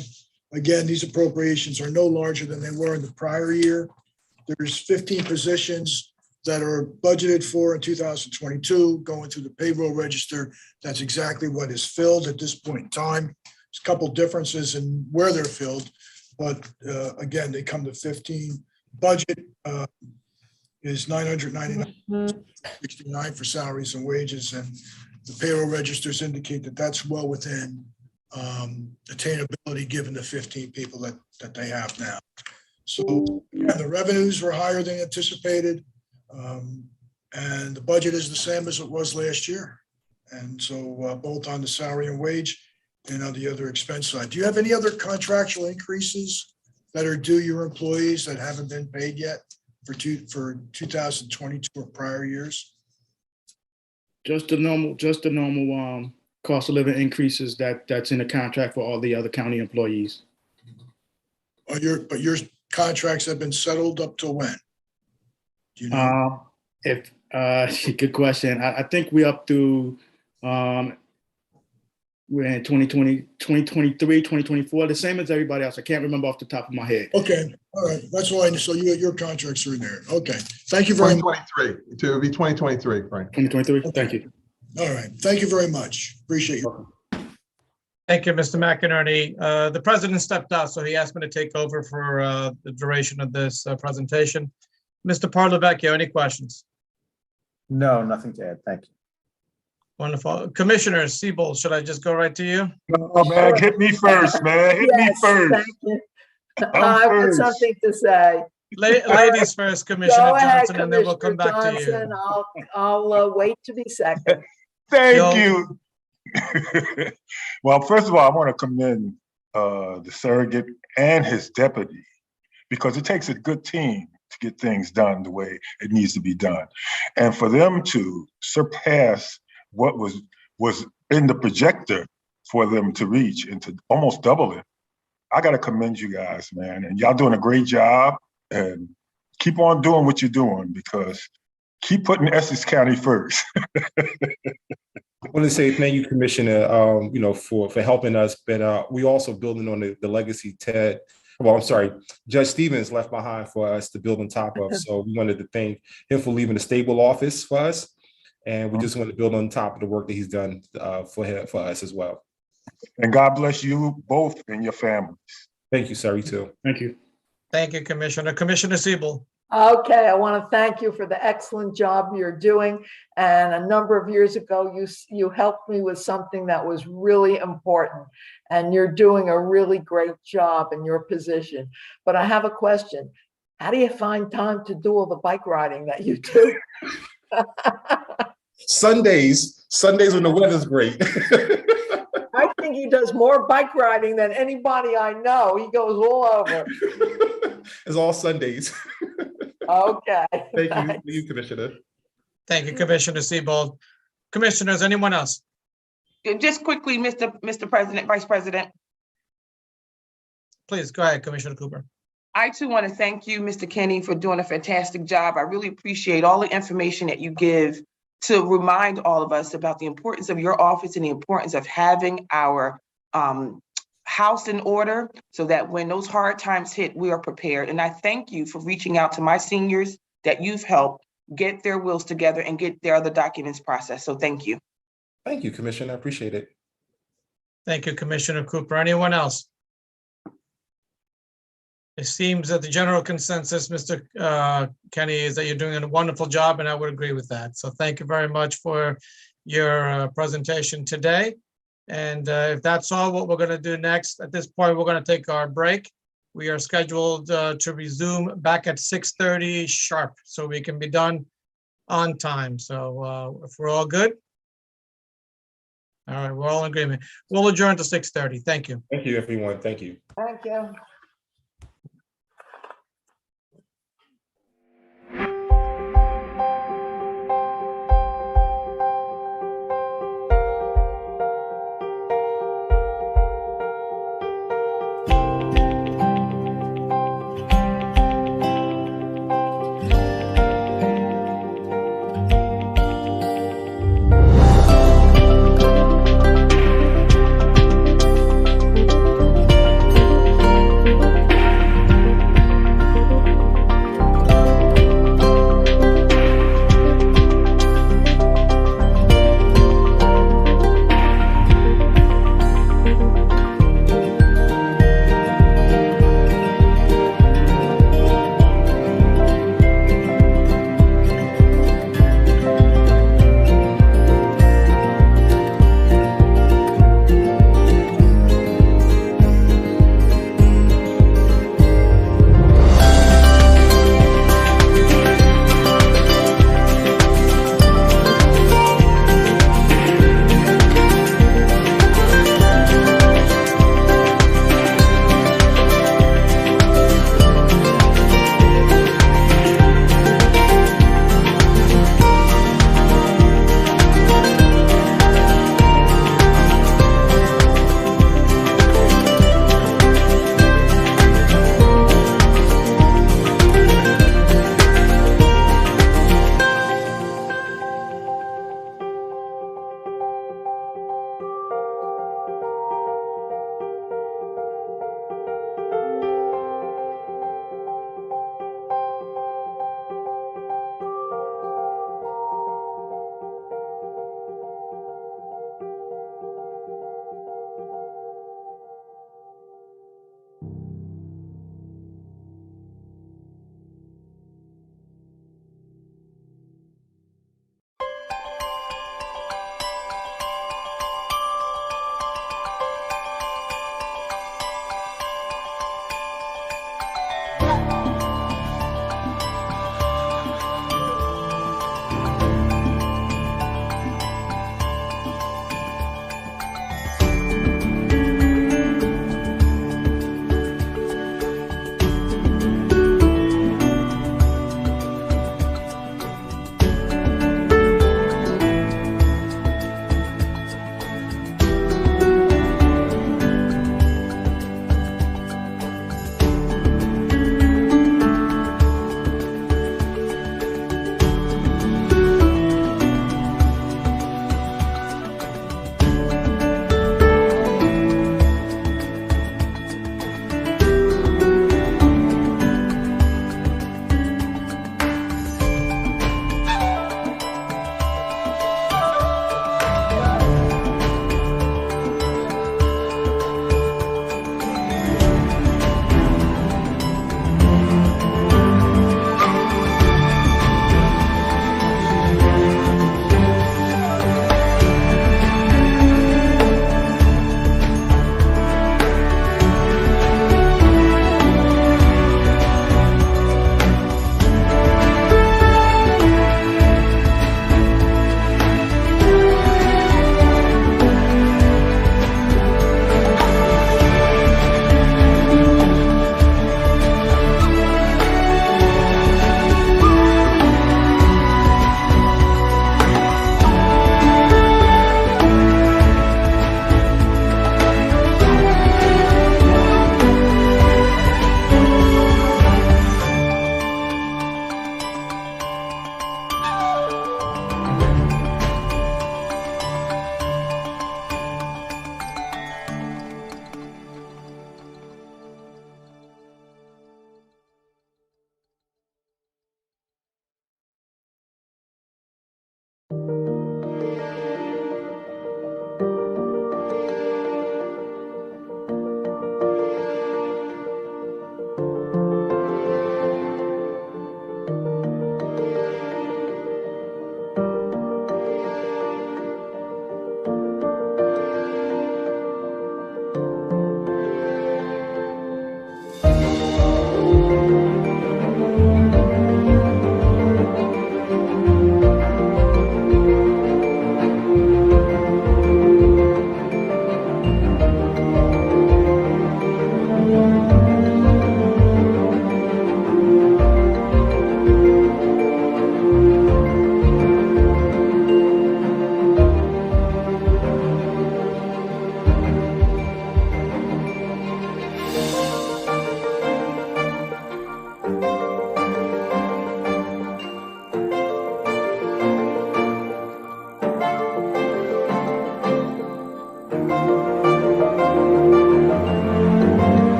Again, these appropriations are no larger than they were in the prior year. There's 15 positions that are budgeted for in 2022, going through the payroll register. That's exactly what is filled at this point in time. There's a couple differences in where they're filled, but again, they come to 15. Budget is $999.69 for salaries and wages, and the payroll registers indicate that that's well within attainability given the 15 people that they have now. So yeah, the revenues were higher than anticipated, and the budget is the same as it was last year. And so both on the salary and wage and on the other expense side. Do you have any other contractual increases that are due your employees that haven't been paid yet for 2022 or prior years? Just the normal cost of living increases that's in the contract for all the other county employees. But your contracts have been settled up to when? Do you know? Good question. I think we're up to we're in 2020, 2023, 2024, the same as everybody else. I can't remember off the top of my head. Okay, all right. That's why. So your contracts are in there. Okay. Thank you very much. 2023. It will be 2023, Frank. 2023. Okay. Thank you. All right. Thank you very much. Appreciate you. Thank you, Mr. McInerney. The president stepped out, so he asked me to take over for the duration of this presentation. Mr. Parlavecchio, any questions? No, nothing to add. Thank you. Wonderful. Commissioner Siebel, should I just go right to you? Oh, man, hit me first, man. Hit me first. Thank you. I have something to say. Ladies first, Commissioner Go ahead, Johnson, and then we'll come back to Johnson. you. I'll wait to be second. Thank you. Well, first of all, I want to commend the surrogate and his deputy, because it takes a good team to get things done the way it needs to be done. And for them to surpass what was in the projector for them to reach and to almost double it, I got to commend you guys, man. And y'all doing a great job, and keep on doing what you're doing, because keep putting Essex County first. I want to say thank you, Commissioner, for helping us. But we also building on the legacy Judge Stevens left behind for us to build on top of. So we wanted to thank him for leaving a stable office for us, and we just want to build on top of the work that he's done for us as well. And God bless you both and your families. Thank you, sir. You too. Thank you. Thank you, Commissioner. Commissioner Siebel. Okay, I want to thank you for the excellent job you're doing. And a number of years ago, you helped me with something that was really important. And you're doing a really great job in your position. But I have a question. How do you find time to do all the bike riding that you do? Sundays when the weather's great. I think he does more bike riding than anybody I know. He goes all over. It's all Sundays. Okay. Thank you, Commissioner. Thank you, Commissioner Siebold. Commissioners, anyone else? Just quickly, Mr. President, Vice President. Please go ahead, Commissioner Cooper. I too want to thank you, Mr. Kenny, for doing a fantastic job. I really appreciate all the information that you give to remind all of us about the importance of your office and the importance of having our house in order, so that when those hard times hit, we are prepared. And I thank you for reaching out to my seniors that you've helped get their wills together and get their other documents processed. So thank you. Thank you, Commissioner. I appreciate it. Thank you, Commissioner Cooper. Anyone else? It seems that the general consensus, Mr. Kenny, is that you're doing a wonderful job, and I would agree with that. So thank you very much for your presentation today. And if that's all, what we're going to do next, at this point, we're going to take our break. We are scheduled to resume back at 6:30 sharp, so we can be done on time. So if we're all good. All right, we're all in agreement. We'll adjourn to 6:30. Thank you. Thank you, everyone. Thank you. Thank you.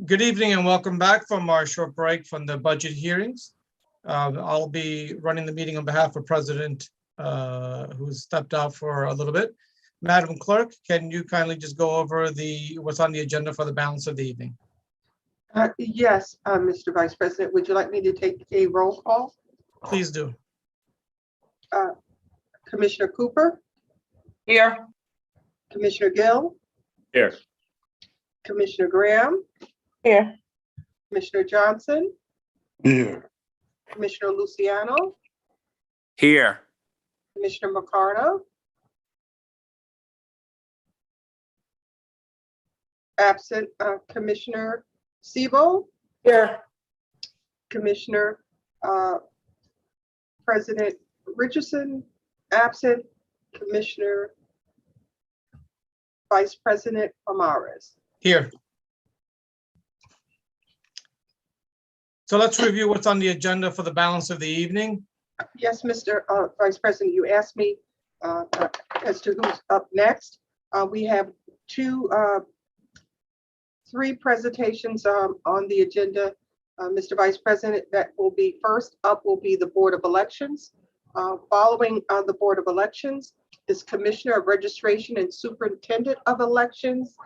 Good evening and welcome back from our short break from the budget hearings. I'll be running the meeting on behalf of President who stepped out for a little bit. Madam Clerk, can you kindly just go over what's on the agenda for the balance of the evening? Yes, Mr. Vice President, would you like me to take a roll call? Please do. Commissioner Cooper, Here. Commissioner Gill, Here. Commissioner Graham, Here. Commissioner Johnson, Here. Commissioner Luciano, Here. Commissioner Mercado. Absent, Commissioner Siebel. Here. Commissioner President Richardson, absent. Commissioner Vice President Amares. Here. So let's review what's on the agenda for the balance of the evening. Yes, Mr. Vice President, you asked me as to who's up next. We have three presentations on the agenda, Mr. Vice President. That will be first up will be the Board of Elections. Following the Board of Elections is Commissioner of Registration and Superintendent of Elections.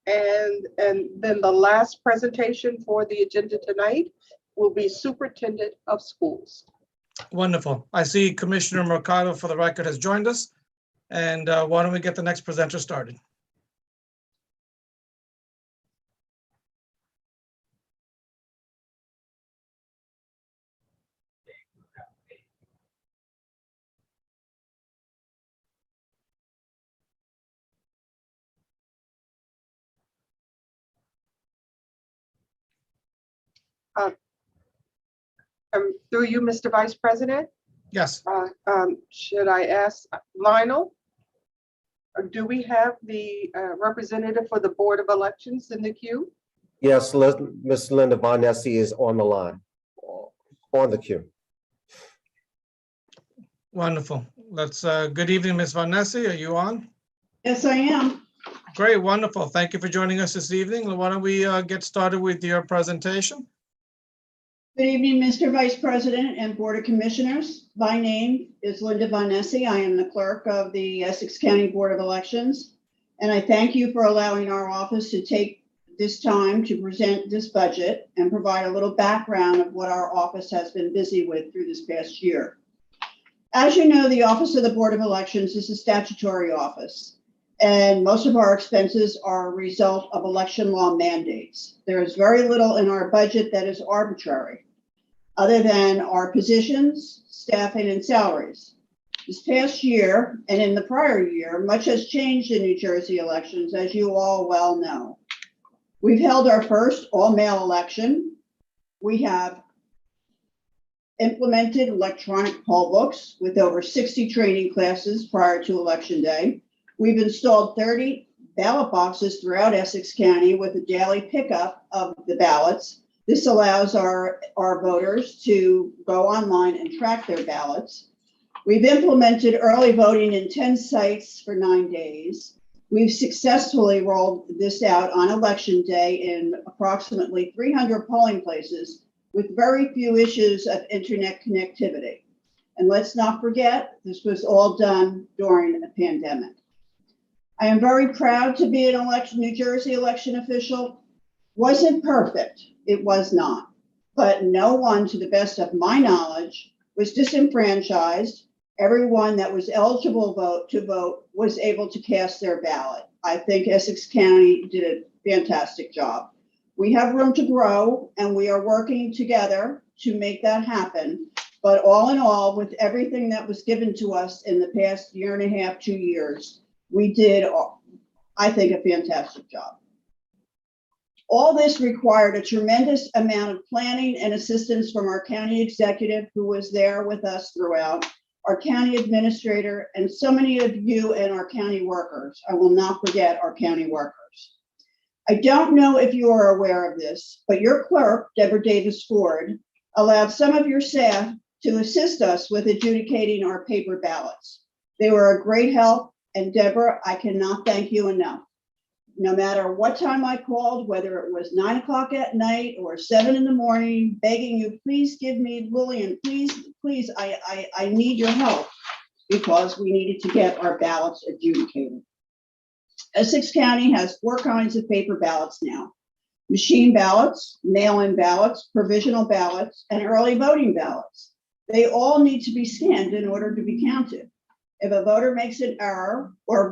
And then the last presentation for the agenda tonight will be Superintendent of Schools. Wonderful. I see Commissioner Mercado, for the record, has joined us. And why don't we get the next presenter started? Through you, Mr. Vice President. Yes. Should I ask Lionel? Or do we have the representative for the Board of Elections in the queue? Yes, Ms. Linda Von Nessy is on the line, on the queue. Wonderful. Let's, good evening, Ms. Von Nessy. Are you on? Yes, I am. Great, wonderful. Thank you for joining us this evening. Why don't we get started with your presentation? Good evening, Mr. Vice President and Board of Commissioners. My name is Linda Von Nessy. I am the clerk of the Essex County Board of Elections. And I thank you for allowing our office to take this time to present this budget and provide a little background of what our office has been busy with through this past year. As you know, the Office of the Board of Elections is a statutory office, and most of our expenses are a result of election law mandates. There is very little in our budget that is arbitrary, other than our positions, staffing, and salaries. This past year, and in the prior year, much has changed in New Jersey elections, as you all well know. We've held our first all-mail election. We have implemented electronic poll books with over 60 training classes prior to Election Day. We've installed 30 ballot boxes throughout Essex County with a daily pickup of the ballots. This allows our voters to go online and track their ballots. We've implemented early voting in 10 sites for 9 days. We've successfully rolled this out on Election Day in approximately 300 polling places with very few issues of internet connectivity. And let's not forget, this was all done during a pandemic. I am very proud to be an New Jersey election official. Wasn't perfect, it was not. But no one, to the best of my knowledge, was disenfranchised. Everyone that was eligible to vote was able to cast their ballot. I think Essex County did a fantastic job. We have room to grow, and we are working together to make that happen. But all in all, with everything that was given to us in the past year and a half, 2 years, we did, I think, a fantastic job. All this required a tremendous amount of planning and assistance from our county executive, who was there with us throughout, our county administrator, and so many of you and our county workers. I will not forget our county workers. I don't know if you are aware of this, but your clerk, Deborah Davis Ford, allowed some of your staff to assist us with adjudicating our paper ballots. They were a great help, and Deborah, I cannot thank you enough. no matter what time I called, whether it was 9 o'clock at night or 7 in the morning, begging you, please give me, Lillian, please, I need your help, because we needed to get our ballots adjudicated. Essex County has 4 kinds of paper ballots now: machine ballots, mail-in ballots, provisional ballots, and early voting ballots. They all need to be scanned in order to be counted. If a voter makes an error or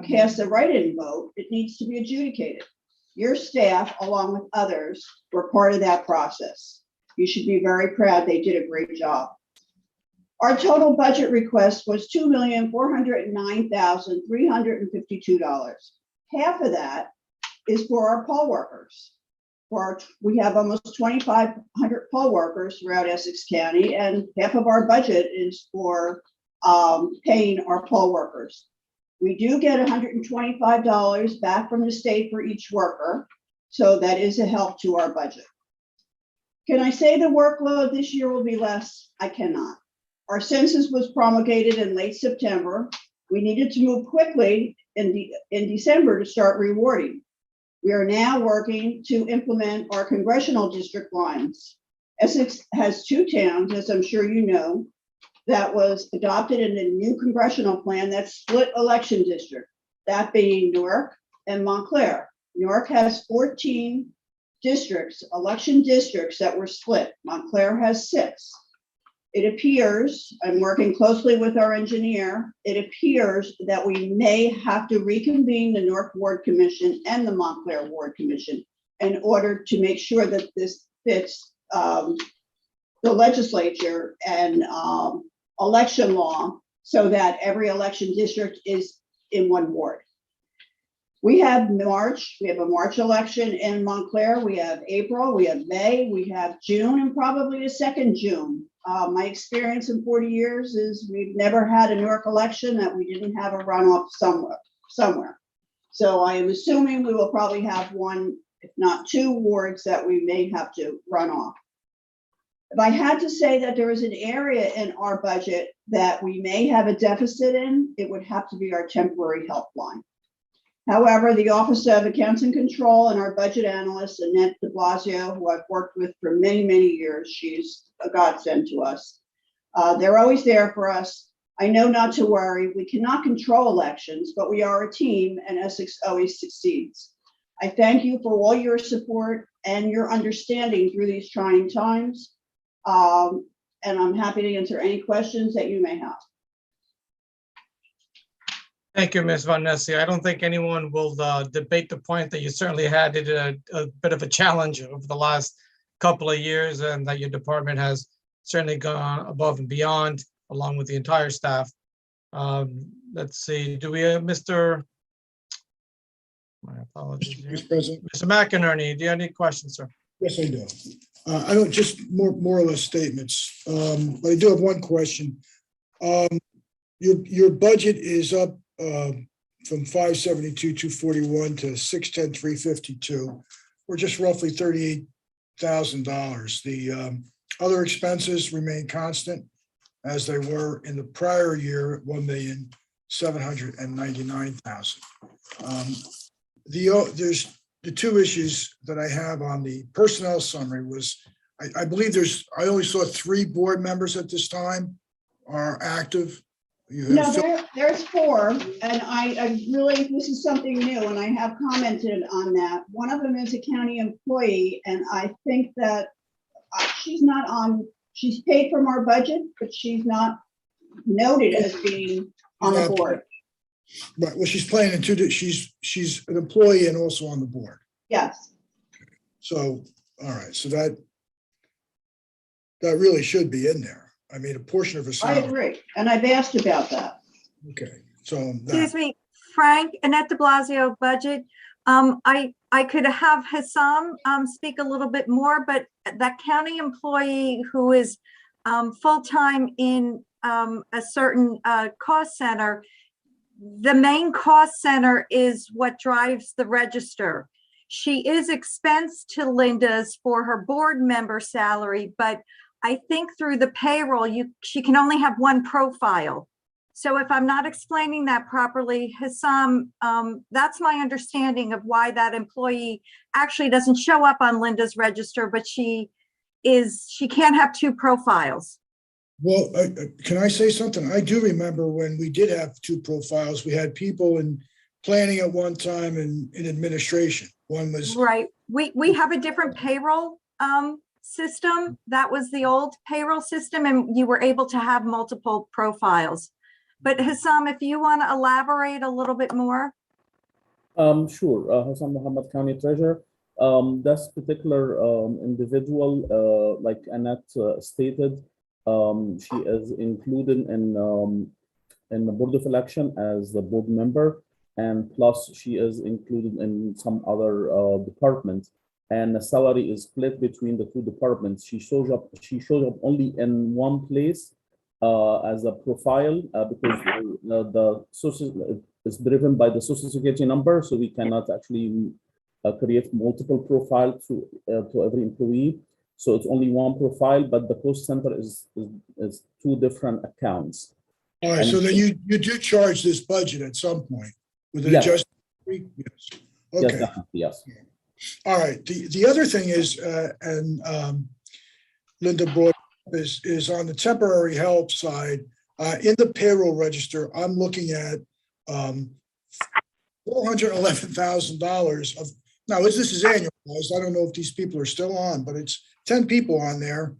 casts a write-in vote, it needs to be adjudicated. Your staff, along with others, were part of that process. You should be very proud. They did a great job. Our total budget request was $2,409,352. Half of that is for our poll workers. We have almost 2,500 poll workers throughout Essex County, and half of our budget is for paying our poll workers. We do get $125 back from the state for each worker, so that is a help to our budget. Can I say the workload this year will be less? I cannot. Our census was promulgated in late September. We needed to move quickly in December to start rewarding. We are now working to implement our congressional district lines. Essex has 2 towns, as I'm sure you know, that was adopted in a new congressional plan that split election district, that being Newark and Montclair. Newark has 14 districts, election districts that were split. Montclair has 6. It appears, I'm working closely with our engineer, it appears that we may have to reconvene the Newark Ward Commission and the Montclair Ward Commission in order to make sure that this fits the legislature and election law, so that every election district is in one ward. We have March, we have a March election in Montclair, we have April, we have May, we have June, and probably a second June. My experience in 40 years is we've never had a Newark election that we didn't have a runoff somewhere. So I am assuming we will probably have 1, if not 2 wards that we may have to run off. If I had to say that there is an area in our budget that we may have a deficit in, it would have to be our temporary help line. However, the Office of Accounts and Control and our budget analyst, Annette de Blasio, who I've worked with for many, many years, she's a godsend to us. They're always there for us. I know not to worry. We cannot control elections, but we are a team, and Essex always succeeds. I thank you for all your support and your understanding through these trying times. And I'm happy to answer any questions that you may have. Thank you, Ms. Von Nessy. I don't think anyone will debate the point that you certainly had it a bit of a challenge over the last couple of years, and that your department has certainly gone above and beyond, along with the entire staff. Let's see, do we have Mr. My apologies. Mr. President. Mr. McInerney, do you have any questions, sir? Yes, I do. I don't, just more or less statements. But I do have one question. Your budget is up from 572,241 to 610,352, or just roughly $38,000. The other expenses remain constant as they were in the prior year, $1,799,000. There's the 2 issues that I have on the personnel summary was, I believe I only saw 3 board members at this time are active. No, there's 4, and I really, this is something new, and I have commented on that. One of them is a county employee, and I think that she's not on, she's paid from our budget, but she's not noted as being on the board. Right, well, she's playing in 2, she's an employee and also on the board. Yes. So, all right, so that really should be in there. I mean, a portion of her I salary. agree, and I've asked about that. Okay, so. Excuse me, Frank, Annette de Blasio, budget. I could have Hassam speak a little bit more, but that county employee who is full-time in a certain cost center, the main cost center is what drives the register. She is expensed to Linda's for her board member salary, but I think through the payroll, she can only have one profile. So if I'm not explaining that properly, Hassam, that's my understanding of why that employee actually doesn't show up on Linda's register, but she can't have two profiles. Well, can I say something? I do remember when we did have two profiles. We had people in planning at one time and in administration. One was Right. We have a different payroll system. That was the old payroll system, and you were able to have multiple profiles. But Hassam, if you want to elaborate a little bit more. Sure. Hassan Muhammad, County Treasurer. This particular individual, like Annette stated, she is included in the Board of Election as the board member, and plus she is included in some other departments. And the salary is split between the two departments. She shows up only in one place as a profile because the social is driven by the social security number, so we cannot actually create multiple profiles to every employee. So it's only one profile, but the post center is two different accounts. all right. So then you do charge this budget at some point with an Yes. adjustment? Yes. Yes, Okay. definitely, yes. All right. The other thing is, and Linda brought up is on the temporary help side, in the payroll register, I'm looking at $411,000 of, now this is annualized. I don't know if these people are still on, but it's 10 people on there,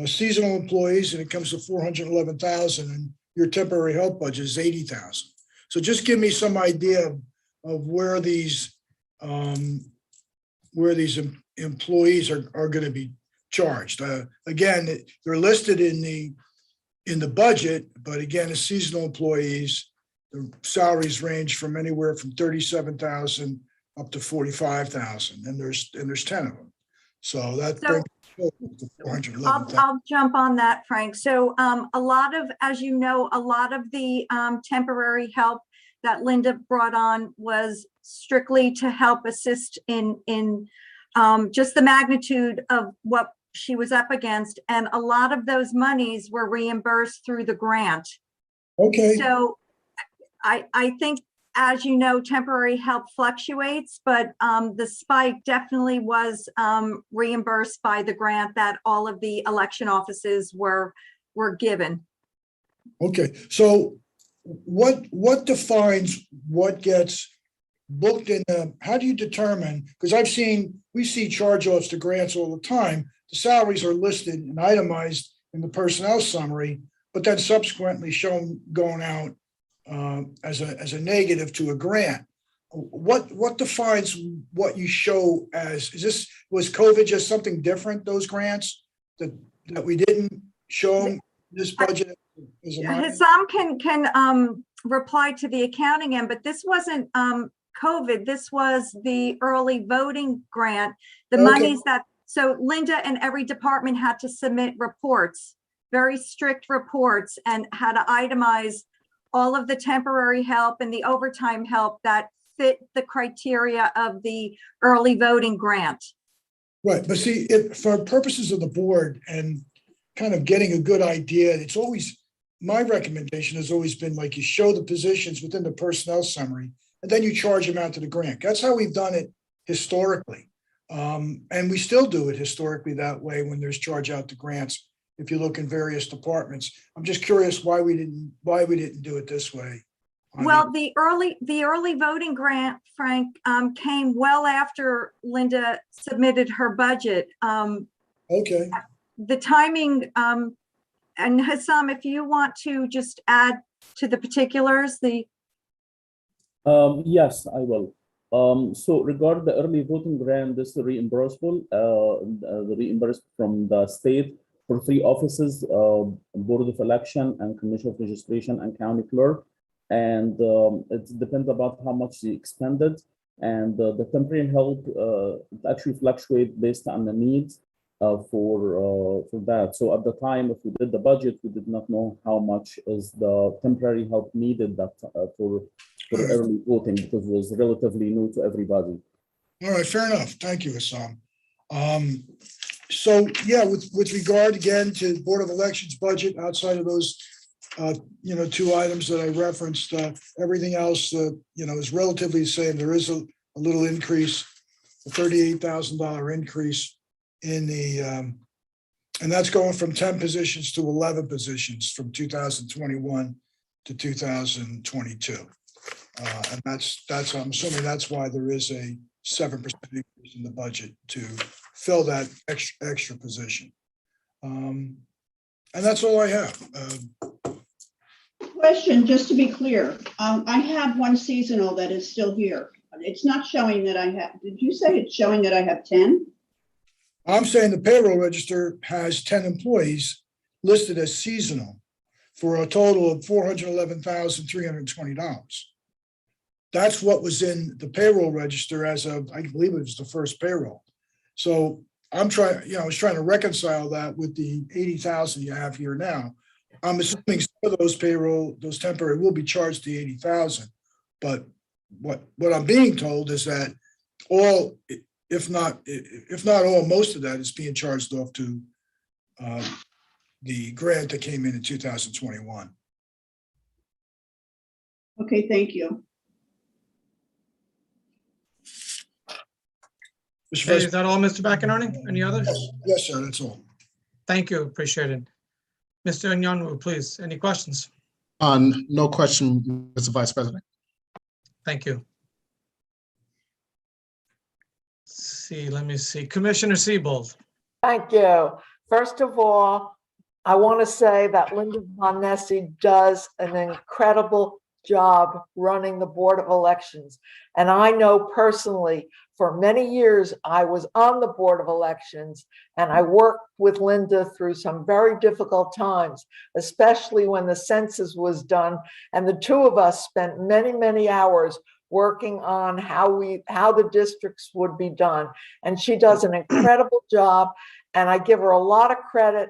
seasonal employees, and it comes to 411,000, and your temporary help budget is 80,000. So just give me some idea of where these employees are going to be charged. Again, they're listed in the budget, but again, as seasonal employees, the salaries range from anywhere from 37,000 up to 45,000, and there's 10 of them. So that brings it to 411,000. I'll jump on that, Frank. So a lot of, as you know, a lot of the temporary help that Linda brought on was strictly to help assist in just the magnitude of what she was up against. And a lot of those monies were reimbursed through the grant. Okay. So I think, as you know, temporary help fluctuates, but the spike definitely was reimbursed by the grant that all of the election offices were given. Okay, so what defines what gets booked in the, how do you determine, because we see charge-offs to grants all the time. The salaries are listed and itemized in the personnel summary, but then subsequently shown going out as a negative to a grant. What defines what you show as, was COVID just something different, those grants that we didn't show in this budget? Hassam can reply to the accounting end, but this wasn't COVID. This was the early voting grant. The monies that, so Linda and every department had to submit reports, very strict reports, and had to itemize all of the temporary help and the overtime help that fit the criteria of the early voting grant. Right, but see, for purposes of the board and kind of getting a good idea, it's always, my recommendation has always been like you show the positions within the personnel summary and then you charge them out to the grant. That's how we've done it historically. And we still do it historically that way when there's charge out to grants. If you look in various departments, I'm just curious why we didn't do it this way. Well, the early voting grant, Frank, came well after Linda submitted her budget. Okay. The timing, and Hassam, if you want to just add to the particulars, Yes, I will. So regarding the early voting grant, this is reimbursable, the reimbursed from the state for 3 offices, Board of Election and Commission of Registration and County Clerk. And it depends about how much they expended. And the temporary help actually fluctuate based on the needs for that. So at the time, if we did the budget, we did not know how much is the temporary help needed that for early voting, because it was relatively new to everybody. All right, fair enough. Thank you, Hassam. So yeah, with regard again to Board of Elections budget, outside of those two items that I referenced. Everything else, is relatively the same. There is a little increase, a $38,000 increase in the, and that's going from 10 positions to 11 positions from 2021 to 2022. And that's, I'm assuming that's why there is a 7% increase in the budget to fill that extra position. And that's all I have. Question, just to be clear, I have one seasonal that is still here. It's not showing that I have, did you say it's showing that I have 10? I'm saying the payroll register has 10 employees listed as seasonal for a total of $411,320. That's what was in the payroll register as of, I believe it was the first payroll. So I'm trying, I was trying to reconcile that with the 80,000 you have here now. I'm assuming some of those those temporary will be charged the 80,000. But what I'm being told is that all, if not all, most of that is being charged off to the grant that came in 2021. Okay, thank you. Hey, is that all, Mr. McInerney? Any others? Yes, sir, that's all. Thank you, appreciate it. Mr. Nyong'o, please, any questions? No question, Mr. Vice President. Thank you. Let me see. Commissioner Siebold. Thank you. First of all, I want to say that Linda Von Nessy does an incredible job running the Board of Elections. And I know personally, for many years, I was on the Board of Elections and I worked with Linda through some very difficult times, especially when the census was done. And the two of us spent many, many hours working on how the districts would be done. And she does an incredible job. And I give her a lot of credit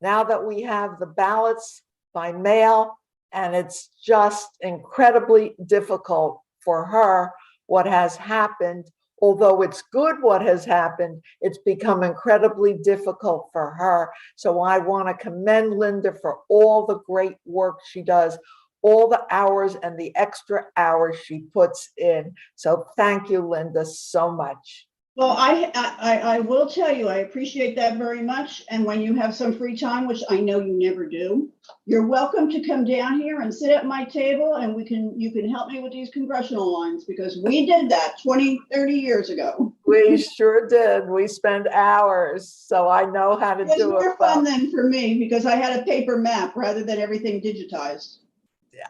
now that we have the ballots by mail. And it's just incredibly difficult for her what has happened. Although it's good what has happened, it's become incredibly difficult for her. So I want to commend Linda for all the great work she does, all the hours and the extra hours she puts in. So thank you, Linda, so much. Well, I will tell you, I appreciate that very much. And when you have some free time, which I know you never do, you're welcome to come down here and sit at my table and you can help me with these congressional lines because we did that 20, 30 years ago. We sure did. We spent hours, so I know how to do it. It was more fun than for me because I had a paper map rather than everything digitized.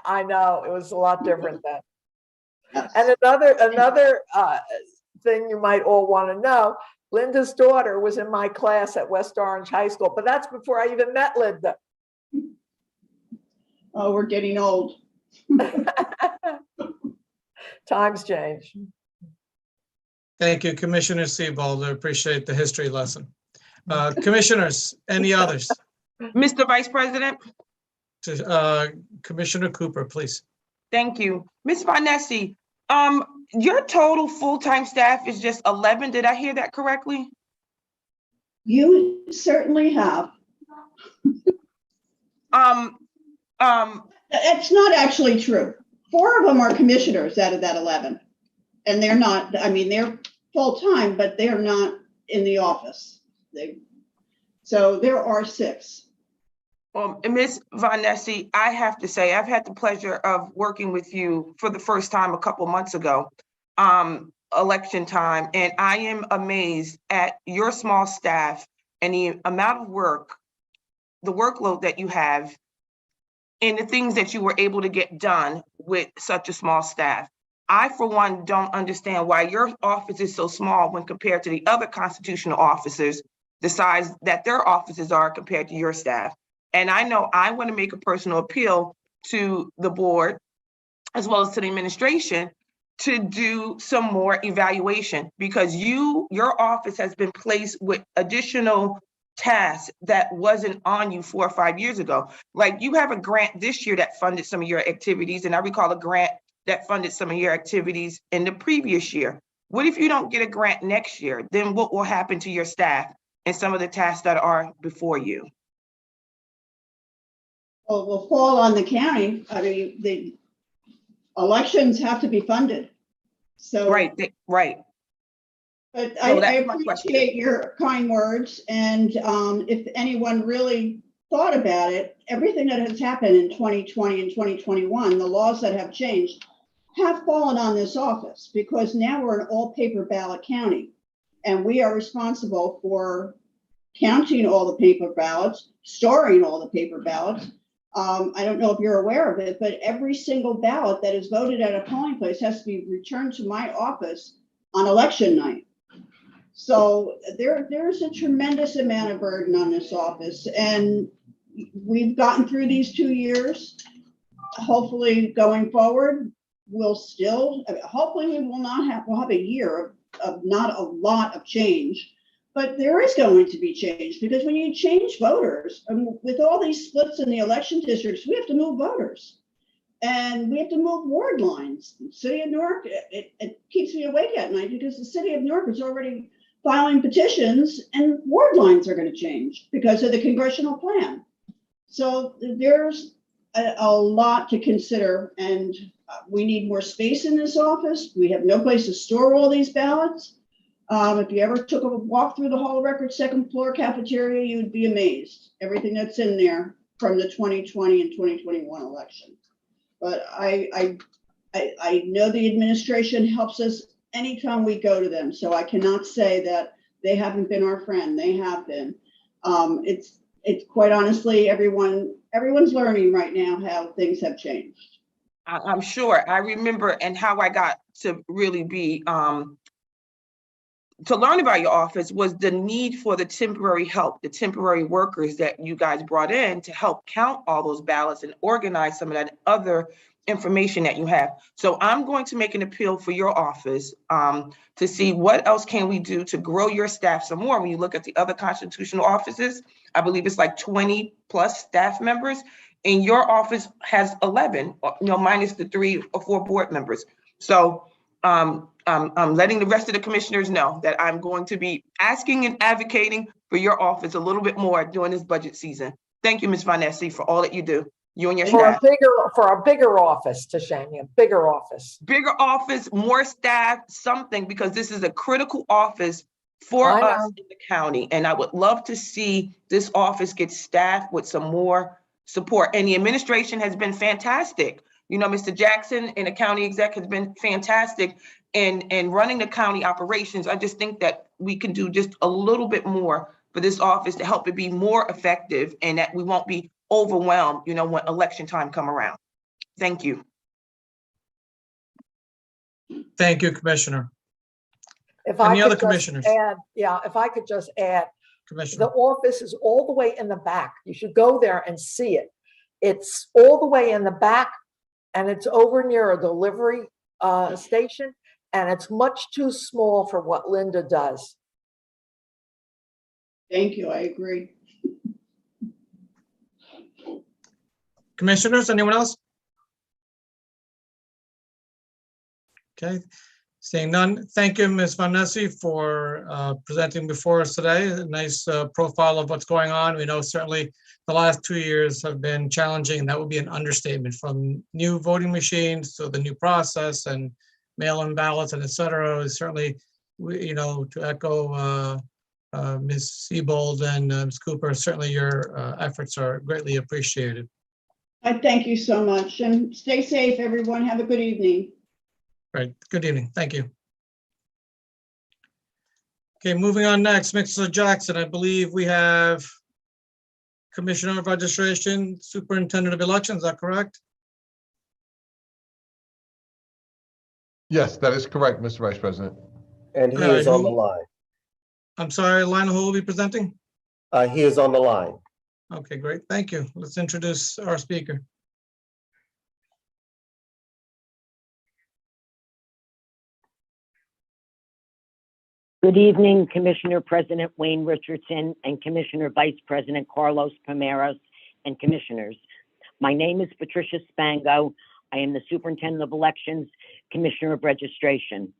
I know, it was a lot different then. Yes. And another thing you might all want to know, Linda's daughter was in my class at West Orange High School, but that's before I even met Linda. Oh, we're getting old. Times change. Thank you, Commissioner Siebold. I appreciate the history lesson. Commissioners, any others? Mr. Vice President? Commissioner Cooper, please. Thank you. Ms. Von Nessy, your total full-time staff is just 11. Did I hear that correctly? You certainly have. It's not actually true. 4 of them are commissioners out of that 11. And they're not, I mean, they're full-time, but they're not in the office. So there are 6. Ms. Von Nessy, I have to say, I've had the pleasure of working with you for the first time a couple months ago, election time, and I am amazed at your small staff and the amount of work, the workload that you have, and the things that you were able to get done with such a small staff. I, for one, don't understand why your office is so small when compared to the other constitutional officers, the size that their offices are compared to your staff. And I know I want to make a personal appeal to the board, as well as to the administration, to do some more evaluation because your office has been placed with additional tasks that wasn't on you 4 or 5 years ago. Like you have a grant this year that funded some of your activities, and I recall a grant that funded some of your activities in the previous year. What if you don't get a grant next year? Then what will happen to your staff and some of the tasks that are before you? will fall on the county. I mean, the elections have to be funded. So. Right, right. But So I that's my question. appreciate your kind words, and if anyone really thought about it, everything that has happened in 2020 and 2021, the laws that have changed have fallen on this office, because now we're an all paper ballot county, and we are responsible for counting all the paper ballots, storing all the paper ballots. I don't know if you're aware of it, but every single ballot that is voted at a polling place has to be returned to my office on election night. So there's a tremendous amount of burden on this office, and we've gotten through these 2 years. Hopefully going forward, we'll have a year of not a lot of change, but there is going to be change, because when you change voters, with all these splits in the election districts, we have to move voters. And we have to move ward lines. The city of Newark, it keeps me awake at night, because the city of Newark is already filing petitions, and ward lines are going to change because of the congressional plan. So there's a lot to consider, and we need more space in this office. We have no place to store all these ballots. If you ever took a walk through the Hall of Records second floor cafeteria, you'd be amazed. Everything that's in there from the 2020 and 2021 election. But I know the administration helps us anytime we go to them. So I cannot say that they haven't been our friend. They have been. It's quite honestly, everyone's learning right now how things have changed. I'm sure. I remember, and how I got to really be, to learn about your office was the need for the temporary help, the temporary workers that you guys brought in to help count all those ballots and organize some of that other information that you have. So I'm going to make an appeal for your office to see what else can we do to grow your staff some more. When you look at the other constitutional offices, I believe it's like 20 plus staff members, and your office has 11, minus the 3 or 4 board members. So I'm letting the rest of the commissioners know that I'm going to be asking and advocating for your office a little bit more during this budget season. Thank you, Ms. Vanessi, for all that you do. You and your staff. For a bigger office, Tashania, bigger office. Bigger office, more staff, something, because this is a critical office for us in the county. And I would love to see this office get staffed with some more support. And the administration has been fantastic. Mr. Jackson and the county exec has been fantastic in running the county operations. I just think that we can do just a little bit more for this office to help it be more effective, and that we won't be overwhelmed, when election time come around. Thank you. Thank you, Commissioner. If Any I other could commissioners? just add, if I could just add, Commissioner. the office is all the way in the back. You should go there and see it. It's all the way in the back, and it's over near a delivery station, and it's much too small for what Linda does. Thank you, I agree. Commissioners, anyone else? Okay, seeing none. Thank you, Ms. Vanessi, for presenting before us today. A nice profile of what's going on. We know certainly the last 2 years have been challenging, and that would be an understatement, from new voting machines to the new process and mail-in ballots and et cetera. Certainly, to echo Ms. Siebold and Ms. Cooper, certainly your efforts are greatly appreciated. I thank you so much, and stay safe, everyone. Have a good evening. Right. Good evening. Thank you. Okay, moving on next, Mr. Jackson, I believe we have Commissioner of Registration, Superintendent of Elections, is that correct? Yes, that is correct, Mr. Vice President. And he is on the line. I'm sorry, Lionel, who will be presenting? He is on the line. Okay, great. Thank you. Let's introduce our speaker. Good evening, Commissioner President Wayne Richardson and Commissioner Vice President Carlos Palmeros and Commissioners. My name is Patricia Spango. I am the Superintendent of Elections, Commissioner of Registration.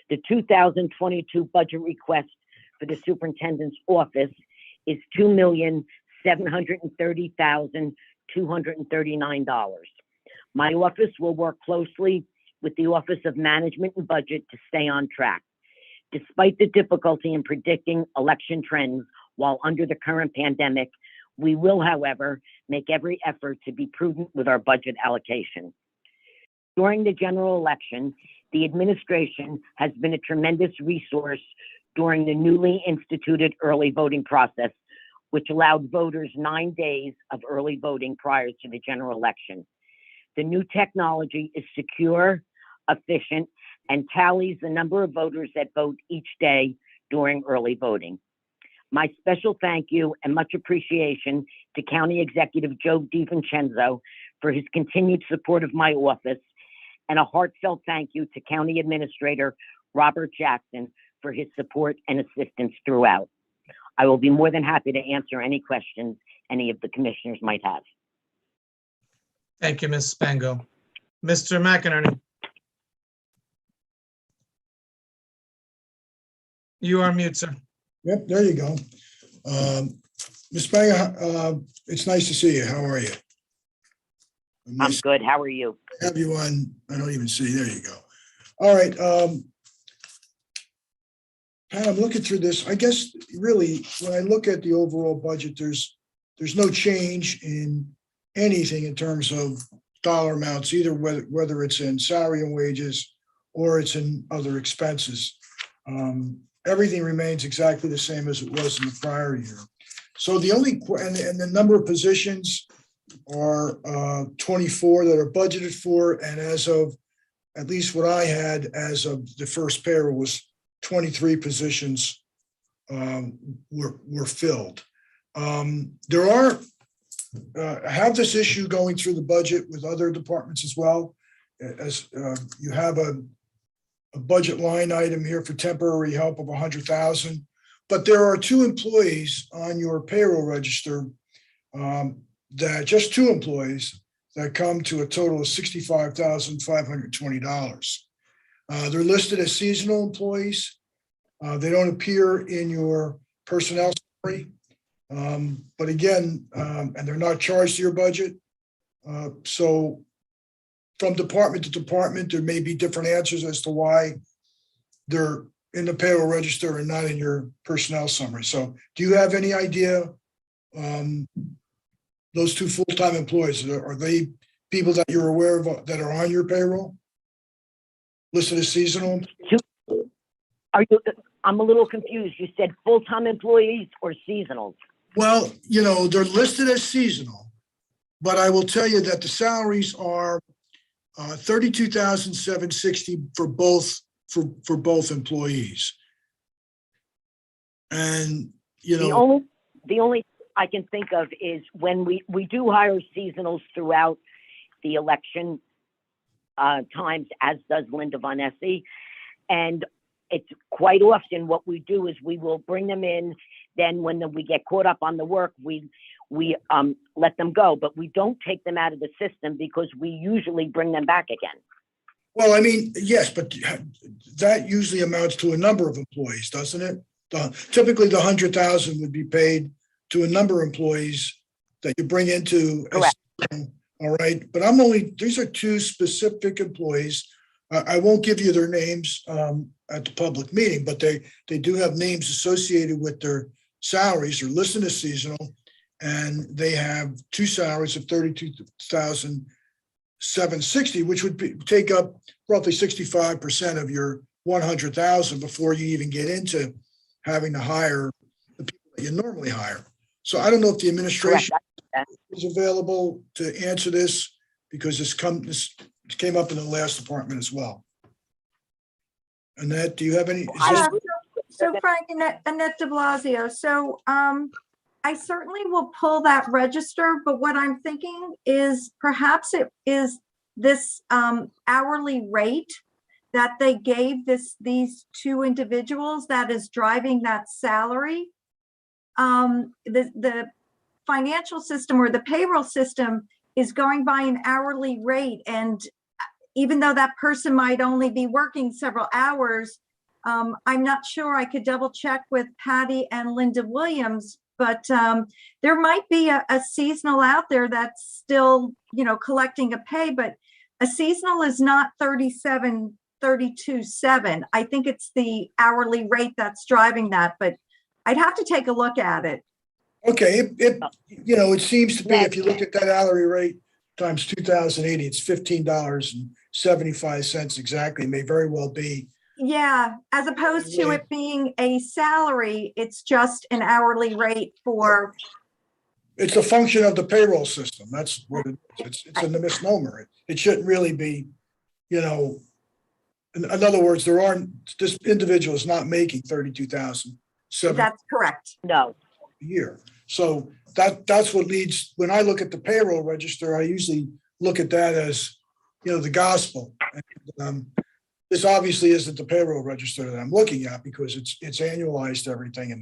The 2022 budget request for the Superintendent's Office is $2,730,200. $239. My office will work closely with the Office of Management and Budget to stay on track. Despite the difficulty in predicting election trends while under the current pandemic, we will, however, make every effort to be prudent with our budget allocation. During the general election, the administration has been a tremendous resource during the newly instituted early voting process, which allowed voters 9 days of early voting prior to the general election. The new technology is secure, efficient, and tallies the number of voters that vote each day during early voting. My special thank you and much appreciation to County Executive Joe DiVincenzo for his continued support of my office, and a heartfelt thank you to County Administrator Robert Jackson for his support and assistance throughout. I will be more than happy to answer any questions any of the commissioners might have. Thank you, Ms. Spango. Mr. McInerney. You are mute, sir. Yep, there you go. Ms. Spango, it's nice to see you. How are you? I'm good. How are you? Have you on, I don't even see, there you go. All right. Pat, I'm looking through this. I guess really, when I look at the overall budget, there's no change in anything in terms of dollar amounts, either whether it's in salary and wages or it's in other expenses. Everything remains exactly the same as it was in the prior year. So the only, and the number of positions are 24 that are budgeted for, and as of, at least what I had as of the first payroll was 23 positions were filled. There are, I have this issue going through the budget with other departments as well. As you have a budget line item here for temporary help of 100,000, but there are 2 employees on your payroll register, that just 2 employees that come to a total of $65,520. They're listed as seasonal employees. They don't appear in your personnel summary, but again, and they're not charged to your budget. So from department to department, there may be different answers as to why they're in the payroll register and not in your personnel summary. So do you have any idea, those 2 full-time employees, are they people that you're aware of that are on your payroll? Listed as seasonal? Are you, I'm a little confused. You said full-time employees or seasonals? Well, you know, they're listed as seasonal, but I will tell you that the salaries are $32,760 for both employees. And you know, the only I can think of is when we do hire seasonals throughout the election times, as does Linda Von Essie, and it's quite often what we do is we will bring them in. Then when we get caught up on the work, we let them go, but we don't take them out of the system because we usually bring them back again. Well, I mean, yes, but that usually amounts to a number of employees, doesn't it? Typically, the 100,000 would be paid to a number of employees that you bring into. All right, but these are 2 specific employees. I won't give you their names at the public meeting, but they do have names associated with their salaries. They're listed as seasonal, and they have 2 salaries of $32,760, which would take up roughly 65% of your 100,000 before you even get into having to hire the people that you normally hire. So I don't know if the administration is available to answer this, because this came up in the last department as well. Annette, do you have any? So Frank, Annette de Blasio. So I certainly will pull that register, but what I'm thinking is perhaps it is this hourly rate that they gave these 2 individuals that is driving that salary. The financial system or the payroll system is going by an hourly rate, and even though that person might only be working several hours, I'm not sure. I could double check with Patty and Linda Williams but there might be a seasonal out there that's still, collecting a pay, but a seasonal is not 32.7. I think it's the hourly rate that's driving that, but I'd have to take a look at it. Okay, it seems to be, if you look at that hourly rate times 2,080, it's $15.75 exactly. It may very well be. Yeah, as opposed to it being a salary, it's just an hourly rate for. It's a function of the payroll system. That's what it is. It's a misnomer. It shouldn't really be, in other words, this individual is not making 32,007 That's correct. No. a year. So that's what leads, when I look at the payroll register, I usually look at that as, the gospel. And, this obviously isn't the payroll register that I'm looking at because it's annualized everything, and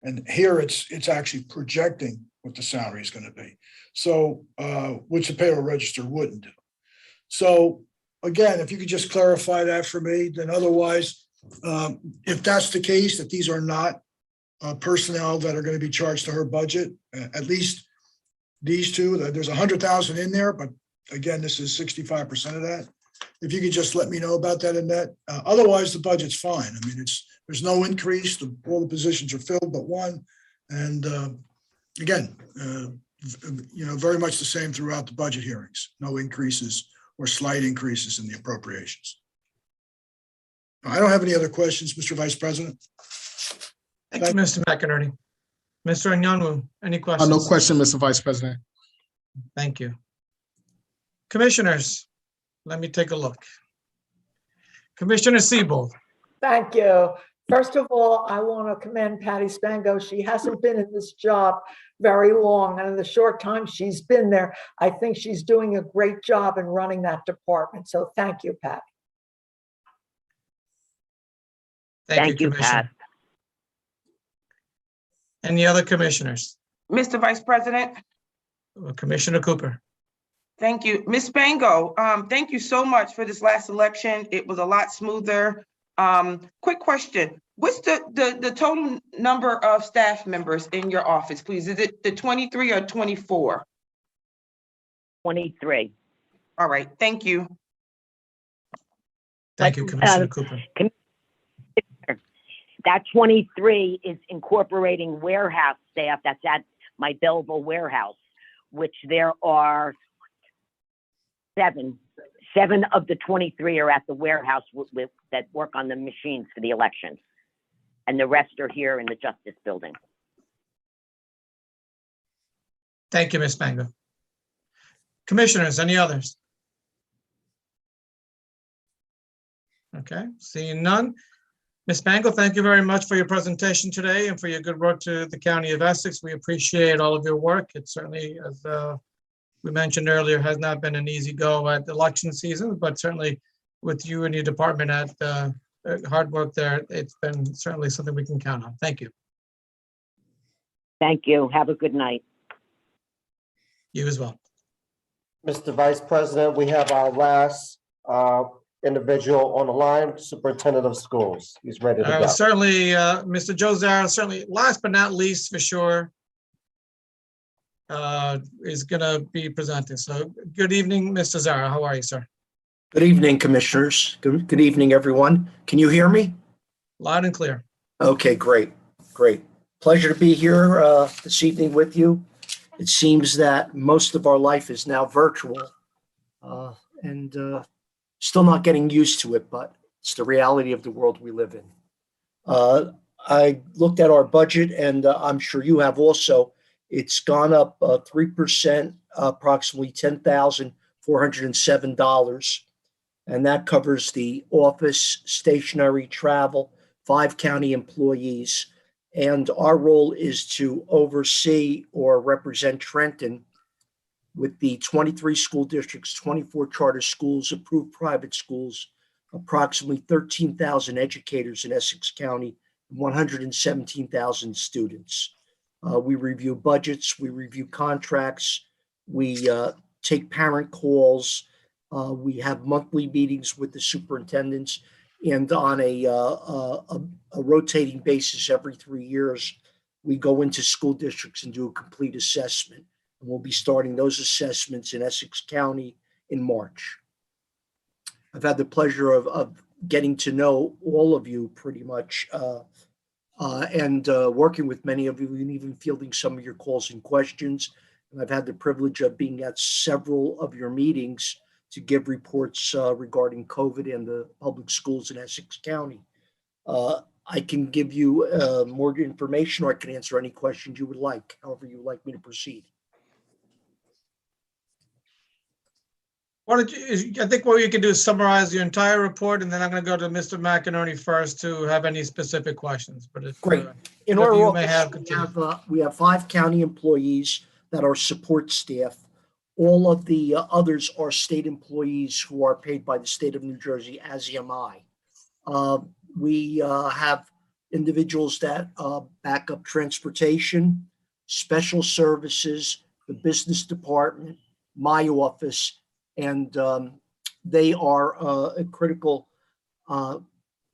and here it's actually projecting what the salary is going to be. So, which the payroll register wouldn't do. So again, if you could just clarify that for me, then otherwise, if that's the case, that these are not personnel that are going to be charged to her budget, at least these two, there's 100,000 in there, but again, this is 65% of that. If you could just let me know about that, Annette. Otherwise, the budget's fine. I mean, there's no increase. All the positions are filled but one. And again, very much the same throughout the budget hearings. No increases or slight increases in the appropriations. I don't have any other questions, Mr. Vice President. Thank you, Mr. McInerney. Mr. Anyanwu, any questions? No question, Mr. Vice President. Thank you. Commissioners, let me take a look. Commissioner Siebold. Thank you. First of all, I want to commend Patty Spango. She hasn't been in this job very long, and in the short time she's been there, I think she's doing a great job in running that department. So thank you, Pat. Thank you, Pat. Any other commissioners? Mr. Vice President. Commissioner Cooper. Thank you. Ms. Spango, thank you so much for this last election. It was a lot smoother. Quick question. What's the total number of staff members in your office, please? Is it the 23 or 24? 23. All right, thank you. Thank you, Commissioner Cooper. That 23 is incorporating warehouse staff that's at my Belleville warehouse, which there are 7. 7 of the 23 are at the warehouse that work on the machines for the elections. And the rest are here in the Justice Building. Thank you, Ms. Spango. Commissioners, any others? Okay, seeing none. Ms. Spango, thank you very much for your presentation today and for your good work to the County of Essex. We appreciate all of your work. It certainly, as we mentioned earlier, has not been an easy go at the election season, but certainly with you and your department at hard work there, it's been certainly something we can count on. Thank you. Thank you. Have a good night. You as well. Mr. Vice President, we have our last individual on the line, Superintendent of Schools. He's ready to go. Certainly, Mr. Joe Zara, certainly last but not least for sure, is going to be presenting. So good evening, Mr. Zara. How are you, sir? Good evening, commissioners. Good evening, everyone. Can you hear me? Loud and clear. Okay, great. Pleasure to be here this evening with you. It seems that most of our life is now virtual and still not getting used to it, but it's the reality of the world we live in. I looked at our budget, and I'm sure you have also. It's gone up 3%, approximately $10,407. And that covers the office, stationary, travel, 5 county employees. And our role is to oversee or represent Trenton with the 23 school districts, 24 charter schools, approved private schools, approximately 13,000 educators in Essex County, 117,000 students. We review budgets, we review contracts, we take parent calls, we have monthly meetings with the superintendents, and on a rotating basis every 3 years, we go into school districts and do a complete assessment. And we'll be starting those assessments in Essex County in March. I've had the pleasure of getting to know all of you pretty much and working with many of you and even fielding some of your calls and questions. And I've had the privilege of being at several of your meetings to give reports regarding COVID and the public schools in Essex County. I can give you more information, or I can answer any questions you would like, however you would like me to proceed. Why don't you, I think what you can do is summarize your entire report, and then I'm going to go to Mr. McInerney first to have any specific questions. But if, Great. In whatever our you may office, have, we have 5 county employees that are support staff. All of the others are state employees who are paid by the state of New Jersey, as am I. We have individuals that back up transportation, special services, the business department, my office, and they are a critical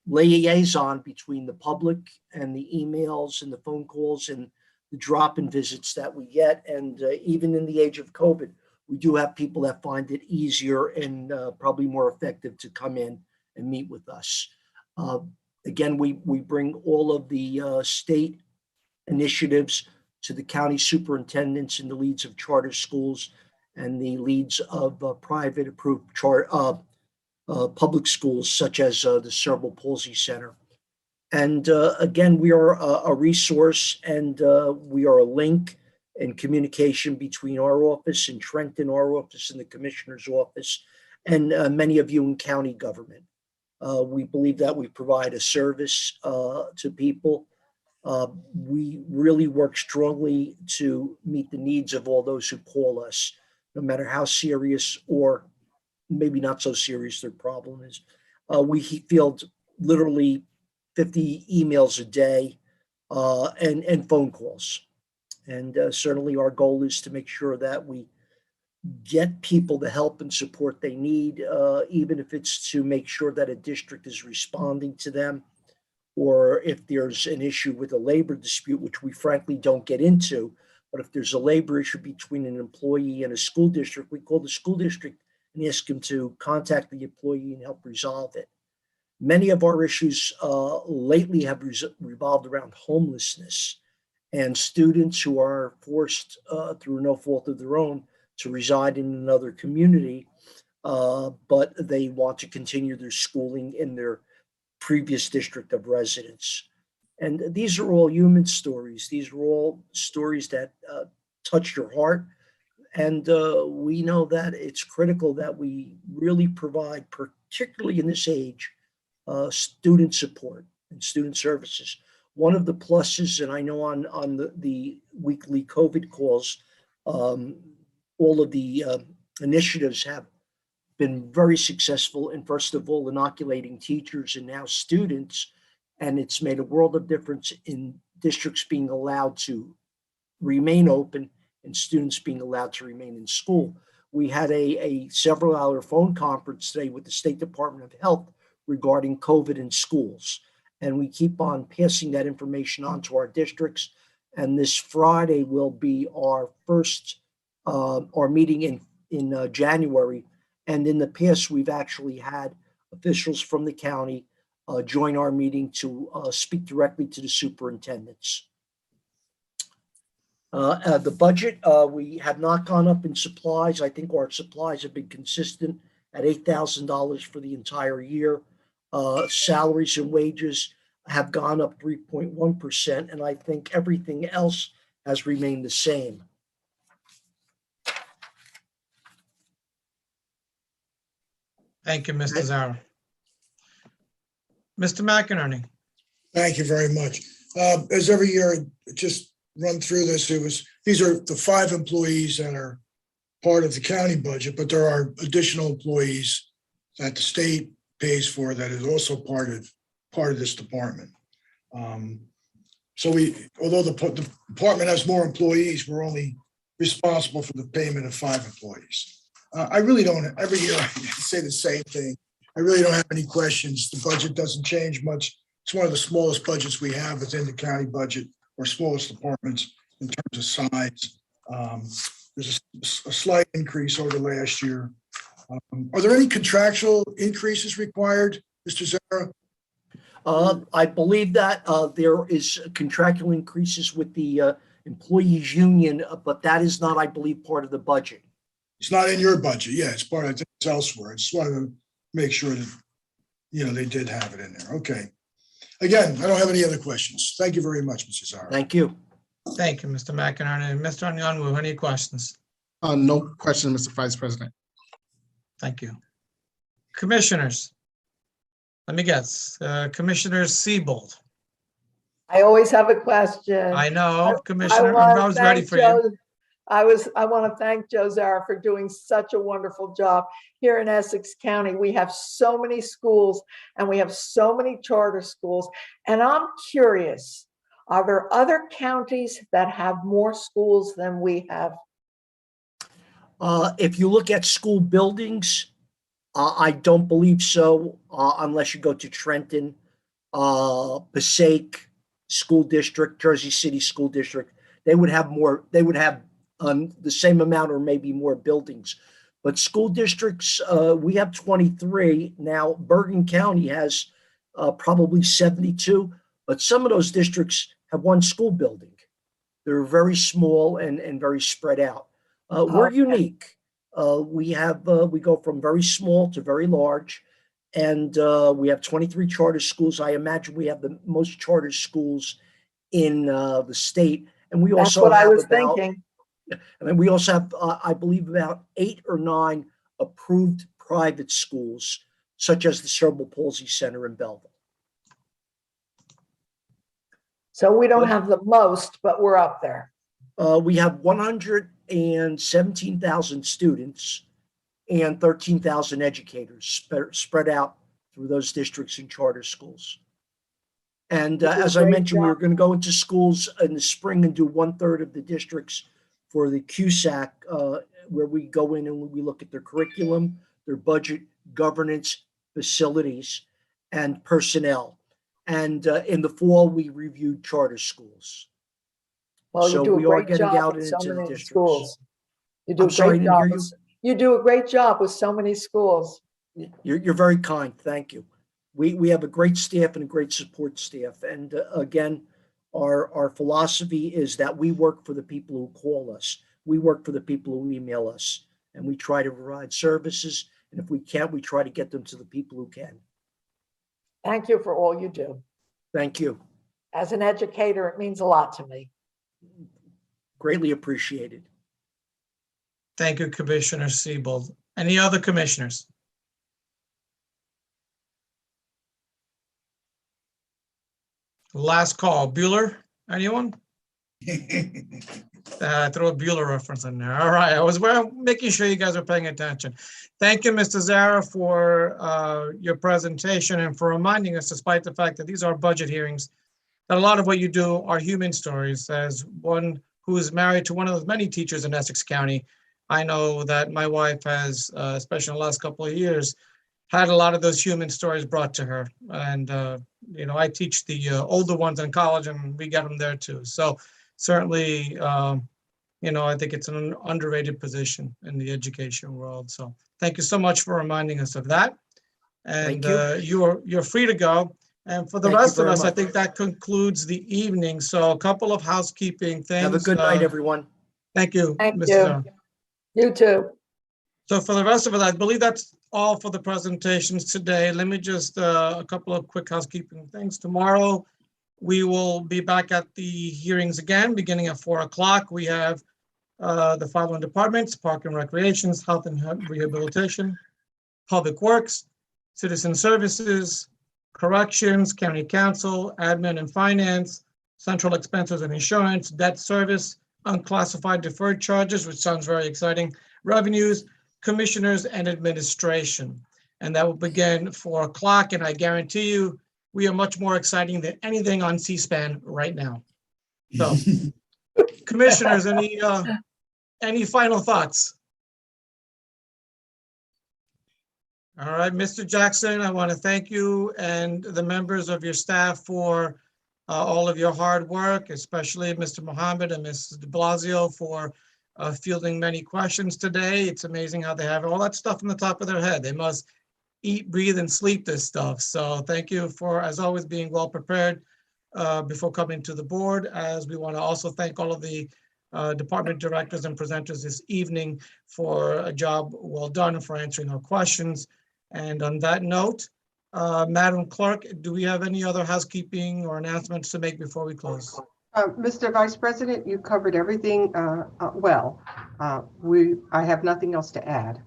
liaison between the public and the emails and the phone calls and the drop-in visits that we get. And even in the age of COVID, we do have people that find it easier and probably more effective to come in and meet with us. Again, we bring all of the state initiatives to the county superintendents and the leads of charter schools and the leads of private approved public schools, such as the Cerebral Palsy Center. And again, we are a resource, and we are a link in communication between our office in Trenton, our office in the commissioner's office, and many of you in county government. We believe that we provide a service to people. We really work strongly to meet the needs of all those who call us, no matter how serious or maybe not so serious their problem is. We field literally 50 emails a day and phone calls. And certainly our goal is to make sure that we get people the help and support they need, even if it's to make sure that a district is responding to them, or if there's an issue with a labor dispute, which we frankly don't get into. But if there's a labor issue between an employee and a school district, we call the school district and ask them to contact the employee and help resolve it. Many of our issues lately have revolved around homelessness and students who are forced through no fault of their own to reside in another community, but they want to continue their schooling in their previous district of residence. And these are all human stories. These are all stories that touch your heart. And we know that it's critical that we really provide, particularly in this age, student support and student services. One of the pluses, and I know on the weekly COVID calls, all of the initiatives have been very successful in, first of all, inoculating teachers and now students. And it's made a world of difference in districts being allowed to remain open and students being allowed to remain in school. We had a several-hour phone conference today with the State Department of Health regarding COVID in schools. And we keep on passing that information on to our districts. And this Friday will be our first our meeting in January. And in the past, we've actually had officials from the county join our meeting to speak directly to the superintendents. The budget, we have not gone up in supplies. I think our supplies have been consistent at $8,000 for the entire year. Salaries and wages have gone up 3.1%, and I think everything else has remained the same. thank you, Mr. Zara. Mr. McInerney. Thank you very much. As every year, just run through this, these are the 5 employees that are part of the county budget, but there are additional employees that the state pays for that is also part of this department. So although the department has more employees, we're only responsible for the payment of 5 employees. I really don't, every year I say the same thing. I really don't have any questions. The budget doesn't change much. It's one of the smallest budgets we have within the county budget. or smallest departments in terms of size. There's a slight increase over last year. Are there any contractual increases required, Mr. Zara? I believe that there is contractual increases with the employees union, but that is not, I believe, part of the budget. It's not in your budget. Yeah, it's part, I think it's elsewhere. I just wanted to make sure that, they did have it in there. Okay. Again, I don't have any other questions. Thank you very much, Mr. Zara. Thank you. Thank you, Mr. McInerney. Mr. Onyanwu, any questions? No question, Mr. Vice President. Thank you. Commissioners, let me guess, Commissioner Siebold. I always have a question. I know, I Commissioner, wanna I was ready thank for you. Joe- I want to thank Joe Zara for doing such a wonderful job. Here in Essex County, we have so many schools and we have so many charter schools. And I'm curious, are there other counties that have more schools than we have? If you look at school buildings, I don't believe so, unless you go to Trenton, Passaic School District, Jersey City School District. They would have more, they would have the same amount or maybe more buildings. But school districts, we have 23. Now, Bergen County has probably 72, but some of those districts have one school building. They're very small and very spread out. We're unique. We go from very small to very large, and we have 23 charter schools. I imagine we have the most charter schools in the state, and we That's also what I have was about, thinking. and then we also have, I believe, about 8 or 9 approved private schools, such as the Cerebral Palsy Center in Belleville. So we don't have the most, but we're up there. We have 117,000 students and 13,000 educators spread out through those districts and charter schools. And as I mentioned, we're going to go into schools in the spring and do 1/3 of the districts for the CUSAC, where we go in and we look at their curriculum, their budget, governance, facilities, and personnel. And in the fall, we reviewed charter schools. Well, So you do we a are great getting job out with so into the many districts. schools. You do I'm a sorry, I great didn't hear job. you. You do a great job with so many schools. You're very kind. Thank you. We have a great staff and a great support staff. And again, our philosophy is that we work for the people who call us. We work for the people who email us, and we try to provide services. And if we can't, we try to get them to the people who can. Thank you for all you do. Thank you. As an educator, it means a lot to me. Greatly appreciated. Thank you, Commissioner Siebold. Any other commissioners? Last call. Bueller, anyone? Throw a Bueller reference in there. All right, I was making sure you guys are paying attention. Thank you, Mr. Zara, for your presentation and for reminding us, despite the fact that these are budget hearings, that a lot of what you do are human stories. As one who is married to one of the many teachers in Essex County, I know that my wife has, especially in the last couple of years, had a lot of those human stories brought to her. And, I teach the older ones in college and we get them there too. So certainly, I think it's an underrated position in the education world. So thank you so much for reminding us of that. And you're free to go. And for the rest of us, I think that concludes the evening. So a couple of housekeeping things. Have a good night, everyone. Thank you, Thank Mr. you. Zara. You too. So for the rest of it, I believe that's all for the presentations today. Let me just, a couple of quick housekeeping things. Tomorrow, we will be back at the hearings again, beginning at 4 o'clock. We have the following departments: Park and Recreations, Health and Rehabilitation, Public Works, Citizen Services, Corrections, County Council, Admin and Finance, Central Expenses and Insurance, Debt Service, Unclassified Deferred Charges, which sounds very exciting, Revenues, Commissioners, and Administration. And that will begin 4 o'clock, and I guarantee you, we are much more exciting than anything on C-SPAN right now. So, Commissioners, any final thoughts? All right, Mr. Jackson, I want to thank you and the members of your staff for all of your hard work, especially Mr. Mohammed and Mrs. de Blasio for fielding many questions today. It's amazing how they have all that stuff on the top of their head. They must eat, breathe, and sleep this stuff. So thank you for, as always, being well prepared before coming to the board, as we want to also thank all of the department directors and presenters this evening for a job well done and for answering our questions. And on that note, Madam Clerk, do we have any other housekeeping or announcements to make before we close? Mr. Vice President, you covered everything well. I have nothing else to add.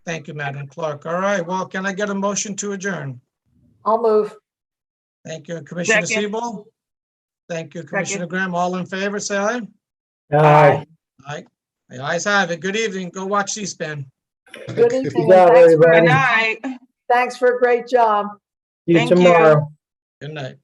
Thank you, Madam Clerk. All right, well, can I get a motion to adjourn? I'll move. Thank you, Commissioner Second. Siebel. Thank you, Commissioner Graham. All in favor, say aye. Aye. Aye. The ayes have it. Good evening. Go watch C-SPAN. Good evening. Good job, Thanks Good everybody. night. Thanks for a great job. See you Thank you. tomorrow. Good night.